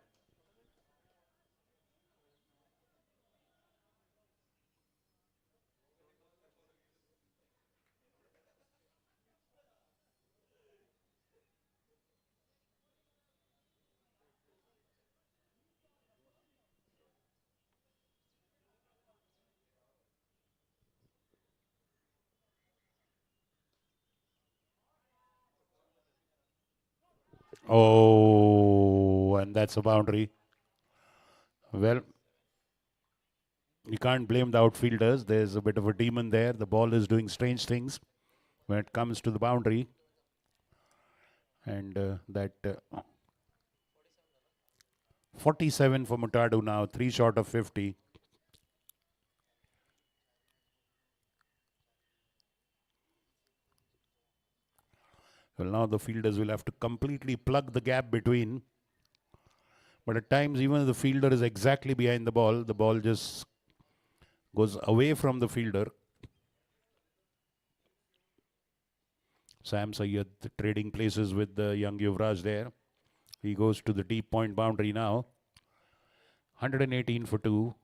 Oh, and that's a boundary. Well, you can't blame the outfielders. There's a bit of a demon there. The ball is doing strange things when it comes to the boundary. And that 47 for Mutadu now, 3 short of 50. Well, now the fielders will have to completely plug the gap between. But at times, even if the fielder is exactly behind the ball just goes away from the fielder. Sam Sayyed trading places with the young Yuvraj there. He goes to the deep point boundary now. 118 for 2.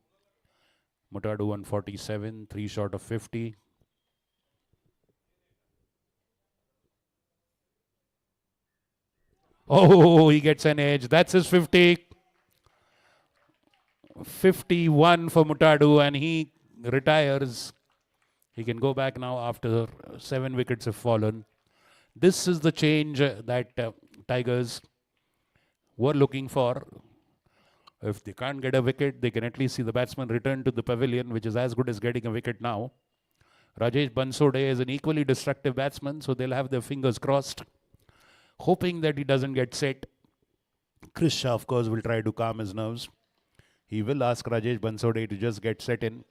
Mutadu 147, 3 short of 50. Oh, he gets an edge. That's his 50. 51 for Mutadu, and he retires. He can go back now after 7 wickets have fallen. This is the change that Tigers were looking for. If they can't get a wicket, they can at least see the batsman return to the pavilion, which is as good as getting a wicket now. Rajesh Bansode is an equally destructive batsman, so they'll have their fingers crossed, hoping that he doesn't get set. Chris Shah, of course, will try to calm his nerves. He will ask Rajesh Bansode to just get set in.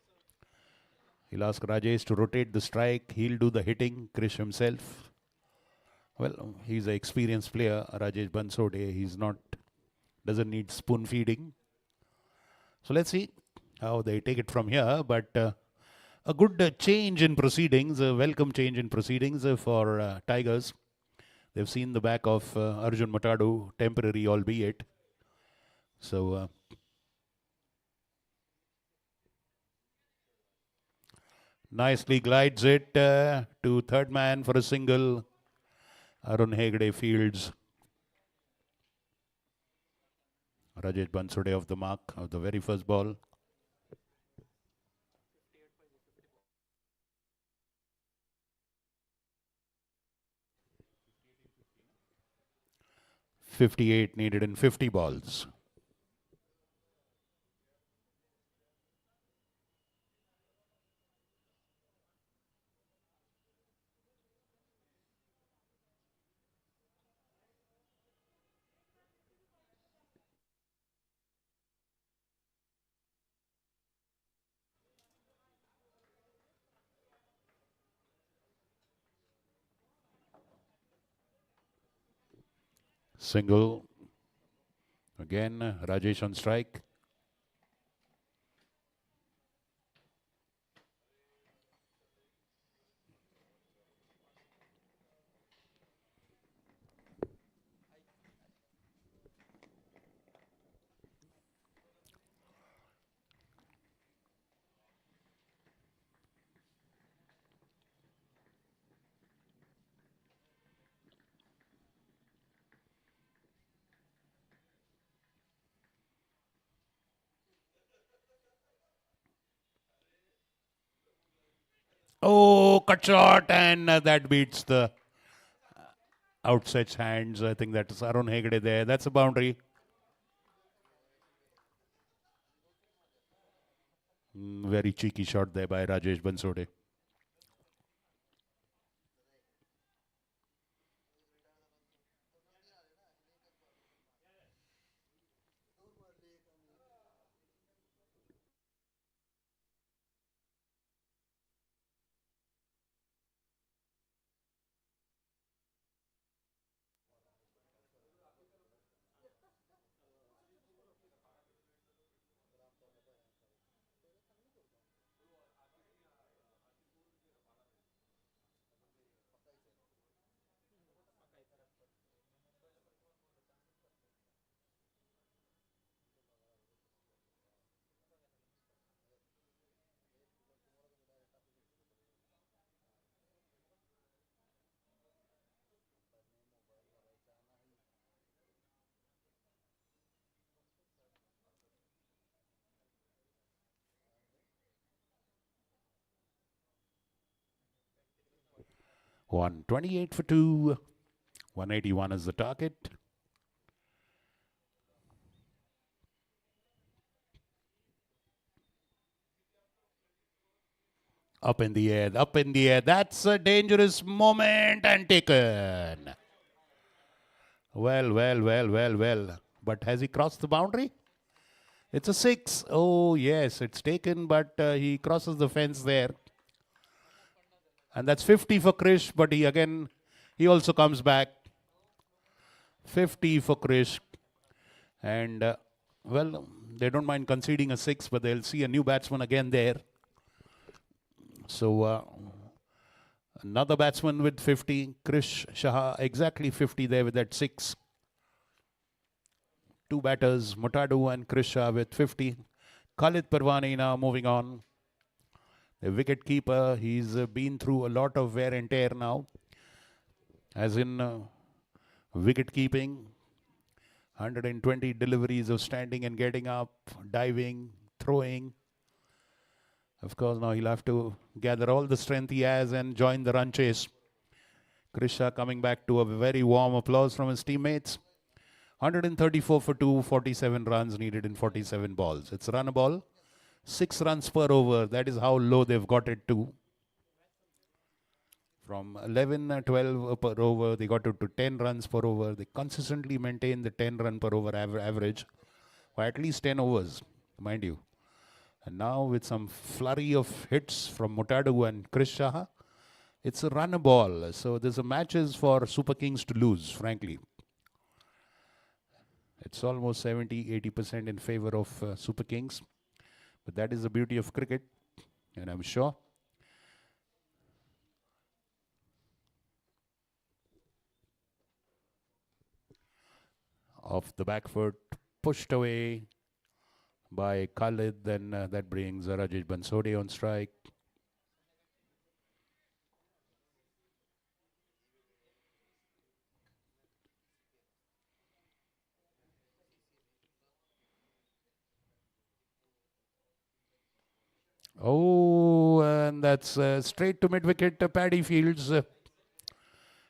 He'll ask Rajesh to rotate the strike. He'll do the hitting, Chris himself. Well, he's an experienced player, Rajesh Bansode. He's not, doesn't need spoon feeding. So let's see how they take it from here. But a good change in proceedings, a welcome change in proceedings for Tigers. They've seen the back of Arjun Mutadu, temporary albeit. So nicely glides it to third man for a single. Arun Hegde fields. Rajesh Bansode off the mark of the very first ball. .58 needed in 50 balls. Single. Again, Rajesh on strike. Oh, cut shot, and that beats the outstretched hands. I think that is Arun Hegde there. That's a boundary. Very cheeky shot there by Rajesh Bansode. One 28 for 2. 181 is the target. Up in the air, up in the air. That's a dangerous moment and taken. Well. But has he crossed the boundary? It's a 6. Oh, yes, it's taken, but he crosses the fence there. And that's 50 for Krish, but he also comes back. 50 for Krish. And, they don't mind conceding a 6, but they'll see a new batsman again there. So, another batsman with 50. Krish Shah, exactly 50 there with that 6. Two batters, Mutadu and Krish Shah with 50. Khalid Parwani now moving on. The wicket keeper, he's been through a lot of wear and tear now. As in wicket keeping, 120 deliveries of standing and getting up, diving, throwing. Of course, now he'll have to gather all the strength he has and join the run chase. Krish Shah coming back to a very warm applause from his teammates. 134 for 2, 47 runs needed in 47 balls. It's run a ball. 6 runs per over. That is how low they've got it to. From 11, 12 per over, they got it to 10 runs per over. They consistently maintain the 10 run per over average for at least 10 overs, mind you. And now with some flurry of hits from Mutadu and Krish Shah, it's a run a ball. So there's a matches for Super Kings to lose, frankly. It's almost 70-80% in favor of Super Kings. But that is the beauty of cricket. And I'm sure off the back foot, pushed away by Khalid. Then that brings Rajesh Bansode on strike. Oh, and that's straight to mid-wicket, Paddy Fields.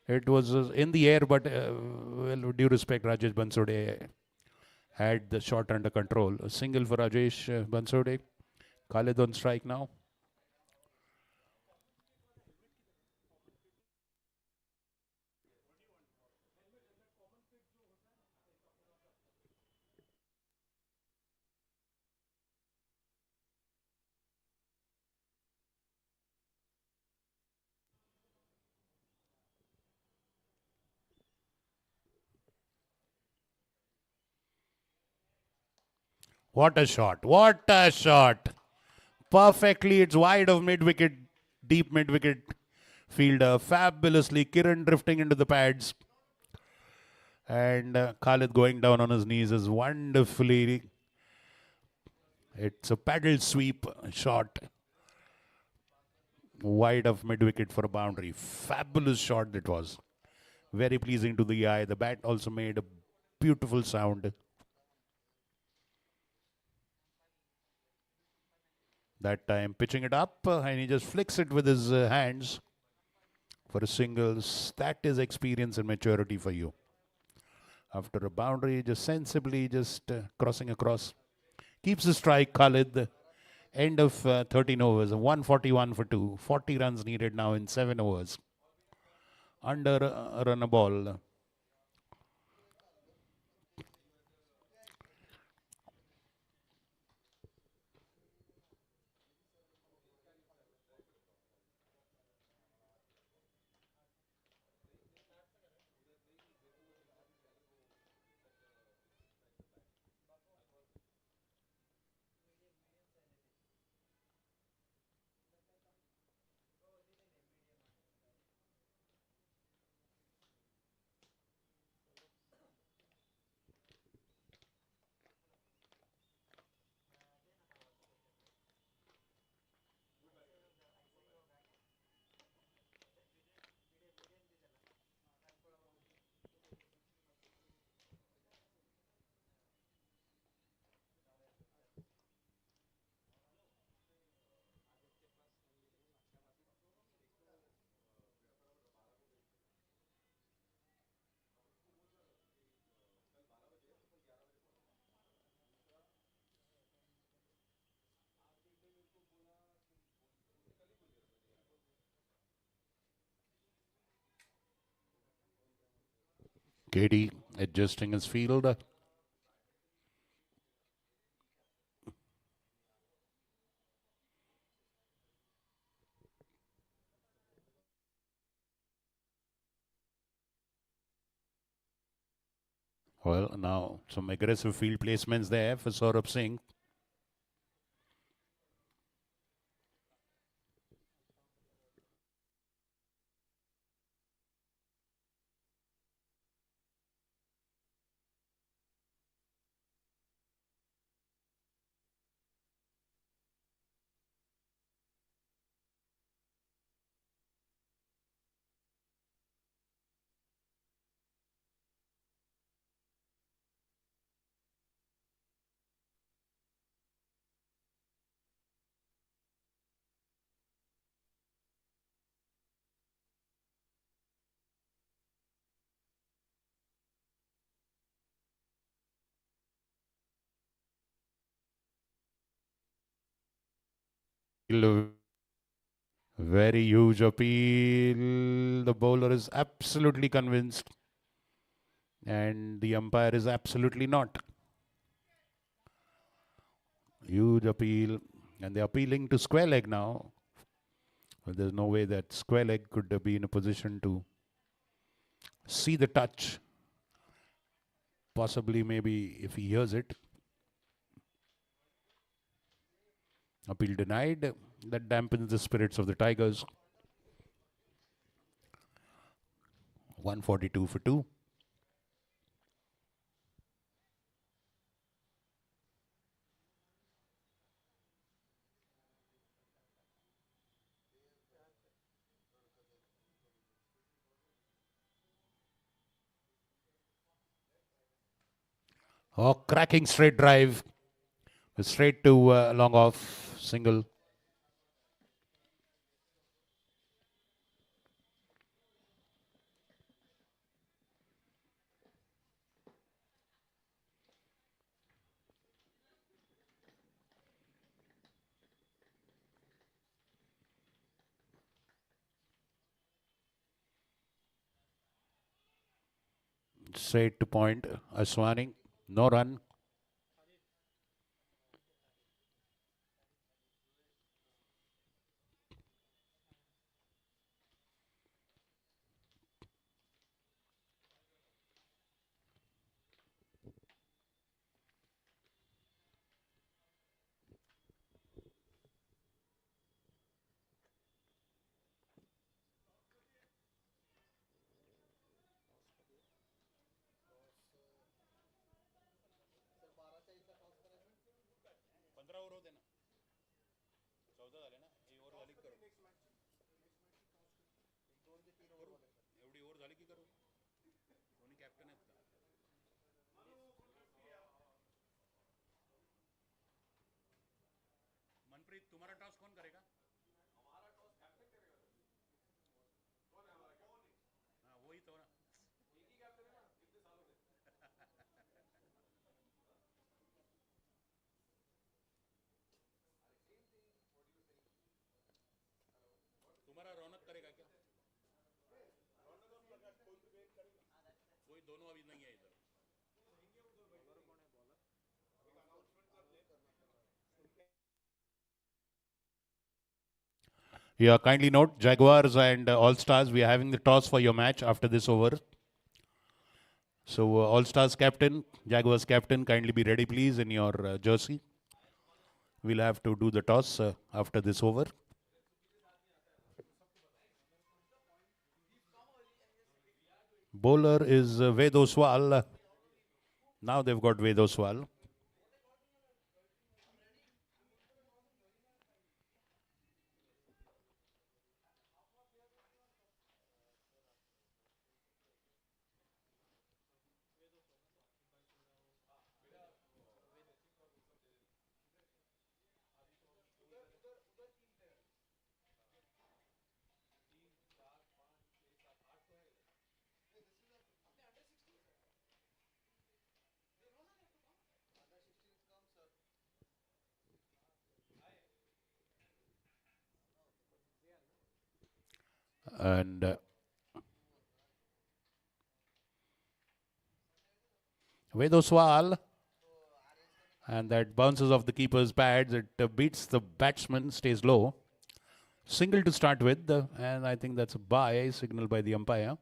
It was in the air, but well, with due respect, Rajesh Bansode had the shot under control. A single for Rajesh Bansode. Khalid on strike now. What a shot. What a shot. Perfectly, it's wide of mid-wicket, deep mid-wicket fielder. Fabulously, Kiran drifting into the pads. And Khalid going down on his knees is wonderfully. It's a paddle sweep shot. Wide of mid-wicket for a boundary. Fabulous shot that was. Very pleasing to the eye. The bat also made a beautiful sound. That time pitching it up and he just flicks it with his hands for a singles. That is experience and maturity for you. After a boundary, just sensibly just crossing across. Keeps the strike, Khalid. End of 13 overs, 141 for 2. 40 runs needed now in 7 overs. Under a run a ball. KD adjusting his field. Well, now some aggressive field placements there for Saurabh Singh. Very huge appeal. The bowler is absolutely convinced, and the umpire is absolutely not. Huge appeal, and they're appealing to square leg now. Well, there's no way that square leg could be in a position to see the touch. Possibly, maybe if he hears it. Appeal denied. That dampens the spirits of the Tigers. 142 for 2. Oh, cracking straight drive. Straight to long off single. Straight to point. Aswani. No run. Yeah, kindly note, Jaguars and All Stars, we are having the toss for your match after this over. So, All Stars captain, Jaguars captain, kindly be ready, please, in your jersey. We'll have to do the toss after this over. Bowler is Ved Oswal. Now they've got Ved Oswal. And Ved Oswal. And that bounces off the keeper's pads. It beats the batsman, stays low. Single to start with. And I think that's a bye signal by the umpire.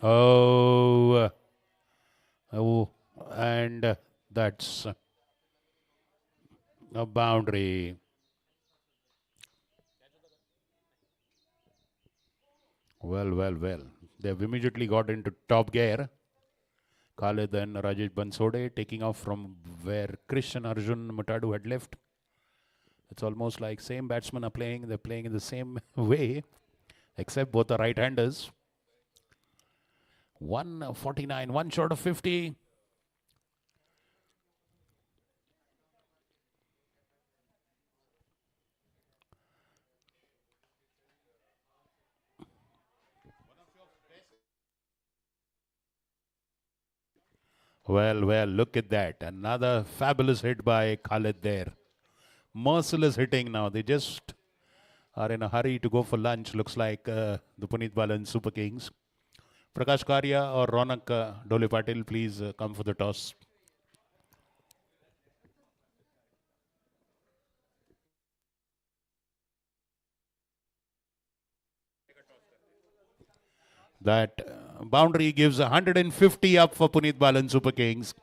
Oh, oh, and that's a boundary. Well, well, well. They've immediately got into top gear. Khalid and Rajesh Bansode taking off from where Christian Arjun Mutadu had left. It's almost like same batsmen are playing. They're playing in the same way, except both are right-handers. 149, one short of 50. Well, well, look at that. Another fabulous hit by Khalid there. Merciless hitting now. They just are in a hurry to go for lunch. Looks like the Puneet Balan Super Kings. Prakash Karya or Ronak Dole Patil, please come for the toss. That boundary gives 150 up for Puneet Balan Super Kings.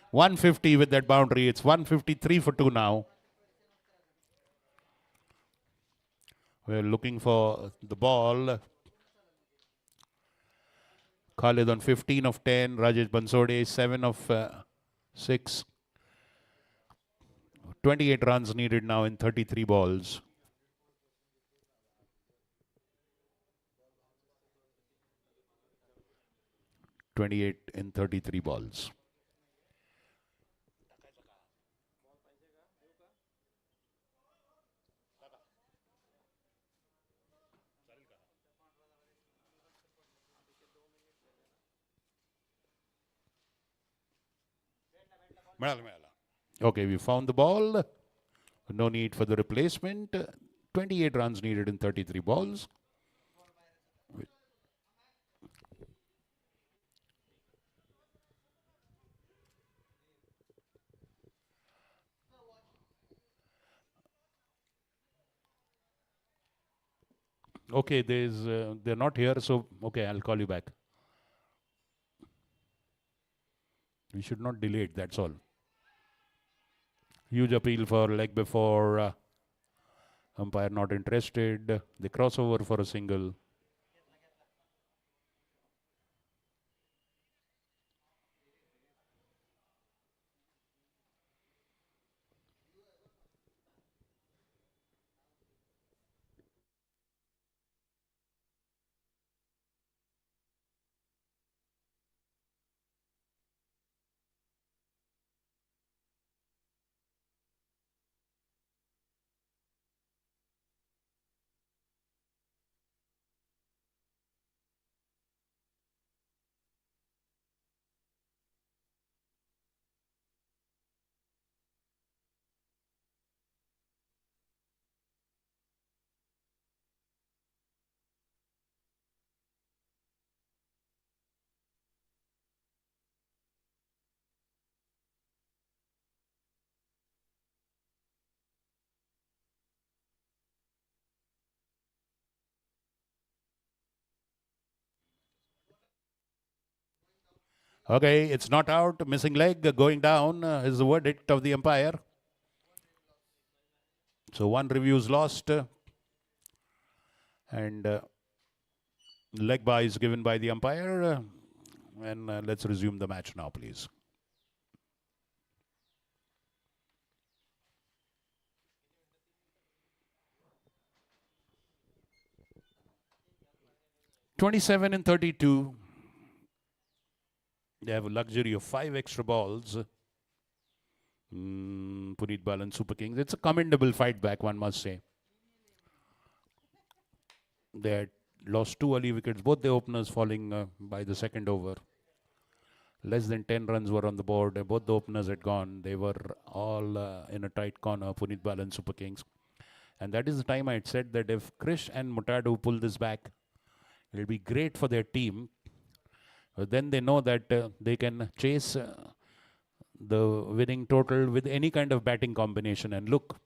150 with that boundary. It's 153 for 2 now. We're looking for the ball. Khalid on 15 of 10. Rajesh Bansode 7 of 6. 28 runs needed now in 33 balls. In 33 balls. Okay, we found the ball. No need for the replacement. 28 runs needed in 33 balls. Okay, they're not here, so okay, I'll call you back. We should not delay it, that's all. Huge appeal for leg before. Umpire not interested. They cross over for a single. Okay, it's not out. Missing leg, going down is the verdict of the umpire. So one review is lost. And leg bye is given by the umpire. And let's resume the match now, please. (27 and 32). They have a luxury of 5 extra balls. Puneet Balan, Super Kings. It's a commendable fight back, one must say. They had lost 2 early wickets, both the openers falling by the second over. Less than 10 runs were on the board. Both the openers had gone. They were all in a tight corner, Puneet Balan, Super Kings. And that is the time I had said that if Krish and Mutadu pull this back, it will be great for their team. Then they know that they can chase the winning total with any kind of batting combination. And look,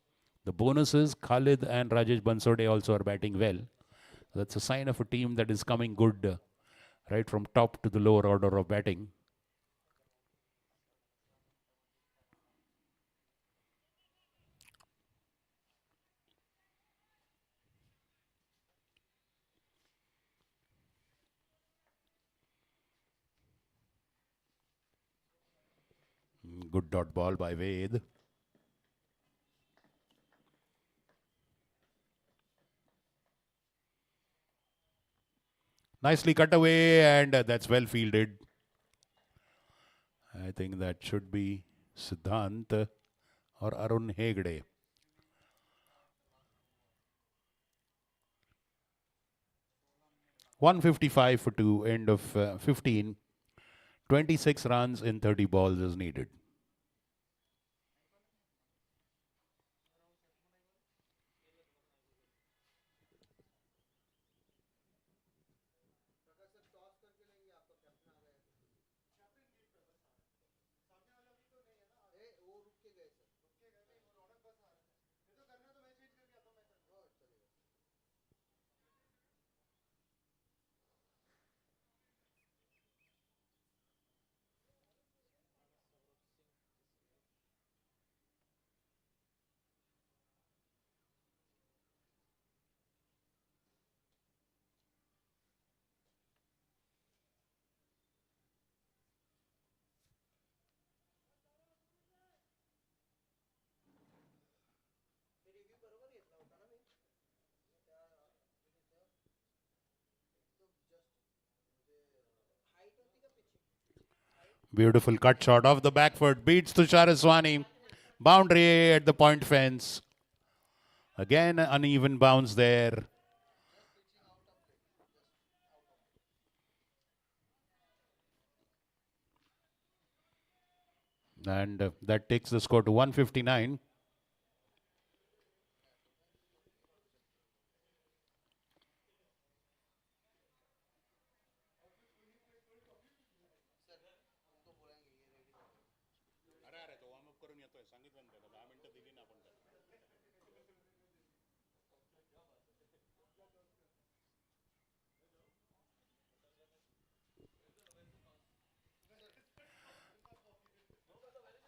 the bonuses, Khalid and Rajesh Bansode also are batting well. That's a sign of a team that is coming good, right from top to the lower order of batting. Good dot ball by Ved. Nicely cut away, and that's well fielded. I think that should be Siddhant or Arun Hegde. (155 for 2), end of 15. 26 runs in 30 balls is needed. Beautiful cut shot off the back foot. Beats Tushar Aswani. Boundary at the point fence. Again, uneven bounce there. And that takes the score to 159.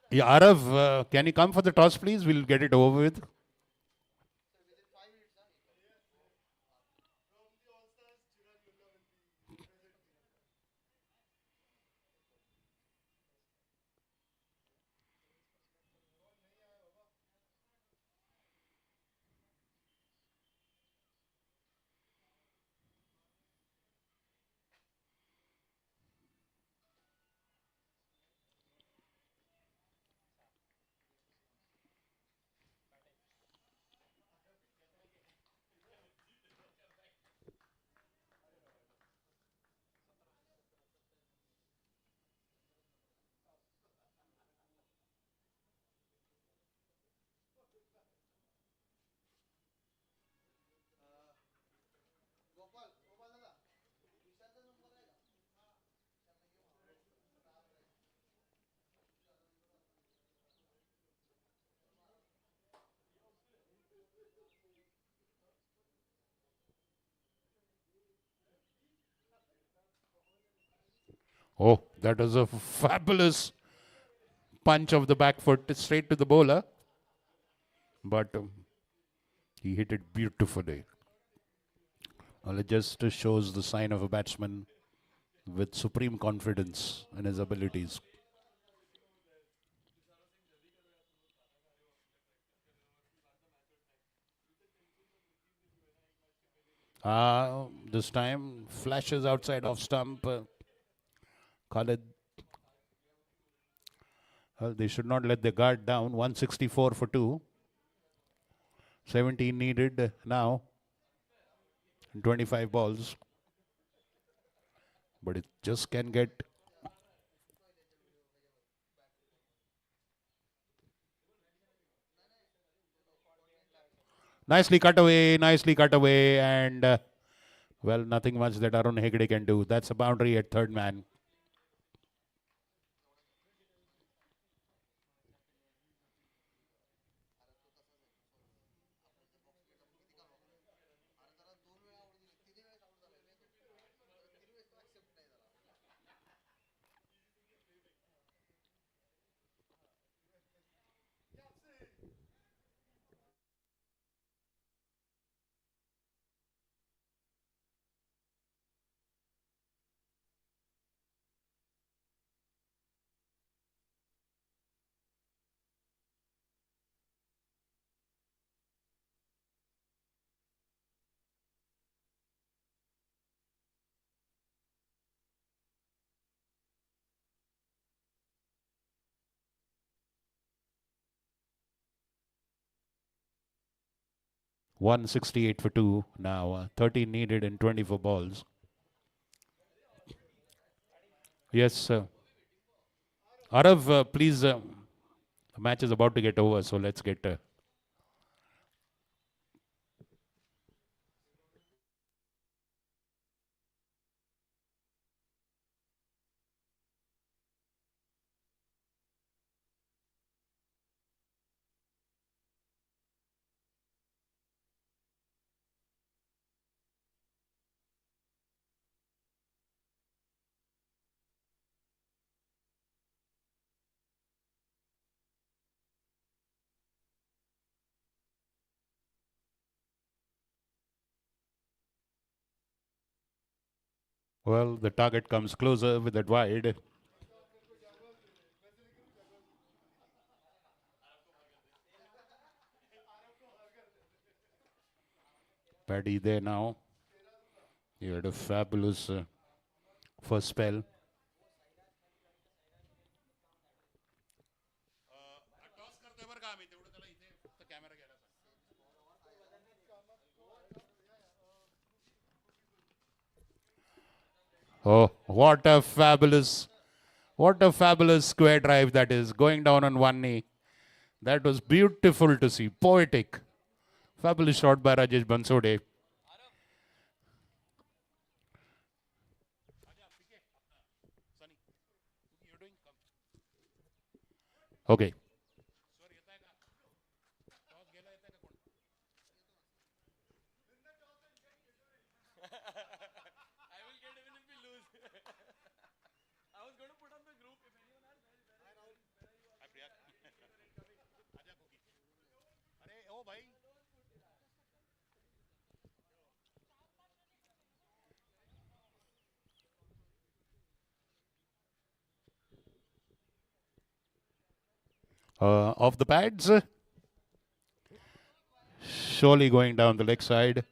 Yeah, Arav, can you come for the toss, please? We'll get it over with. Oh, that was a fabulous punch of the back foot straight to the bowler. But he hit it beautifully. Well, it just shows the sign of a batsman with supreme confidence in his abilities. This time, flashes outside off stump. Khalid, well, they should not let the guard down. 164 for 2. 17 needed now. 25 balls. But it just can get. Nicely cut away, nicely cut away. And, well, nothing much that Arun Hegde can do. That's a boundary at third man. One 68 for 2 now. 13 needed in 24 balls. Yes, Arav, please. The match is about to get over, so let's get. The target comes closer with that wide. Paddy there now. He had a fabulous first spell. Oh, what a fabulous square drive that is, going down on one knee. That was beautiful to see, poetic. Fabulous shot by Rajesh Bansode. Okay. Off the pads. Surely going down the leg side.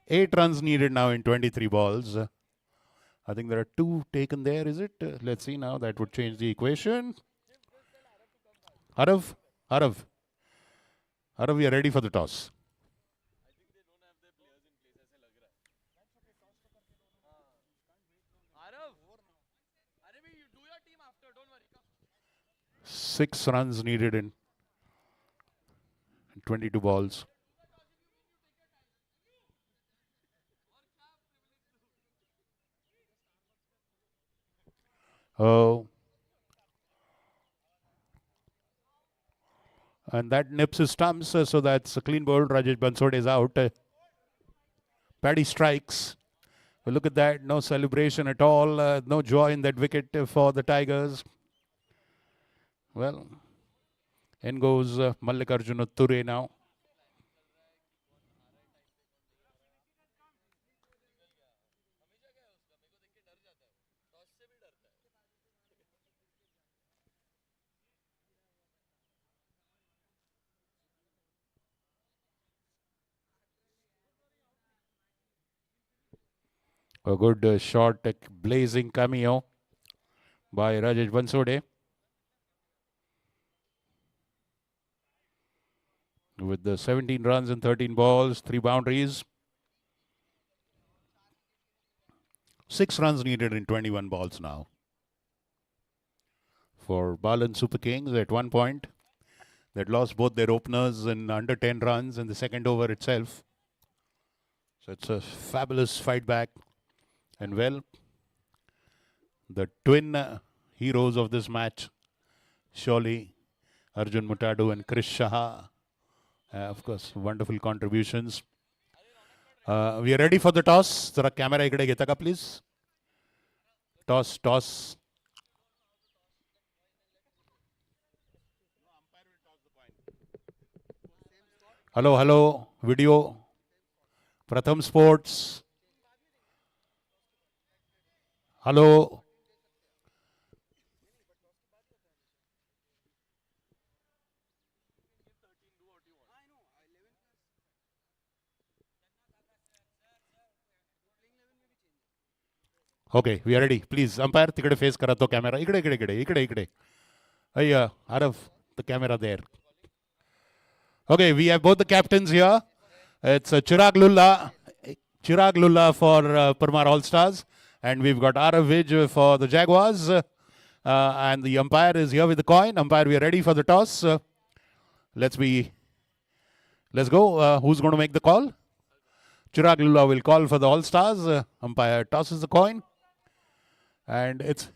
8 runs needed now in 23 balls. I think there are 2 taken there, is it? Let's see now. That would change the equation. Harav, Harav, Harav, we are ready for the toss. Six runs needed in 22 balls. Oh. And that nips his stumps, so that's a clean bowled. Rajesh Bansode is out. Paddy strikes. Well, look at that. No celebration at all. No joy in that wicket for the Tigers. Well, in goes Mallikarjuna Ture now. A good short blazing cameo by Rajesh Bansode. With the 17 runs in 13 balls, 3 boundaries. 6 runs needed in 21 balls now. For Balan Super Kings at one point, that lost both their openers in under 10 runs in the second over itself. So it's a fabulous fight back. And well, the twin heroes of this match, surely Arjun Mutadu and Krish Shah. Of course, wonderful contributions. We are ready for the toss. Jara camera ikade घेता का please? Toss. Hello, video. Pratham Sports. Hello. Okay, we are ready. Please, umpire, tikade face kara to camera. Ikade. Arav, the camera there. Okay, we have both the captains here. It's Chirag Lulla for Parmar All Stars, and we've got Arav Vij for the Jaguars. And the umpire is here with the coin. Umpire, we are ready for the toss. Let's go. Who's going to make the call? Chirag Lulla will call for the All Stars. Umpire tosses the coin. And it's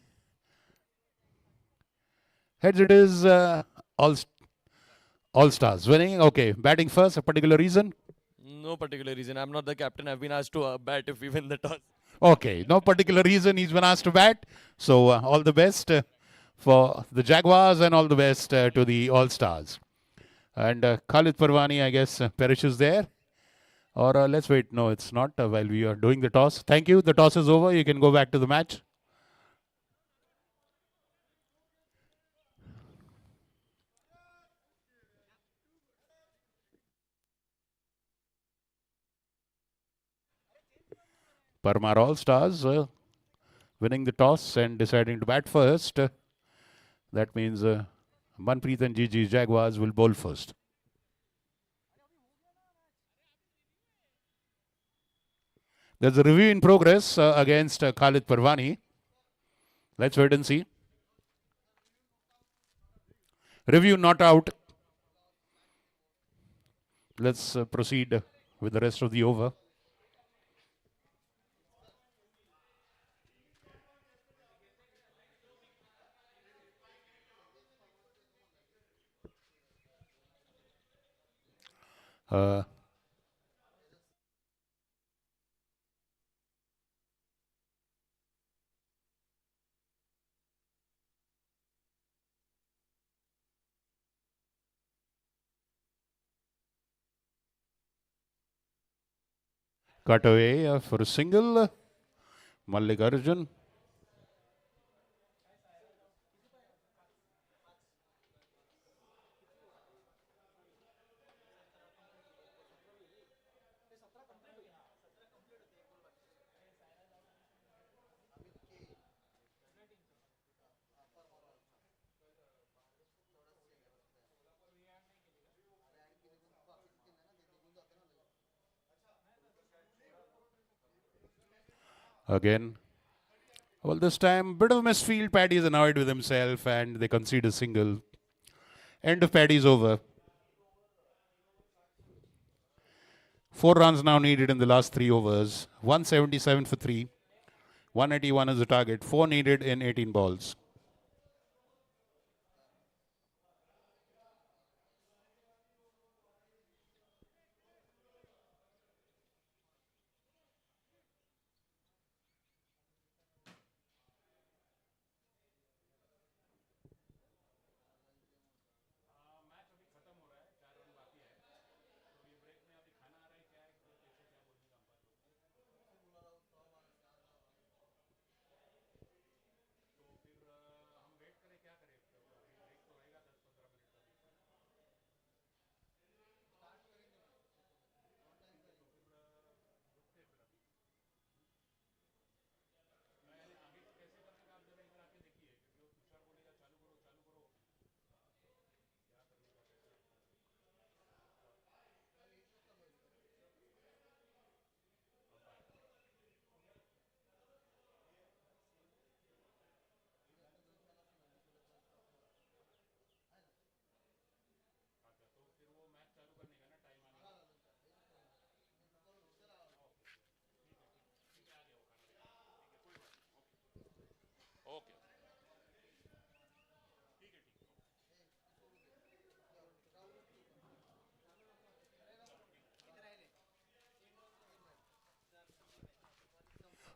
heads. It is All Stars winning. Okay, batting first. A particular reason? No particular reason. I'm not the captain. I've been asked to bat if we win the toss. Okay, no particular reason. He's been asked to bat. So all the best for the Jaguars and all the best to the All Stars. And Khalid Parwani, I guess, perishes there. Or let's wait. No, it's not while we are doing the toss. Thank you. The toss is over. You can go back to the match. Parmar All Stars winning the toss and deciding to bat first. That means Manpreet and GG Jaguars will bowl first. There's a review in progress against Khalid Parwani. Let's wait and see. Review not out. Let's proceed with the rest of the over. Cut away for a single. Mallikarjun. Again. Well, this time, bit of misfield. Paddy is annoyed with himself and they concede a single. End of Paddy's over. 4 runs now needed in the last 3 overs. 177 for 3. 181 is the target. 4 needed in 18 balls.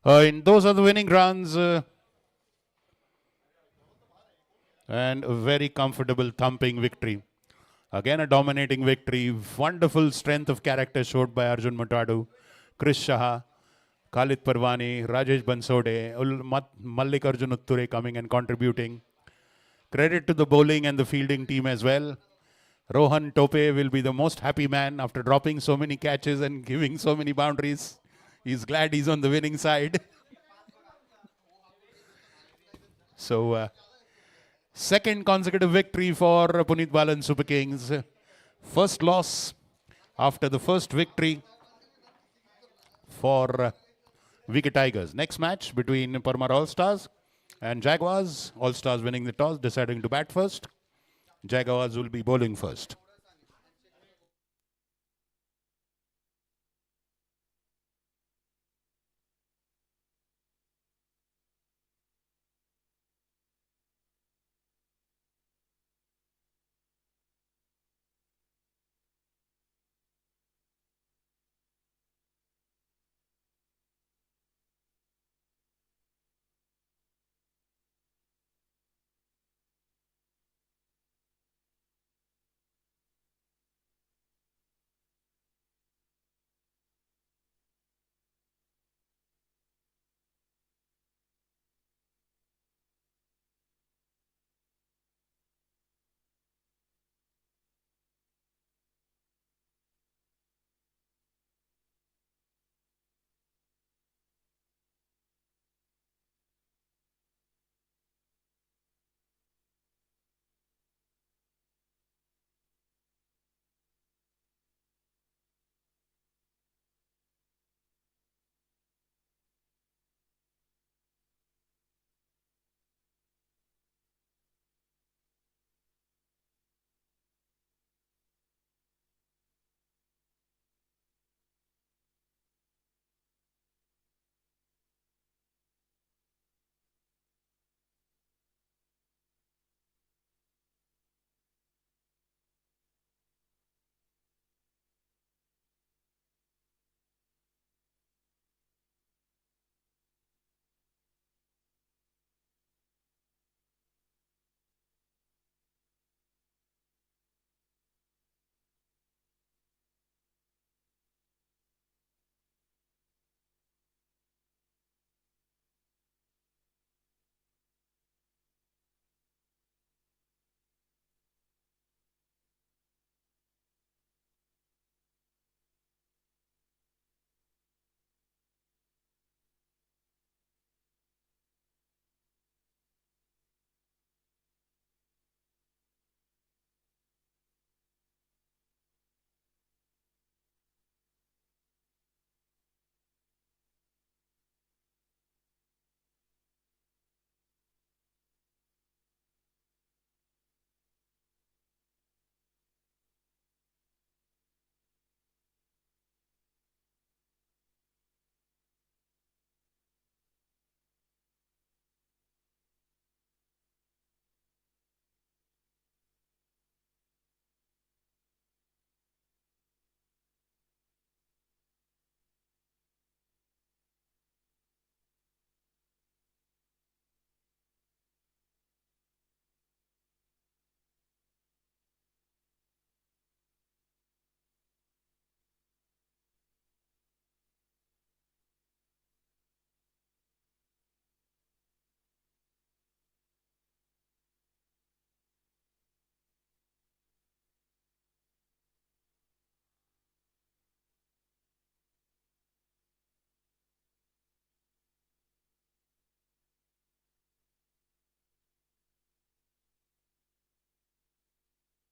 And those are the winning runs. And a very comfortable thumping victory. Again, a dominating victory. Wonderful strength of character showed by Arjun Matadu, Chris Shah, Khalid Parwani, Rajesh Bansode, Mallikarjun Utture coming and contributing. Credit to the bowling and the fielding team as well. Rohan Tope will be the most happy man after dropping so many catches and giving so many boundaries. He's glad he's on the winning side. So, second consecutive victory for Puneet Balan Super Kings. First loss after the first victory for Wicket Tigers. Next match between Parmar All-Stars and Jaguars. All-Stars winning the toss, deciding to bat first. Jaguars will be bowling first.